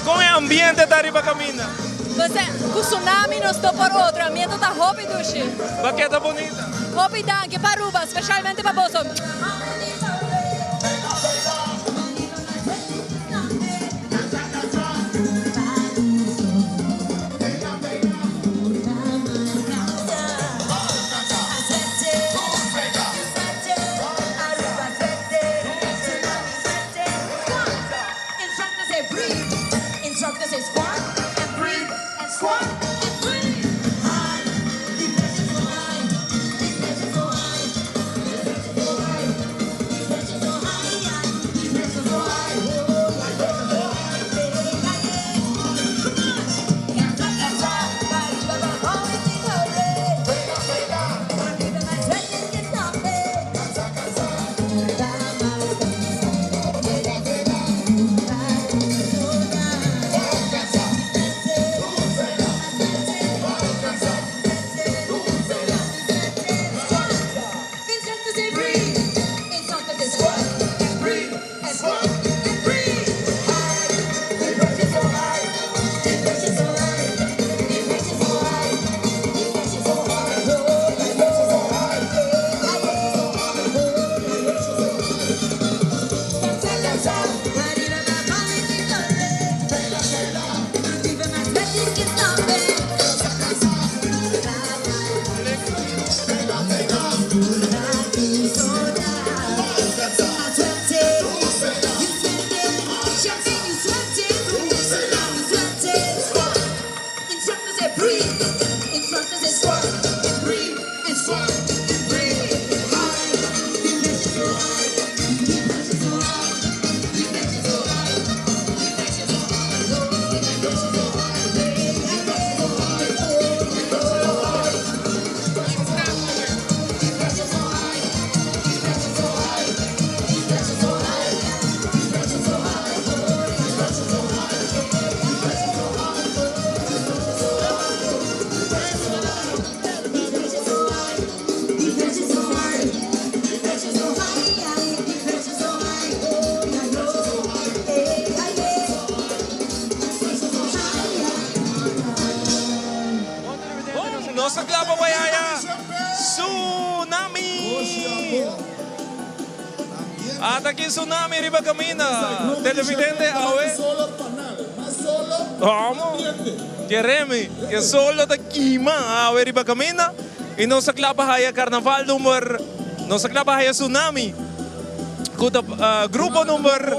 Como é o ambiente da Riba Caminda? Você, com tsunami não estou por outro, ambiente da Hope Dushi. Baqueta bonita. Hope danke para Aruba, especialmente para você. Nossa glaba wayaya, tsunami! At aqui tsunami Riba Caminda, televidente awe. Vamos, queremos, que solo da Kima awe Riba Caminda. E nossa glaba haya carnaval number, nossa glaba haya tsunami. Kuta grupo number.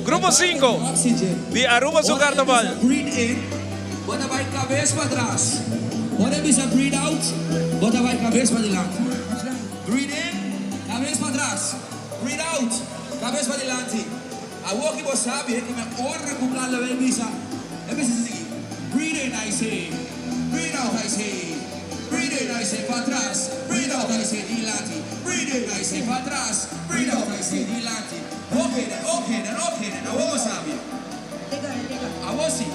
Grupo 5 de Aruba su carnaval. Bota vai cabeça para trás. Bota bisa breathe out. Bota vai cabeça para dilante. Breathe in, cabeça para trás. Breathe out, cabeça para dilante. A walk você sabe que me orra com plano vai bisa. É bisa assim. Breathe in, I say. Breathe out, I say. Breathe in, I say para trás. Breathe out, I say dilante. Breathe in, I say para trás. Breathe out, I say dilante. Okay, then. A walk sabe. A walk sim.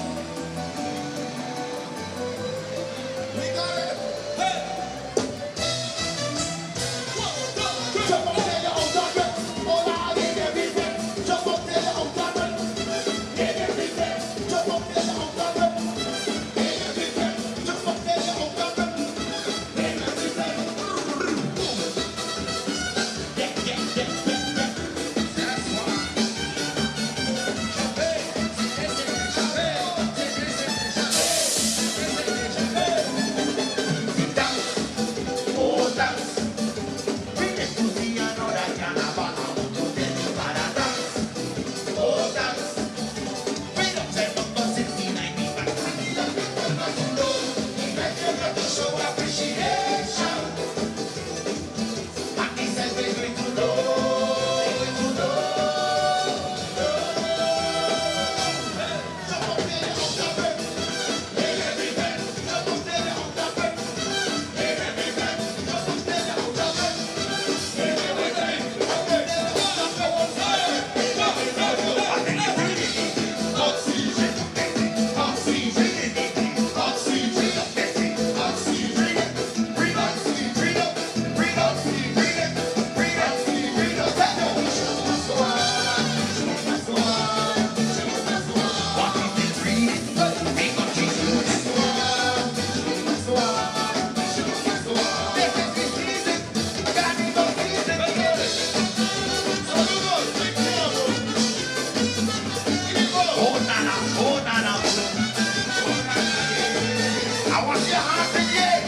Wash your hands in the air,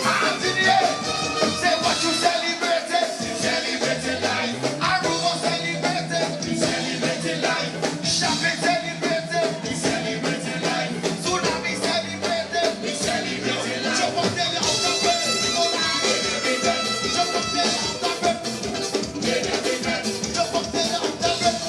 hands in the air. Say what you celebrated, celebrated life. Aruba celebrated, celebrated life. Shopping celebrated, celebrated life. Tsunami celebrated, celebrated life. Jump up there, out of bed, jump up there, out of bed. Jump up there, out of bed. Jump up there, out of bed.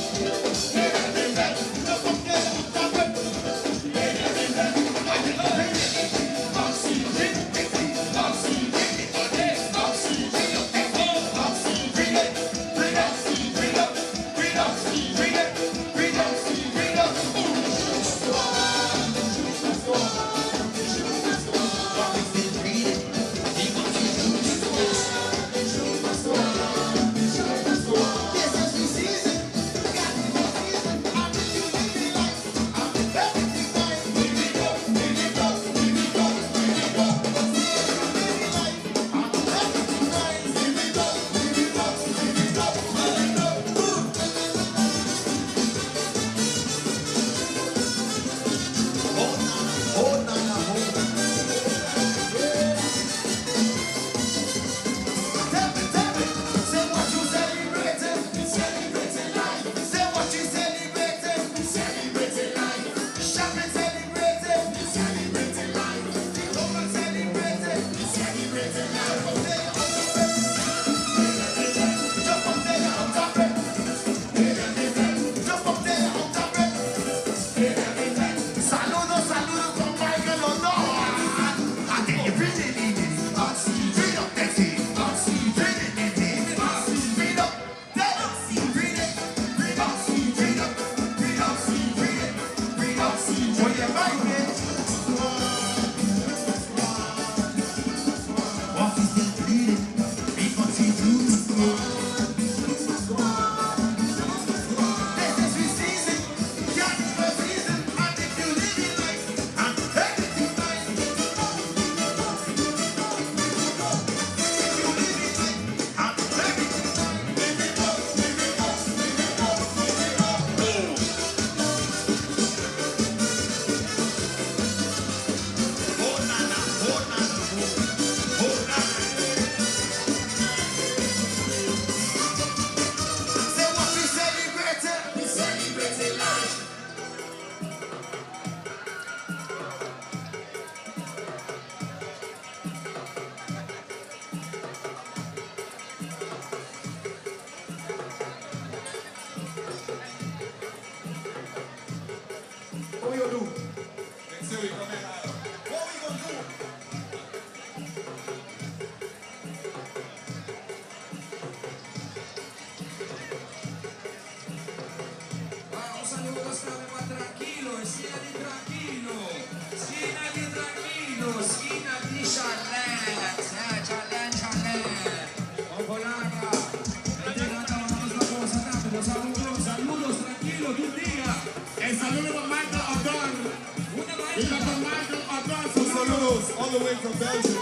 All the way from Belgium.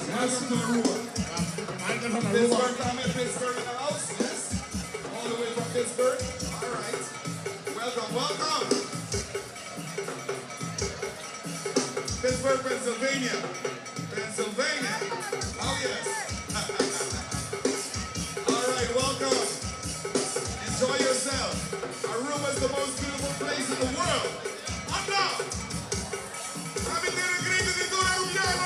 Welcome to Aruba. Pittsburgh, comment Pittsburgh in the house. Yes. All the way from Pittsburgh. All right. Welcome, welcome. Pittsburgh, Pennsylvania. Pennsylvania. Oh, yes. All right, welcome. Enjoy yourself. Aruba is the most beautiful place in the world. Up now. Avete il grido di Dura Rubiano,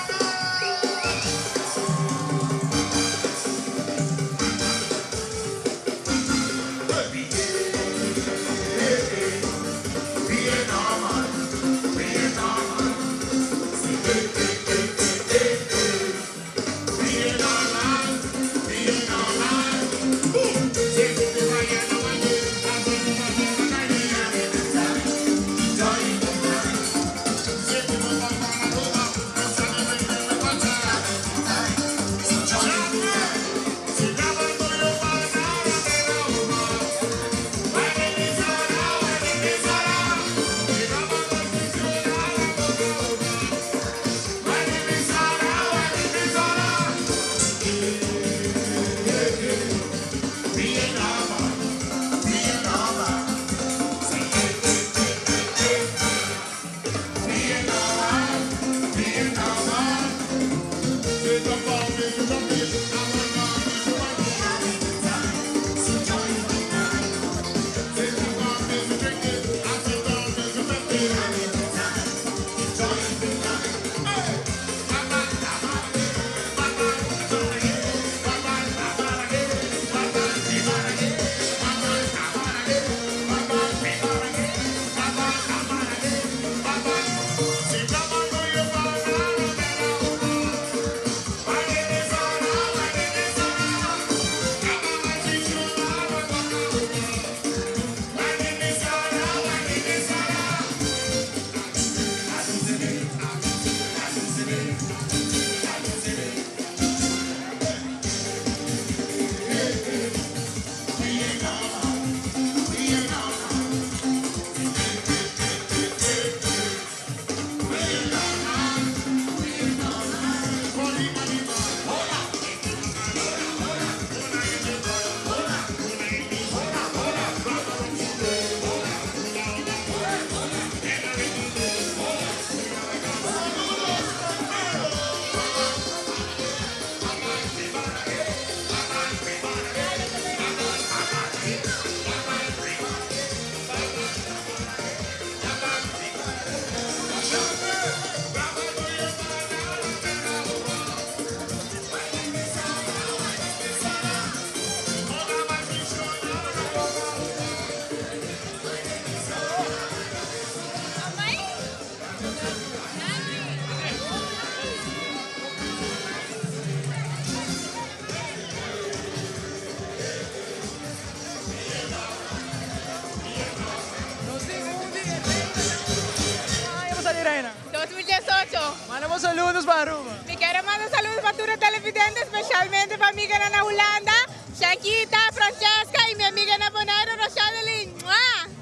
mandamos saludos para Aruba. Me quiero mandar saludos para todos los televidentes, especialmente para mi amiga en Holanda, Shankita, Francesca y mi amiga en Bonaire, Rosadeline.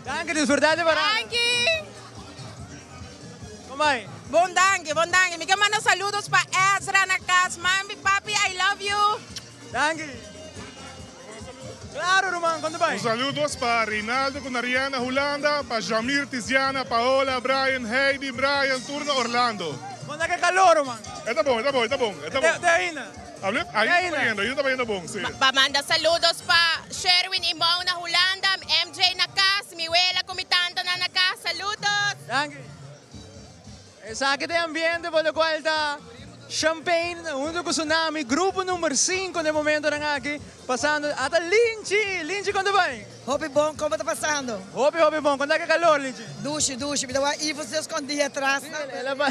Danke, disfrutate para. Danke. Kom bij. Bom danke. Me quiero mandar saludos para Ezra Nakas, mami, papi, I love you. Danke. Claro, Roman, quando vai? Saludos para Rinaldo con Ariana Holanda, para Jamir, Tiziana, Paola, Brian, Heidi, Brian, Turno, Orlando. Quando é que é calor, Roman? Está bom. De ainda. Ahí está viendo bom, sí. Manda saludos para Sherwin y Mona Holanda, MJ Nakas, mi abuela comitando na Nakas, saludos. Danke. Sa akin ang ambiente por lo cual está Champagne, junto com Tsunami, grupo número 5 no momento ng aqui, passando até Linchi. Linchi, quando vai? Hopi bom, como tá passando? Hopi bom, quando é que é calor, Linchi? Duche, me dá uma e você escondia atrás.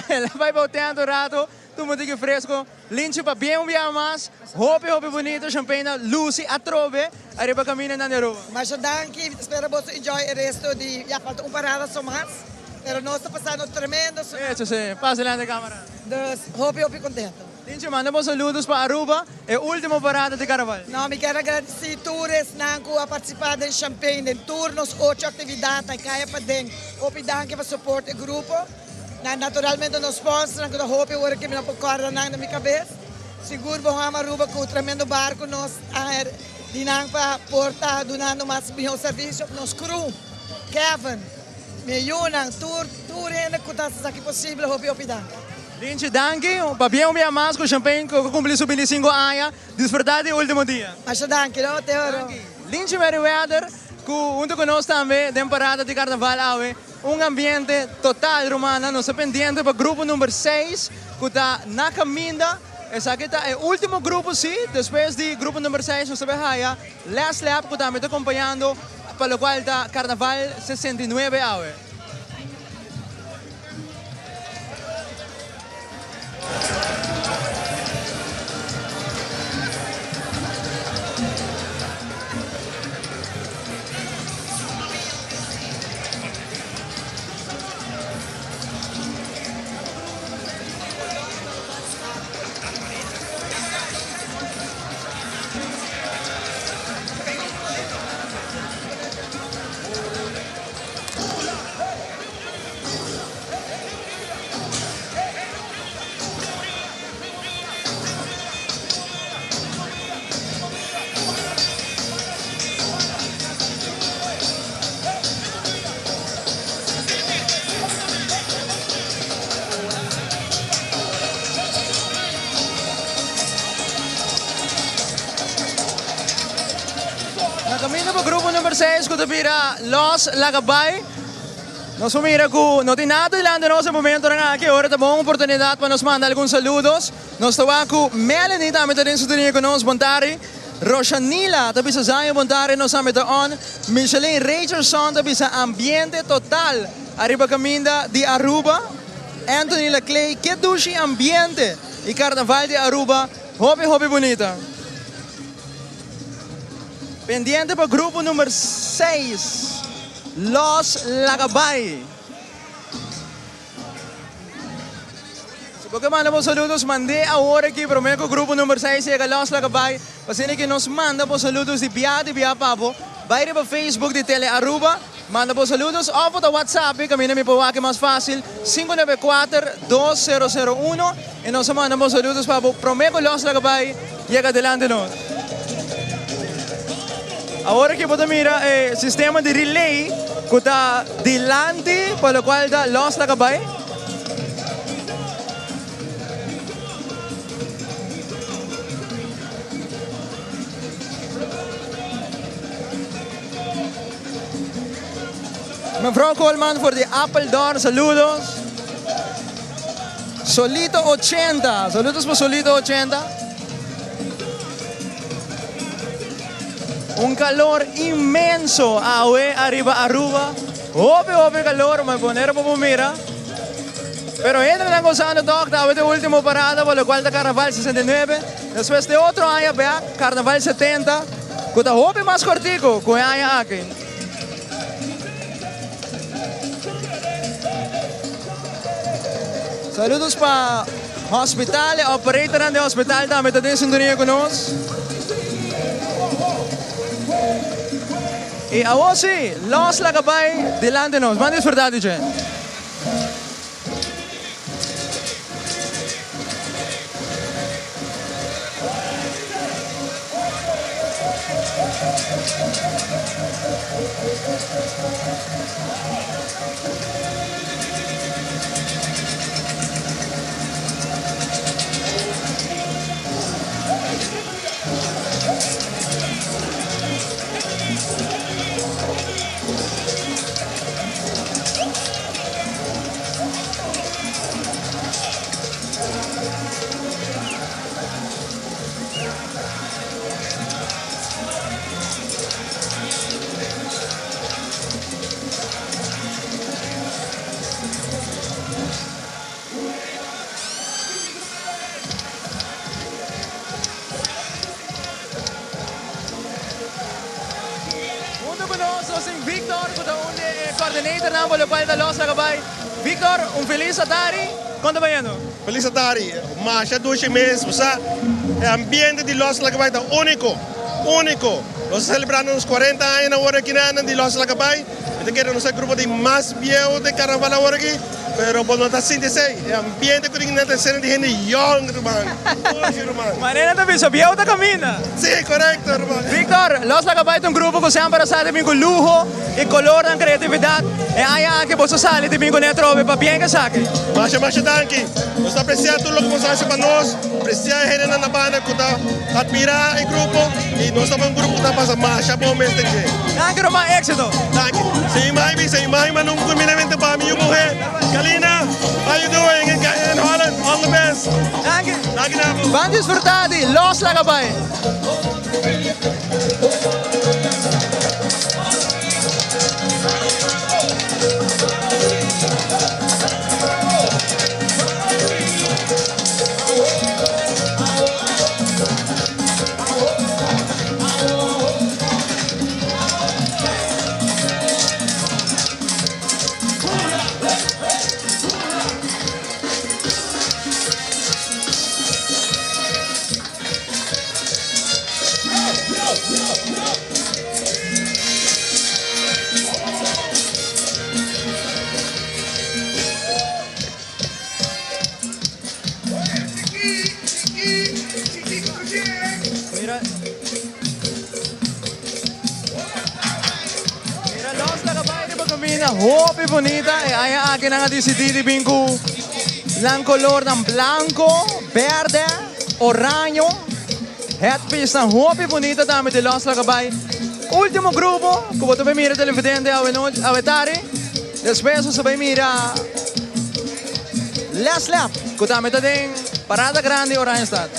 Ela vai voltando rato, tudo fresco. Linchi pa bem mais, hopi bonito, Champagne, Lucy, atrove, arriba caminho na Aruba. Mas danke, espero você enjoy o resto de, já falta parada só mais. Pero nós está passando tremendo. Isso, sim. Passa lá na câmera. Dus, hopi contento. Linchi, mandamos saludos para Aruba, é a última parada de Carnaval. Não, me quero agradecer a todos que participaram em Champagne, em turnos, 8 atividades, em caia para dentro. Hopi danke para suporte o grupo. Naturalmente, nos sponsors, que hopi agora que me não pode na minha cabeça. Seguro, vamos a Aruba com o tremendo barco, nós dinang para portar, donando mais bem o serviço, nos crew, Kevin. Me yunang tour ainda que está aqui possível, hopi danke. Linchi, danke. Pabiang umiya mas ko Champagne ko kumpli su 25 aya. Disfrutate o último dia. Mas danke, no, Teoro. Linchi Meriwether, junto con nós também, temporada de Carnaval awe, ambiente total romana, nós pendiente para grupo número 6, que está na caminda. Essa aqui é o último grupo, sim. Depois do grupo número 6, nós sabemos que last lap que está me acompanhando, para o qual está Carnaval 69 awe. Camino po grupo number 6 ko tapira Los Lagabay. Nos sumira ko no tinado lang din sa momento na nga ora ta bong oportunidad para nos manda alguns saludos. Nos tawa ko Melanie tami ta din sa dunia ko nos Bontari. Roshanila tabi sa Zion Bontari nos sa on. Michelin Richardson tabi sa Ambiente Total. Arriba Caminda di Aruba. Anthony Laclay Kedushi Ambiente. E Carnaval de Aruba. Hopi bonita. Pendiente para grupo número 6, Los Lagabay. Bagaimana po saludos, mandé agora aqui para o meu grupo número 6, chega Los Lagabay. Pasina que nos manda po saludos de Bia Papo. Vai para Facebook de Tele Aruba. Manda po saludos ou po WhatsApp, kami na may pawaki mas fácil, 594-2001. E nos manda po saludos para o meu Los Lagabay. Chega adelante nós. Agora que podemos mirar o sistema de relay que está delante, para o qual está Los Lagabay. Mevrouw Coleman voor de Appeldor, saludos. Solito 80, saludos por Solito 80. Un calor inmenso arriba Aruba. Hope calor, may poner po mira. Pero entra lang gozando dog, dapat yung último parada, por lo cual da Carnaval 69. Después de otro año, vea, Carnaval 70. Kuta hope mas cortico, kung año akin. Saludos pa Hospital, operator de hospital, dame te sintonía con nos. Y ahora sí, los lagabay delante nos. Van a disfrutar, DJ. Coordinator na Bolopal da Los Lagabay. Victor, feliz Atari. Quanto ba yan? Feliz Atari. Masha 12 meses. Basta, o ambiente de Los Lagabay é único. Único. Nós celebrando os 40 anos agora aqui de Los Lagabay. Então, que nós é o grupo de mais viejos de Carnaval agora aqui. Pero por nós assim de sei, o ambiente que nós está sendo de gente young, hermano. Manera também, so viejo da camina. Sí, correcto, hermano. Victor, Los Lagabay é grupo que sempre sa também com lujo e color e criatividade. E aí que você sale também com netrobe para bem que saque. Masha danke. Nós apreciamos tudo o que você faz para nós. Apreciamos a gente na banda que está admira o grupo e nós estamos um grupo que está passando Masha bom mês de dia. Danke, Roma, éxito. Danke. Sem mais, mas não combinamento para minha mulher. Kalina, how you doing in Holland? All the best. Danke. Danke, Nabo. Van disfrutati, Los Lagabay. Hope bonita e aí akin ang decididi bingku lang color ng blanco, verde, oranyo. Headpiece ng hope bonita dami de Los Lagabay. Último grupo, como tu mira televidente avetari. Después sabay mira last lap. Kutami ta ding parada grande orange stad.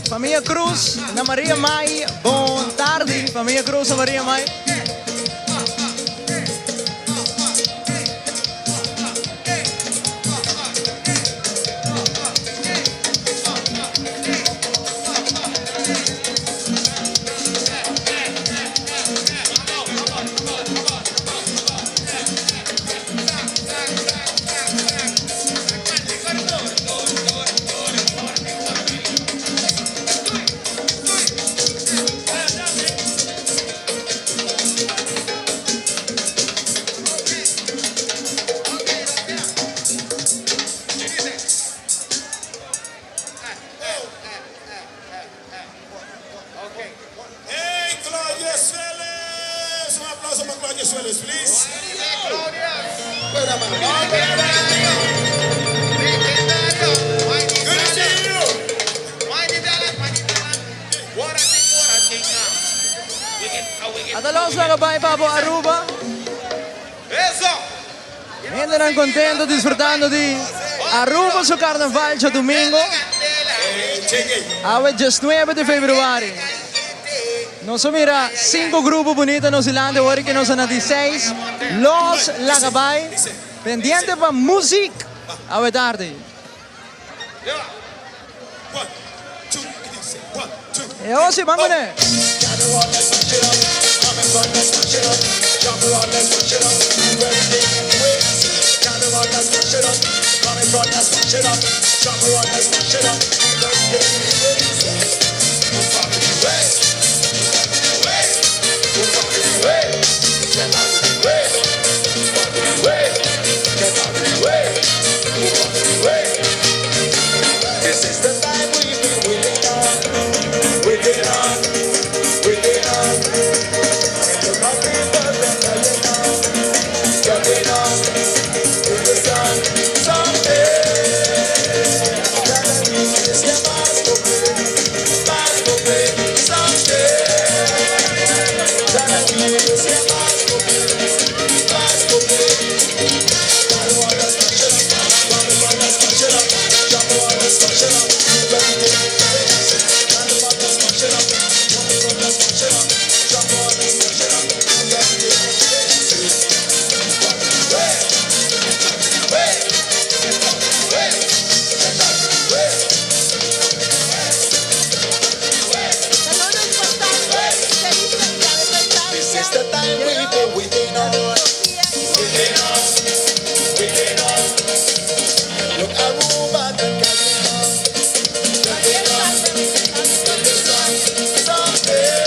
Família Cruz, na Maria Mai, bom tarde, Família Cruz, na Maria Mai. At Los Lagabay, Pabo Aruba. Gente contento, disfrutando di Aruba su Carnival sa domingo. Awit just 9 de februari. Nos mira 5 grupos bonitos neozelandeses, ahora que nos han 16. Los Lagabay. Pendiente para música. A ver tarde. E oggi vamos ne. This is the time we've been waiting on, waiting on, waiting on. Look how people been getting on to the sun. Someday, gotta use this your mind to play. Someday, gotta use this your mind to play. Gotta want us to shut up, gotta want us to shut up. This is the time we've been waiting on. Waiting on. Waiting on. Look, Aruba and Carnival. Waiting on. Someday.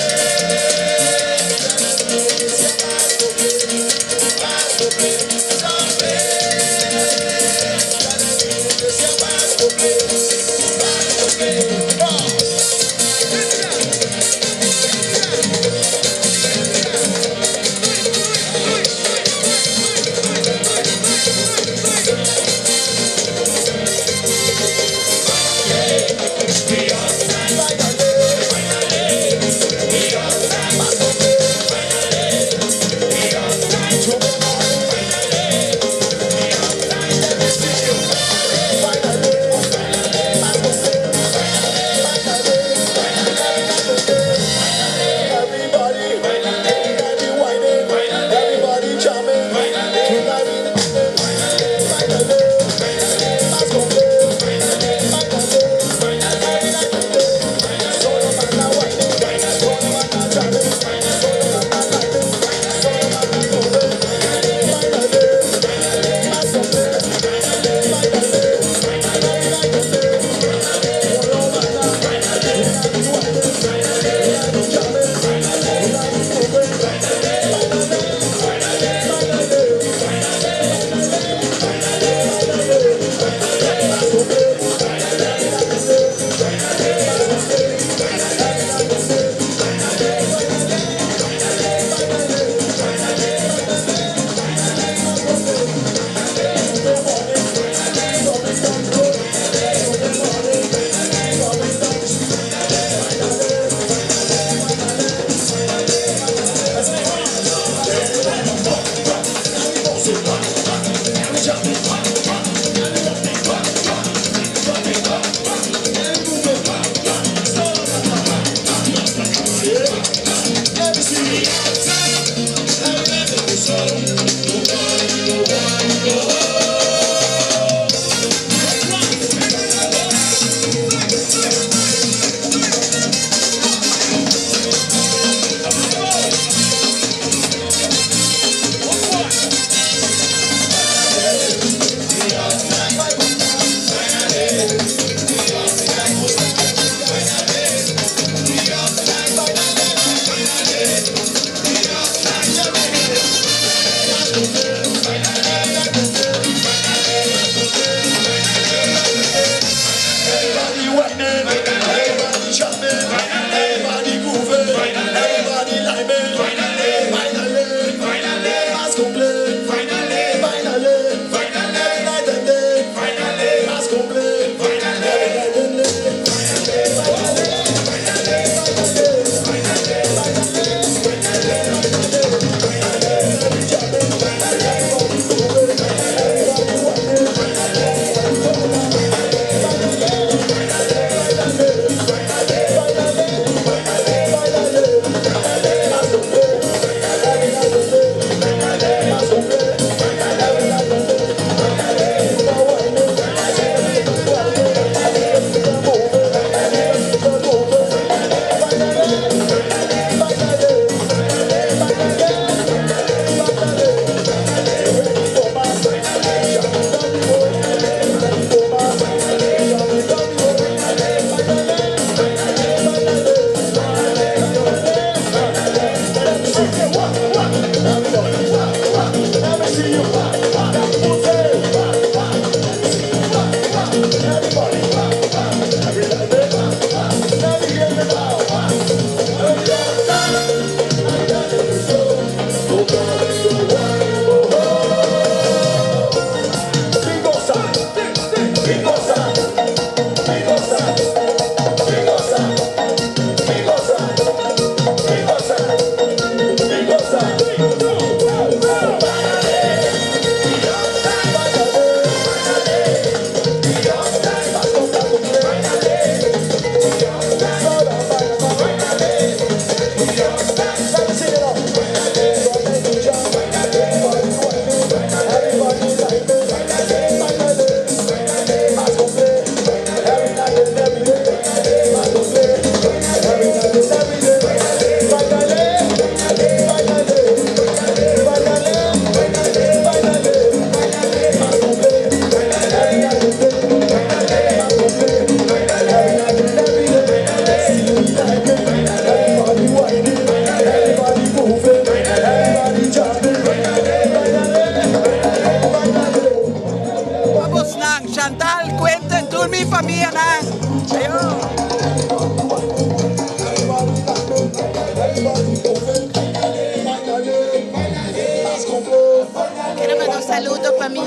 saludo para mi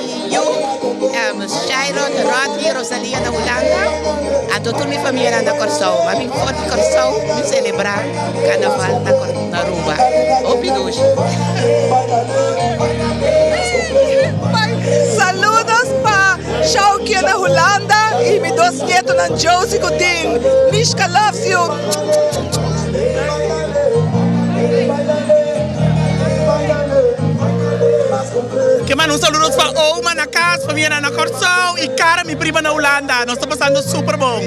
Sharon, Rodney, Rosalia na Holanda. A toda minha família na Corsão. Mas minha foto Corsão, me celebrar Carnaval na Aruba. Opidos. Saludos para Shauki na Holanda e meus dois netos na Josie Coutinho. Mishka loves you. Que manda saludos para Oma na casa, família na Corsão e cara, minha prima na Holanda. Nós estamos passando super bom.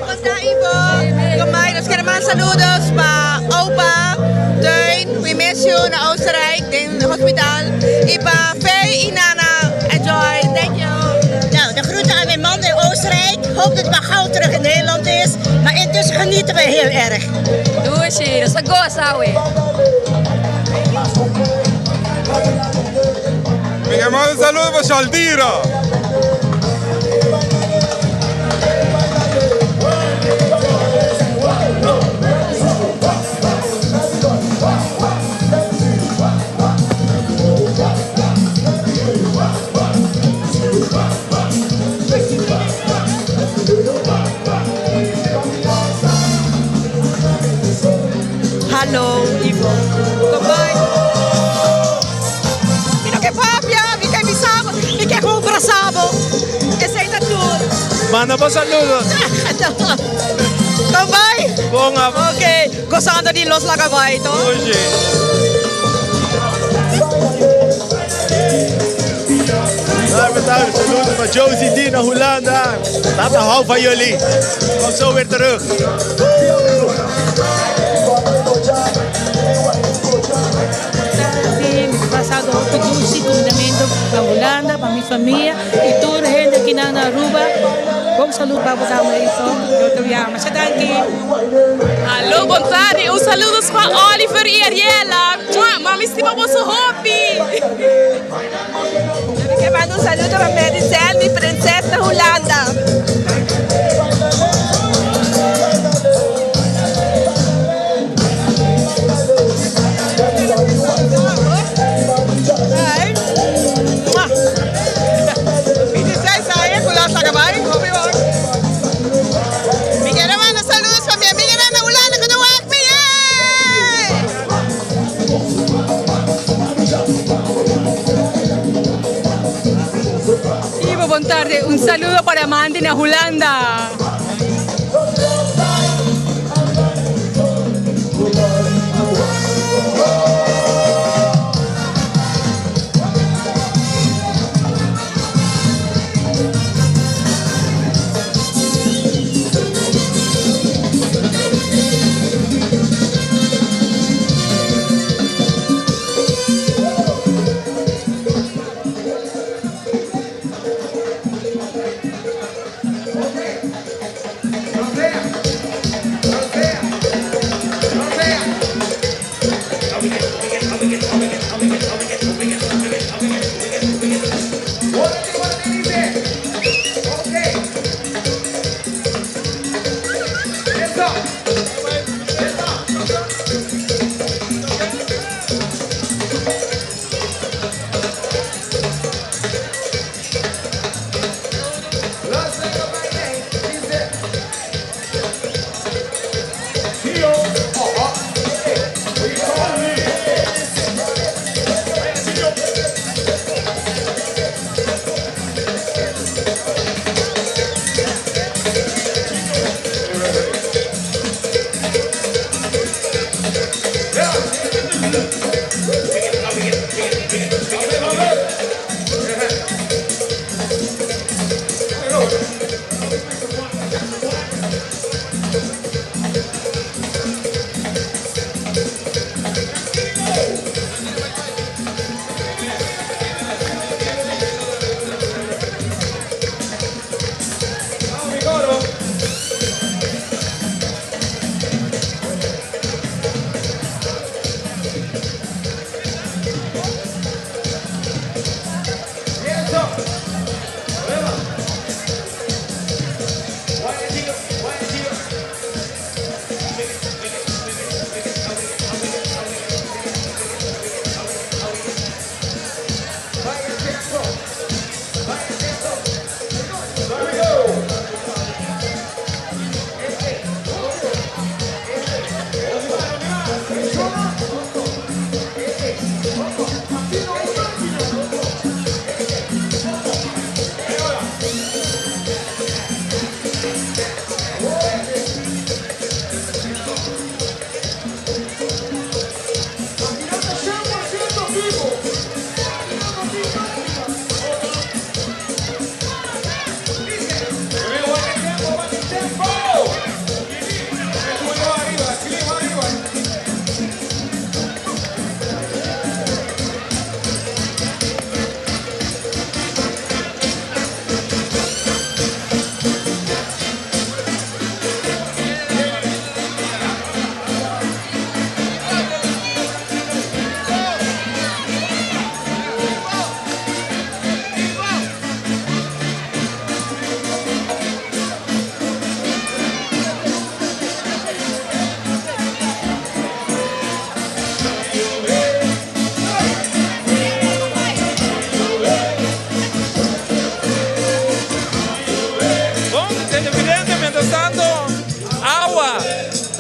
Costa Ivo. Kamay, nós queremos saludos para Opa, Teun, we miss you na Oostenrijk, in het hospitaal. En para Faye en Nana, enjoy, thank you. Nou, de groeten aan mijn man in Oostenrijk. Hoop dat het maar gauw terug in Nederland is. Maar intussen genieten we heel erg. Doe eens, dat is een gozawe. Mi mando un saludo para Shaldira. Hallo, Ivo. Kamay. Que papia, mi que bisabo, mi que com brasabo. Essa aí tá tudo. Manda para saludos. Também? Bom, ok. Gostando de Los Lagabaitos. Hoje. Saludos para Josie D na Holanda. Tata, hou van jullie. Kom zo weer terug. Passado Tugusi, convidamento para Holanda, para minha família e toda a gente aqui na Aruba. Bom saludo para você também, eu te amo. Alô, boa tarde. Um saludos para Oliver e Ariela. Mami, estima vosso hobby. Eu quero mandar saludo para Maricel, minha princesa da Holanda. Boa tarde, un saludo para Mandy na Holanda.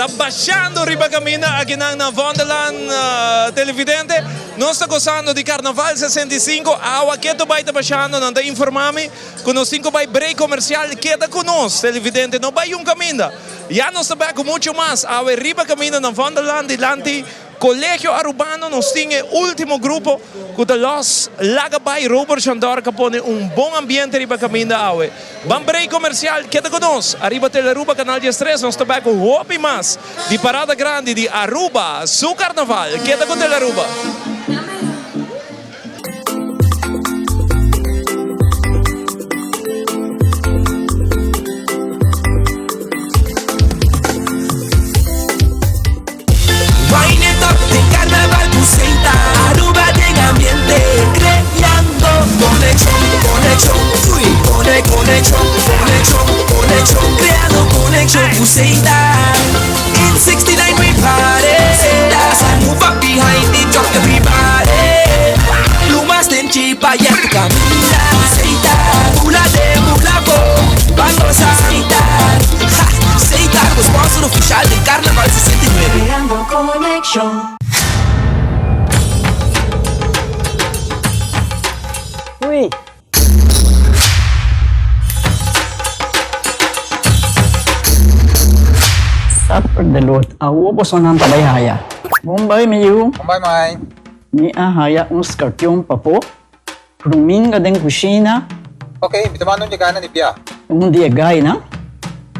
Tá baixando riba camina aqui na Wonderland televidente. Nós estamos gostando de Carnaval 65. A água que tu vai estar baixando, não te informamos. Que nós temos vai break comercial que está conosco, televidente. Não vai caminho. Já nós estamos com muito mais. A riba camina na Wonderland dilante. Colegio Arubano nos tiene último grupo que los Lagabay Robert Chandor que pone un buen ambiente arriba camino awe. Van break comercial, queda con nos. Arriba de Aruba Canal 3 nos está con Hopi más de parada grande de Aruba, su carnaval. Queda con Aruba. Carnaval Buceita, Aruba en ambiente, creando conexión, conexión, creando conexión Buceita. In 69 we party, so move up behind the truck everybody. Lumas ten chipa y tu camina, Buceita, mula de mulaco, vamos a aceitar. Buceita, sponsor oficial del Carnaval 69. Creando conexión. Uy. Sapper de lot, awo po so ng tabayhaya. Bombay miyu. Bombay mai. Ni ahaya un skarpyon pa po. Ruming ka din kusina. Okay, bitaman nung jagana ni Pia. Un dia gay na.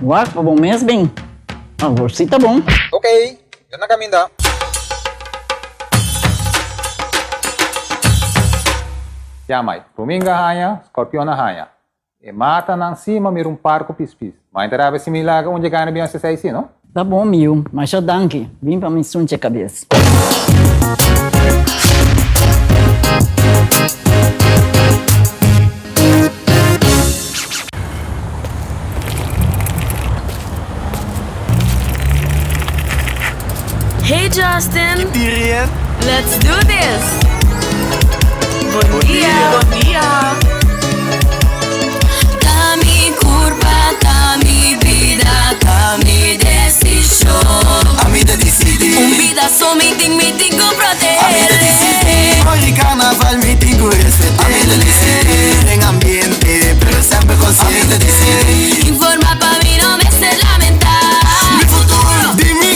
Wak pa bong mesbing. Agorsita bong. Okay, yan na kami da. Yamay, Ruminga haya, Scorpion haya. E mata nang cima mir um parco pispis. Mas interava similar onde ganha bem essa aí, não? Tá bom, miu, mas só danke. Vim pra me sunche cabeça. Hey Justin! Let's do this! Bom dia! Kami curva, kami vida, kami decision. A vida decide. Vida só meeting com proteger. A vida decide. Hoje carnaval meeting com respetar. A vida decide. En ambiente, pero sempre consciente. A vida decide. Informa pa mí no me se lamentar. Mi futuro. Dime.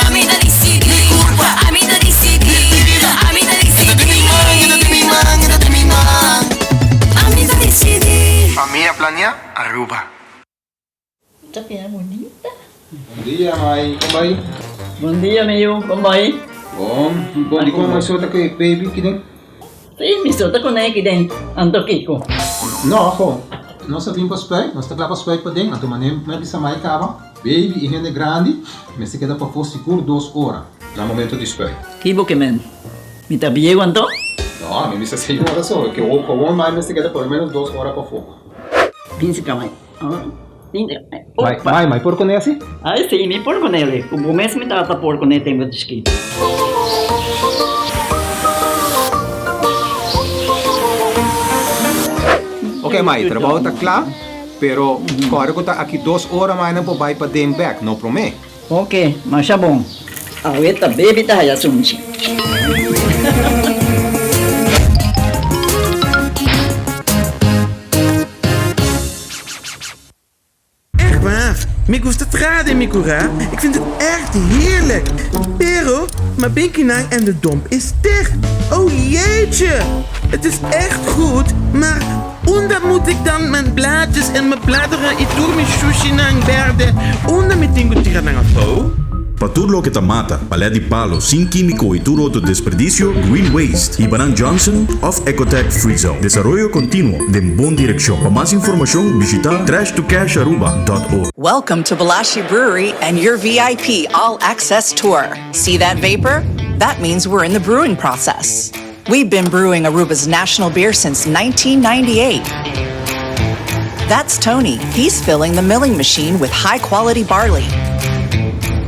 A vida decide. A vida decide. A vida decide. Familia planea Aruba. Tapi é bonita. Bom dia, mãe. Como vai? Bom dia, miu. Como vai? Bom de como sou que baby que nem? Sim, me solta com ele que tem. Ando Kiko. Não, pô. Nós vimos para os pés, nós estamos para os pés para dentro. Então, mané, me bisa mais cava. Baby e rende grande, mas se queda para for seguro 2 horas. No momento de espera. Kibo que men. Me tá bem quanto? Não, me bisa 6 horas só. Que o comum mais se queda por menos 2 horas para fogo. Pince camay. Mai, por con esse? Ai, sim, me por con ele. O começo me tava por con ele tem muito esquito. Ok, Mai, trabalho está claro, pero corre que está aqui 2 horas mais não vai para dem back, não promete. Ok, mas é bom. A ueta baby tá aí assunto. Echt waar, me gusta trade mi cura. Ik vind het echt heerlijk. Pero, mijn binkinang en de domp is dicht. Oh jeetje, het is echt goed, maar onder moet ik dan mijn blaadjes en mijn bladeren itur mi sushi nang verde. Onder mi tingo tira nang afo. Para tudo lo que te mata, palé de palo, sin químico y todo otro desperdicio, Green Waste. Ibaran Johnson of Ecotech Free Zone. Desarrollo continuo de buena dirección. Para más información, visita trashtocasharuba.org. Welcome to Balashi Brewery and your VIP All Access Tour. See that vapor? That means we're in the brewing process. We've been brewing Aruba's national beer since 1998. That's Tony. He's filling the milling machine with high-quality barley.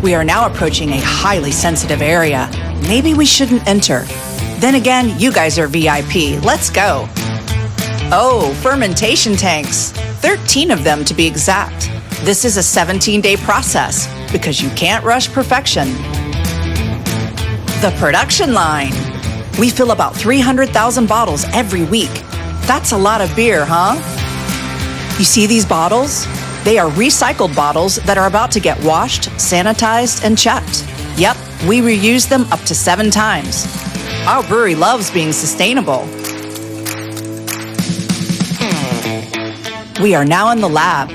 We are now approaching a highly sensitive area. Maybe we shouldn't enter. Then again, you guys are VIP. Let's go. Oh, fermentation tanks. 13 of them to be exact. This is a 17-day process because you can't rush perfection. The production line. We fill about 300,000 bottles every week. That's a lot of beer, huh? You see these bottles? They are recycled bottles that are about to get washed, sanitized, and checked. Yep, we reuse them up to 7 times. Our brewery loves being sustainable. We are now in the lab.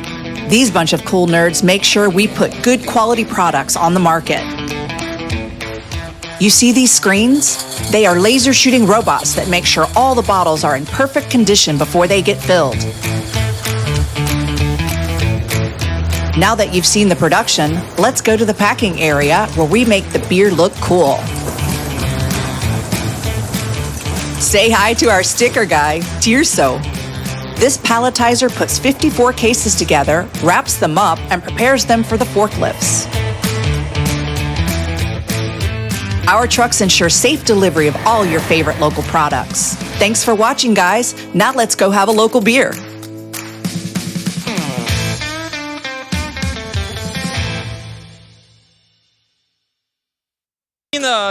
These bunch of cool nerds make sure we put good quality products on the market. You see these screens? They are laser shooting robots that make sure all the bottles are in perfect condition before they get filled. Now that you've seen the production, let's go to the packing area where we make the beer look cool. Say hi to our sticker guy, Tirso. This palletizer puts 54 cases together, wraps them up, and prepares them for the forklifts. Our trucks ensure safe delivery of all your favorite local products. Thanks for watching, guys. Now let's go have a local beer.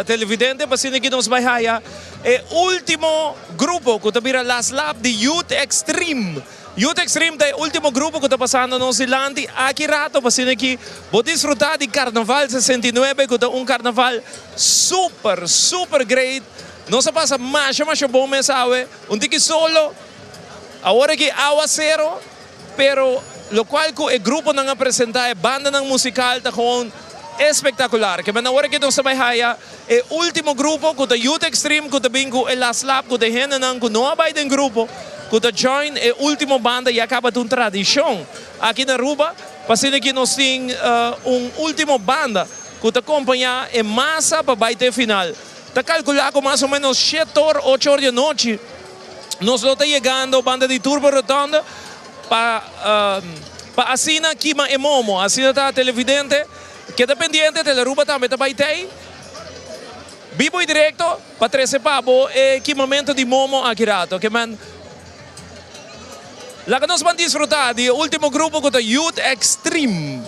Televidente, pasiniginos bayhaya, ultimo grupo que tabira last lap de Youth Extreme. Youth Extreme tayo ultimo grupo que está pasando no silandi aqui rato pasinigi vou disfrutar de Carnaval 69 que é carnaval super great. Não se passa mais bom mensawe, tiki solo, agora que aguacero, pero lo qual que o grupo nang apresentar banda ng musical ta gewoon espectacular. Que na hora que itong sabayhaya, último grupo, kuta Youth Extreme, kuta bingo last lap, kuta hena ng kunoabay din grupo, kuta join último banda e acaba de tradisyon. Aqui na Aruba, pasiniki nos ting último banda, kuta acompanhar massa para baita final. Ta calcular com mais ou menos 7 horas, 8 horas de noite, nos lo está llegando banda de Turbo Rotonda para assina Kima Emomo, assina ta televidente, queda pendiente de Aruba também está baitei. Vivo e direto para 13 pabo que momento de Momo aqui rato, que man lá que nós vamos desfrutar do último grupo que é Youth Extreme.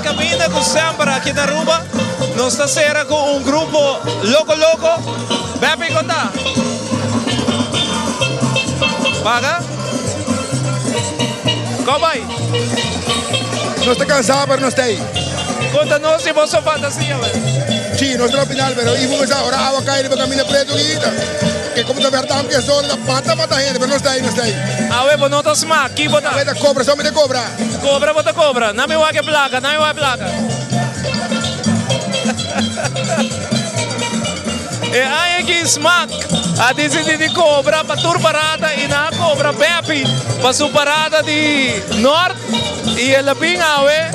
Camina com samba aqui na Aruba. Nós está sera com grupo loco. Bebe conta. Paga? ¿Cómo hay? No estoy cansado, pero no estoy. Contanos si vos sos fantasía, güey. Sí, no estoy al final, pero y vamos ahora agua caer y camina preto guita. Que como te verdad que son la pata gente, pero no estoy. A ver, pues no te smack, aquí bota. A ver, cobra, só me te cobra. Cobra, bota cobra. No me voy a que placa, no me voy a placa. Hay aqui smack. A decidir de cobra para tur parada e na cobra bepi para su parada de norte e ela bem awe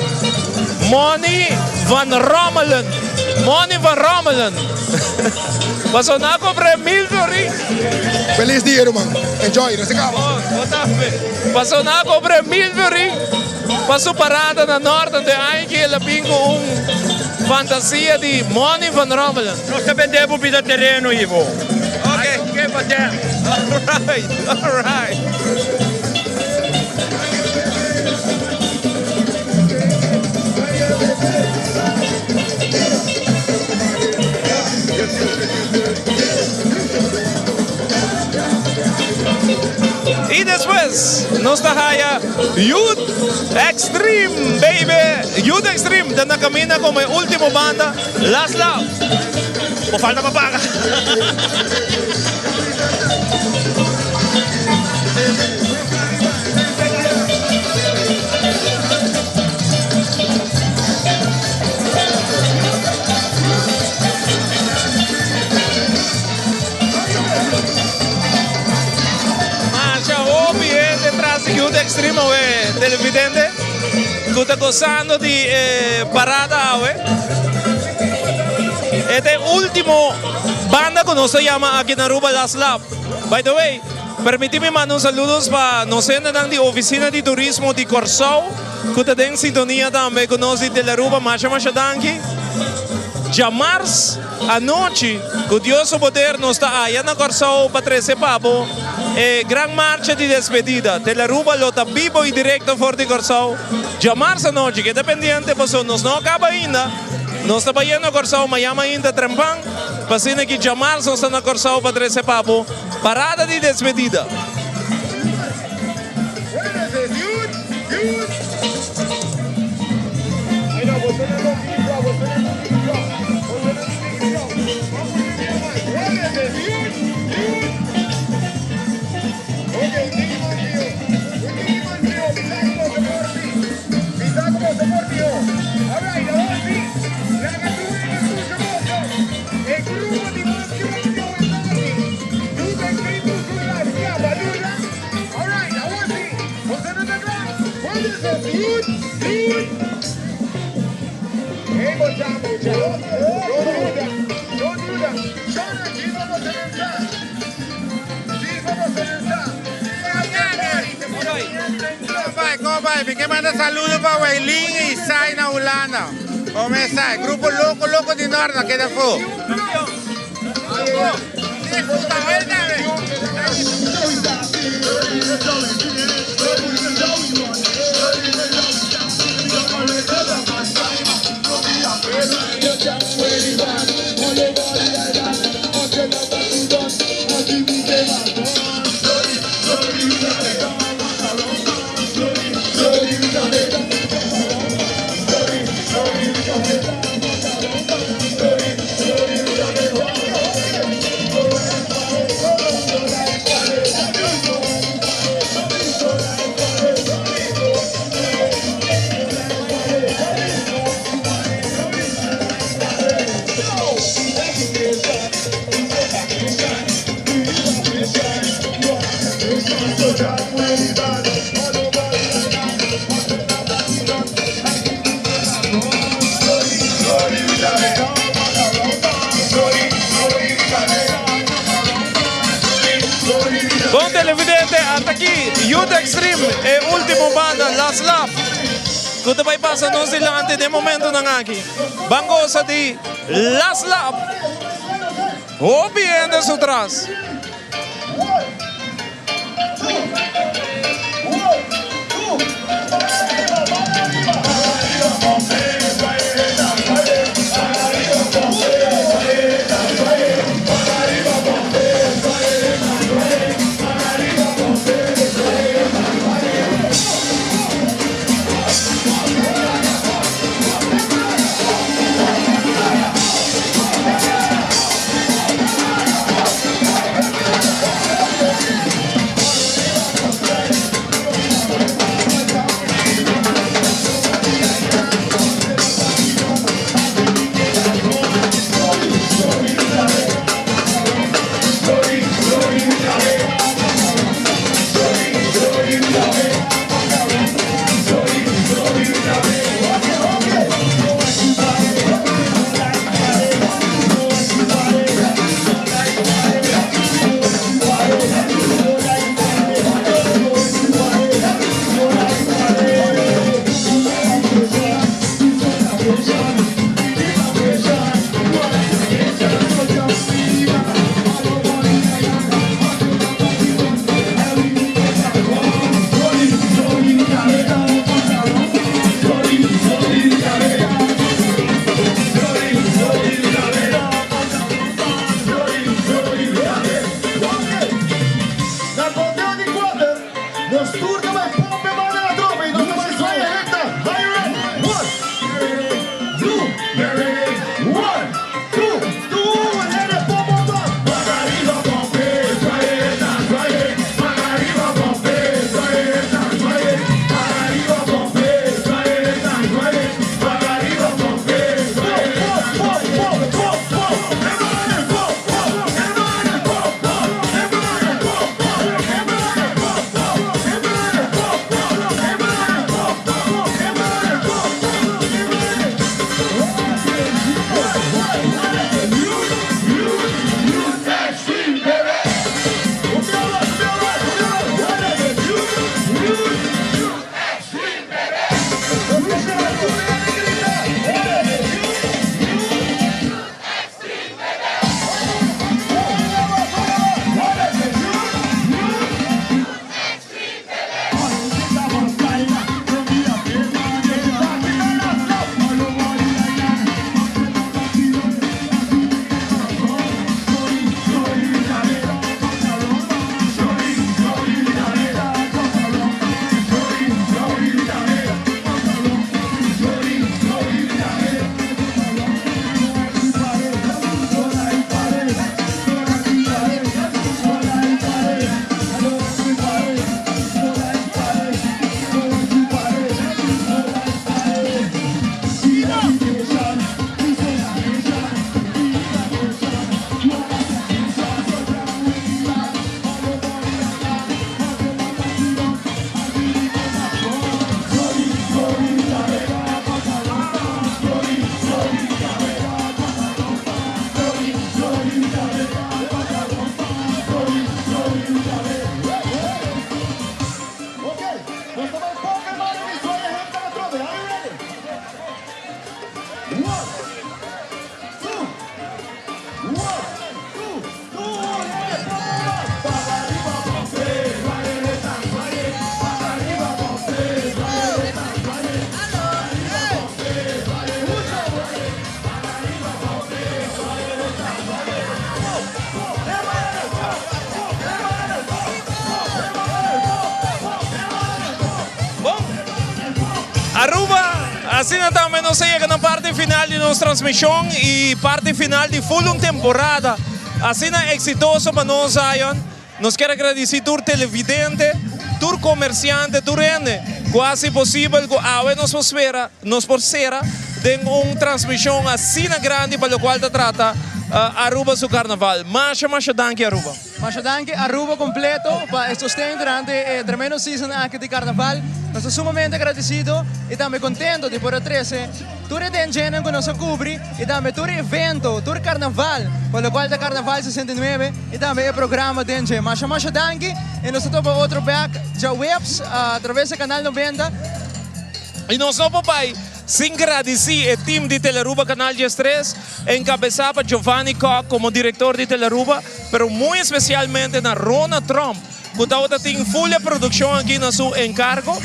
Money van Rommelen. Money van Rommelen. Passou na cobra 1000 florins. Feliz dia, irmão. Enjoy, não se acaba. Passou na cobra 1000 florins. Passou parada na norte onde há que ela bem com fantasia de Money van Rommelen. Nós também devemos pisar terreno, Ivo. Ok, fazer. All right. Y después nos trae Youth Extreme, baby. Youth Extreme, donde camina como el último banda, Last Love. O falta para pagar. Youth Extreme, televidente, que está gozando de parada, Este último banda que nos llama aquí en Aruba, Last Love. By the way, permíteme mandar un saludos para nos de la oficina de turismo de Corsou, que está en sintonía también con nosotros de Aruba, Macha Danki. Llamars anoche, que Dios su poder nos está allá en Corsou para 13 papo. Gran marcha de despedida. Aruba lo está vivo y directo por de Corsou. Llamars anoche, que está pendiente, pues nos no acaba ainda. Nos está vayendo a Corsou, Miami ainda trempan. Pasina que Llamars nos está en Corsou para 13 papo. Parada de despedida. Fiquei mandando saludos para o Eilinho e Sai na Holanda. Como é Sai? Grupo louco de norte, que da for. Bom televidente, até aqui, Youth Extreme, é o último banda, Last Love. Que te vai passar nos dilante de momento não aqui. Bangosa de Last Love. O bien de su atrás. Assim também nós chegamos na parte final de nossa transmissão e parte final de full temporada. Assim é exitoso para nós, Zion. Nós queremos agradecer todo televidente, todo comerciante, todo rende. Quase possível que a nos porcera de uma transmissão assim grande para o qual trata Aruba su Carnaval. Masha danke Aruba. Masha danke Aruba completo para sostener durante el tremendo season aquí de Carnaval. Nós estamos sumamente agradecidos e também contentos de poder trazer todo o dinheiro que nós cobrimos e também todo o evento, todo o Carnaval, para o qual é Carnaval 69 e também o programa de dinheiro. Masha danke e nós estamos outro back já webs através do canal 90. E nós não papai sem agradecer o time de Teleruba Canal 13, encabeçado por Giovanni Koch como diretor de Teleruba, pero muito especialmente na Rona Trump, que tem full produção aqui no seu encargo,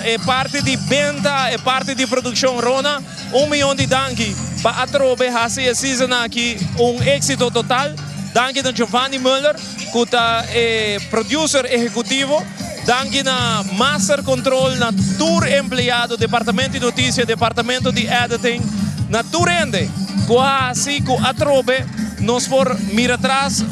é parte de venda, é parte de produção Rona, 1 milhão de danke para atrobe essa season aqui, êxito total. Danke a Giovanni Müller, que é producer executivo. Danke na Master Control, na Tour Empleado, Departamento de Notícias, Departamento de Editing, na Turende, quase que atrobe, nós por mirar atrás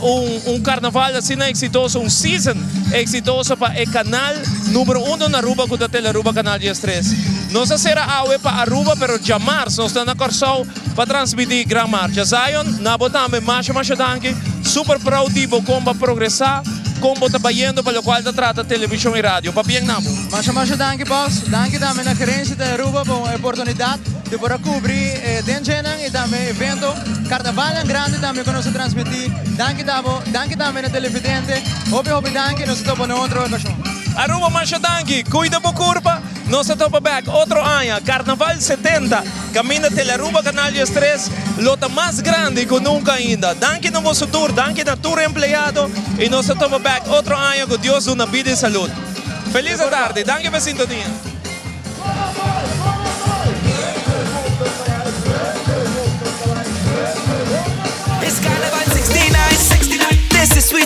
carnaval assim exitoso, season exitoso para o canal número 1 na Aruba, que é Teleruba Canal 13. Nós será awe para Aruba, pero jamais nós estamos na Corsão para transmitir Gran Marcha. Zion, na botame, masha danke, super proativo como progressar, como trabalhando para o qual trata televisão e rádio. Para bem namo. Masha danke boss. Danke também na gerência de Aruba por a oportunidade de poder cobrir Denjenan e também evento Carnaval grande também que nós transmitir. Danke também na televidente. Hope danke nós estamos na outra ocasião. Aruba masha danke. Cuida po curva. Nós estamos back outro ano. Carnaval 70. Caminha Teleruba Canal 13. Lota mais grande que nunca ainda. Danke no vosso tour. Danke na tour empleado. E nós estamos back outro ano com Deus na vida e saúde. Feliz tarde. Danke pela sintonia. It's Carnival 69, 69. This is sweet.